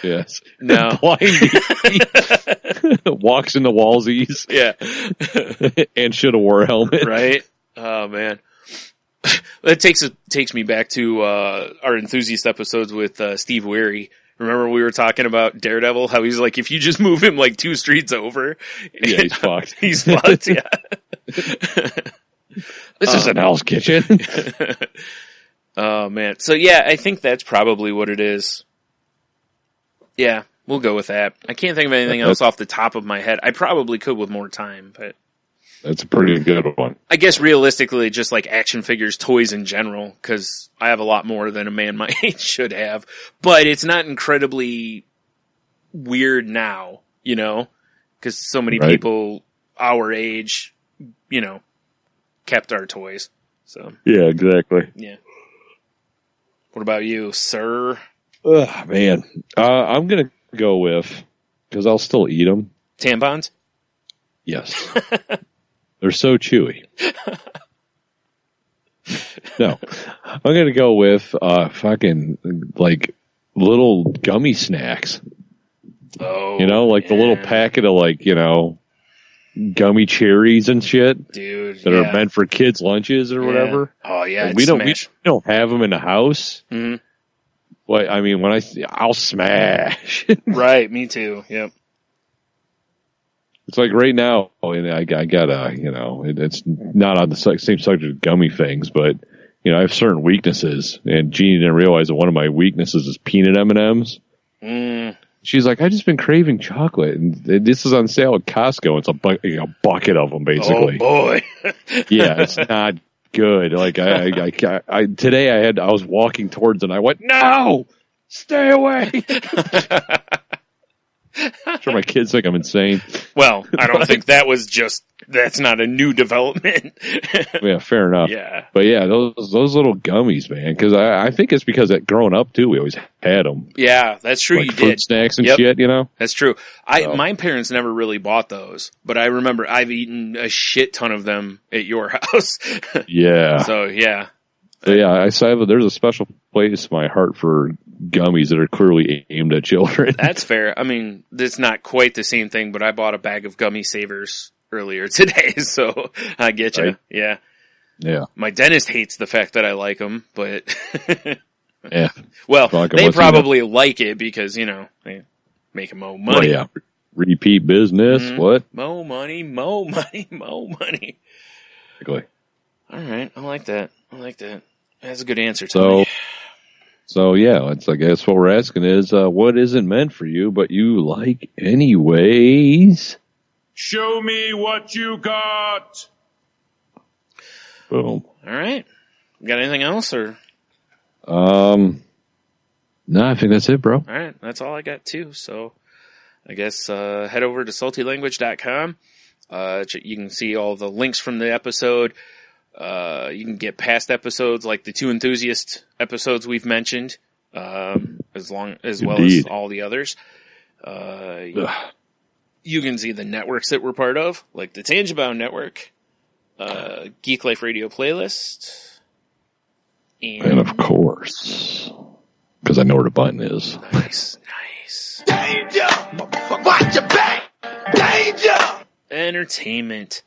S6: yes,
S5: no
S6: Blindy walks into Wallsies,
S5: yeah,
S6: and should have wore a helmet,
S5: right? Oh man. That takes me back to our enthusiast episodes with Steve Weary. Remember we were talking about Daredevil, how he's like, if you just move him like 2 streets over,
S6: yeah, he's fucked.
S5: He's fucked, yeah.
S6: This isn't Hell's Kitchen.
S5: Oh man. So yeah, I think that's probably what it is. Yeah, we'll go with that. I can't think of anything else off the top of my head. I probably could with more time, but
S6: That's a pretty good one.
S5: I guess realistically, just like action figures, toys in general, because I have a lot more than a man my age should have. But it's not incredibly weird now, you know, because so many people our age, you know, kept our toys. So
S6: yeah, exactly.
S5: Yeah. What about you, sir?
S6: Ugh, man, I'm gonna go with, because I'll still eat them.
S5: Tampons?
S6: Yes. They're so chewy. No, I'm going to go with fucking like little gummy snacks.
S5: Oh,
S6: you know, like the little packet of like, you know, gummy cherries and shit,
S5: dude,
S6: that are meant for kids' lunches or whatever.
S5: Oh yeah,
S6: we don't have them in the house.
S5: Mm-hmm.
S6: Well, I mean, I'll smash.
S5: Right, me too. Yep.
S6: It's like right now, and I got you know, it's not on the same subject of gummy things, but, you know, I have certain weaknesses, and Jeannie didn't realize that one of my weaknesses is peanut M&Ms. She's like, I just been craving chocolate, and this is on sale at Costco. It's a bucket of them, basically.
S5: Oh boy.
S6: Yeah, it's not good. Like I today I was walking towards it, and I went, no, stay away. I'm sure my kids think I'm insane.
S5: Well, I don't think that's not a new development.
S6: Yeah, fair enough.
S5: Yeah.
S6: But yeah, those little gummies, man, because I think it's because growing up too, we always had them.
S5: Yeah, that's true.
S6: Like
S5: you
S6: fruit
S5: did
S6: snacks and shit, you know.
S5: That's true. My parents never really bought those, but I remember I've eaten a shit ton of them at your house.
S6: Yeah.
S5: So yeah.
S6: So, yeah, there's a special place in my heart for gummies that are clearly aimed at children.
S5: That's fair. I mean, it's not quite the same thing, but I bought a bag of gummy savers earlier today, so I get you.
S6: Right.
S5: Yeah.
S6: Yeah.
S5: My dentist hates the fact that I like them, but
S6: yeah.
S5: Well, they probably like it because, you know, they make them more money.
S6: Well, yeah. Repeat business.
S5: Mm-hmm.
S6: What?
S5: More money, more money, more money.
S6: Exactly.
S5: All right. I like that. That's a good answer, Tony.
S6: So yeah, it's, I guess what we're asking is, what isn't meant for you, but you like anyways?
S9: Show me what you got.
S6: Boom.
S5: All right. Got anything else or?
S6: No, I think that's it, bro.
S5: All right. That's all I got too. So I guess, head over to saltylanguage.com. You can see all the links from the episode. You can get past episodes like the 2 Enthusiast episodes we've mentioned, as well as all the others. You can see the networks that we're part of, like the Tangibound Network, Geek Life Radio Playlist,
S6: and of course, because I know where the button is.
S5: Nice.
S4: Danger! Watch your back! Danger!
S5: Entertainment.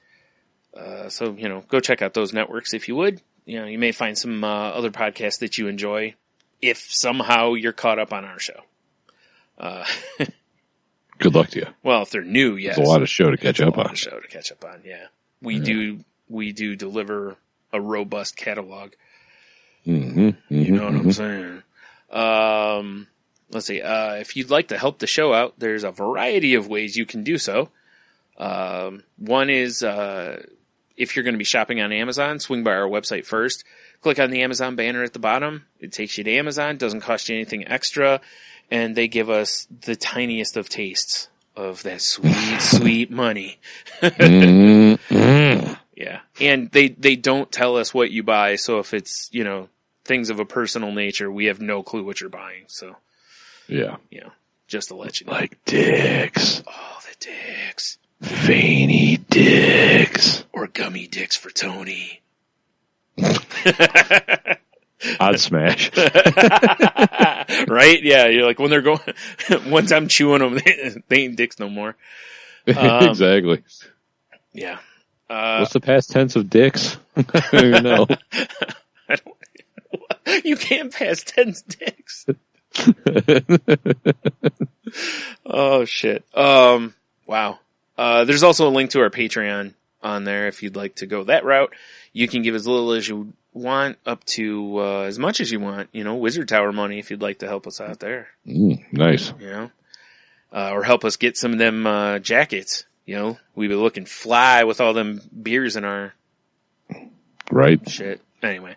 S5: So, you know, go check out those networks if you would. You know, you may find some other podcasts that you enjoy if somehow you're caught up on our show.
S6: Good luck to you.
S5: Well, if they're new, yes.
S6: There's a lot of show to catch up on.
S5: Yeah. We do deliver a robust catalog.
S6: Mm-hmm,
S5: you know what I'm saying? Let's see. If you'd like to help the show out, there's a variety of ways you can do so. One is, if you're going to be shopping on Amazon, swing by our website first. Click on the Amazon banner at the bottom. It takes you to Amazon. Doesn't cost you anything extra. And they give us the tiniest of tastes of that sweet, sweet money. Yeah. And they don't tell us what you buy. So if it's, you know, things of a personal nature, we have no clue what you're buying. So,
S6: yeah.
S5: You know, just to let you know.
S6: Like dicks.
S5: Oh, the dicks.
S6: Veiny dicks.
S5: Or gummy dicks for Tony.
S6: I'd smash.
S5: Right? Yeah, you're like, when they're going, once I'm chewing them, they ain't dicks no more.
S6: Exactly.
S5: Yeah.
S6: What's the past tense of dicks? I don't even know.
S5: You can't past tense dicks. Oh, shit. Wow. There's also a link to our Patreon on there if you'd like to go that route. You can give as little as you want up to as much as you want. You know, Wizard Tower money if you'd like to help us out there.
S6: Nice.
S5: You know, or help us get some of them jackets. You know, we'd be looking fly with all them beers in our
S6: Right.
S5: shit. Anyway.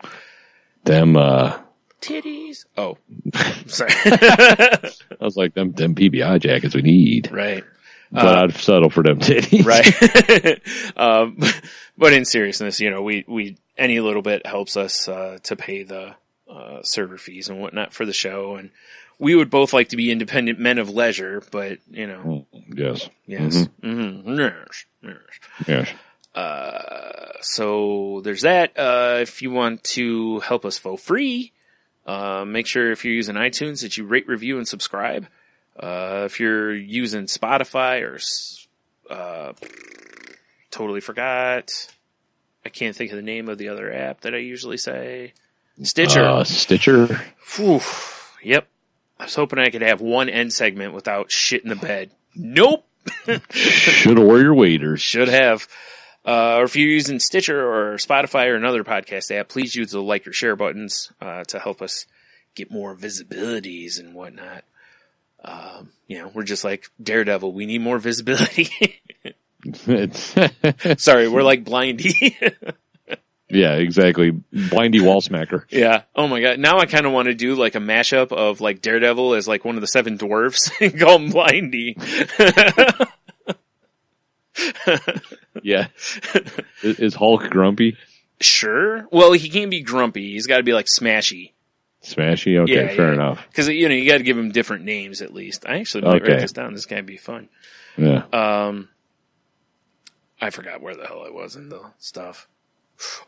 S6: Them,
S5: titties. Oh, sorry.
S6: I was like, them PBI jackets we need.
S5: Right.
S6: But I'd settle for them titties.
S5: Right. But in seriousness, you know, we any little bit helps us to pay the server fees and whatnot for the show. And we would both like to be independent men of leisure, but, you know.
S6: Yes.
S5: Yes.
S6: Mm-hmm.
S5: Yes. So there's that. If you want to help us for free, make sure if you're using iTunes that you rate, review, and subscribe. If you're using Spotify or, totally forgot. I can't think of the name of the other app that I usually say. Stitcher.
S6: Stitcher.
S5: Whew. Yep. I was hoping I could have one end segment without shit in the bed. Nope.
S6: Should have wore your waders.
S5: Should have. Or if you're using Stitcher or Spotify or another podcast app, please use the like or share buttons to help us get more visibilities and whatnot. You know, we're just like Daredevil. We need more visibility. Sorry, we're like Blindy.
S6: Yeah, exactly. Blindy wall smacker.
S5: Yeah. Oh my god. Now I kind of want to do like a mashup of like Daredevil as like one of the 7 dwarfs and call him Blindy.
S6: Yeah. Is Hulk grumpy?
S5: Sure. Well, he can't be grumpy. He's got to be like Smashy.
S6: Smashy? Okay, fair enough.
S5: Because, you know, you got to give him different names at least. I actually might write this down. This can be fun.
S6: Yeah.
S5: I forgot where the hell I was in the stuff.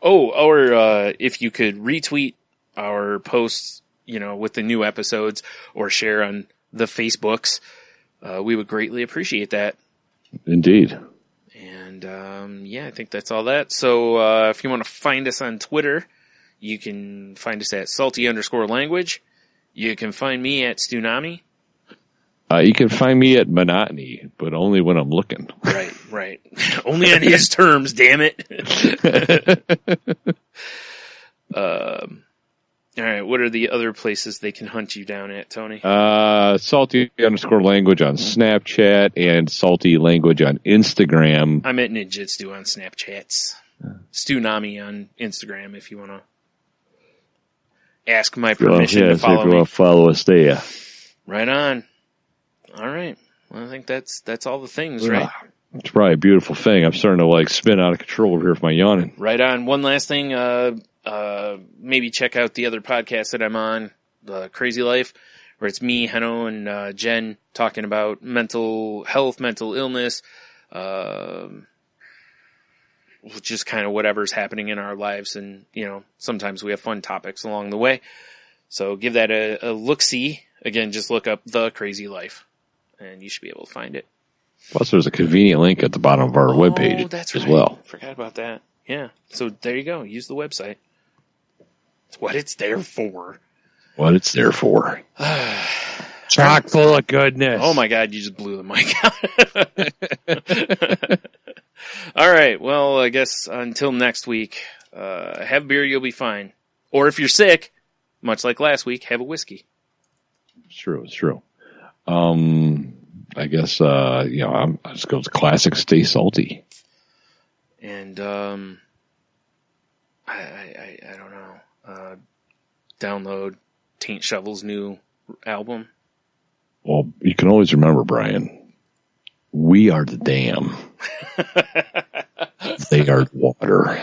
S5: Oh, or if you could retweet our posts, you know, with the new episodes or share on the Facebooks, we would greatly appreciate that.
S6: Indeed.
S5: And, yeah, I think that's all that. So, if you want to find us on Twitter, you can find us at salty_language. You can find me at Stunami.
S6: You can find me at Monotony, but only when I'm looking.
S5: Right. Only on his terms, damn it. All right, what are the other places they can hunt you down at, Tony?
S6: Salty_language on Snapchat and Salty Language on Instagram.
S5: I'm at Ninjitsu on Snapchats. Stunami on Instagram if you want to ask my permission to follow me.
S6: Follow us there.
S5: Right on. All right. Well, I think that's all the things, right?
S6: It's probably a beautiful thing. I'm starting to like spin out of control over here with my yawning.
S5: Right on. One last thing. Maybe check out the other podcast that I'm on, The Crazy Life, where it's me, Heno, and Jen talking about mental health, mental illness, just kind of whatever's happening in our lives. And, you know, sometimes we have fun topics along the way. So give that a look-see. Again, just look up The Crazy Life, and you should be able to find it.
S6: Plus, there's a convenient link at the bottom of our webpage as well.
S5: Forgot about that. Yeah. So there you go. Use the website. It's what it's there for.
S6: What it's there for. Chock full of goodness.
S5: Oh my God, you just blew the mic out. All right. Well, I guess until next week, have beer, you'll be fine. Or if you're sick, much like last week, have a whiskey.
S6: It's true. I guess, I just go to classic Stay Salty.
S5: And, I don't know. Download Taint Shovel's new album.
S6: Well, you can always remember, Brian, we are the dam. They are water.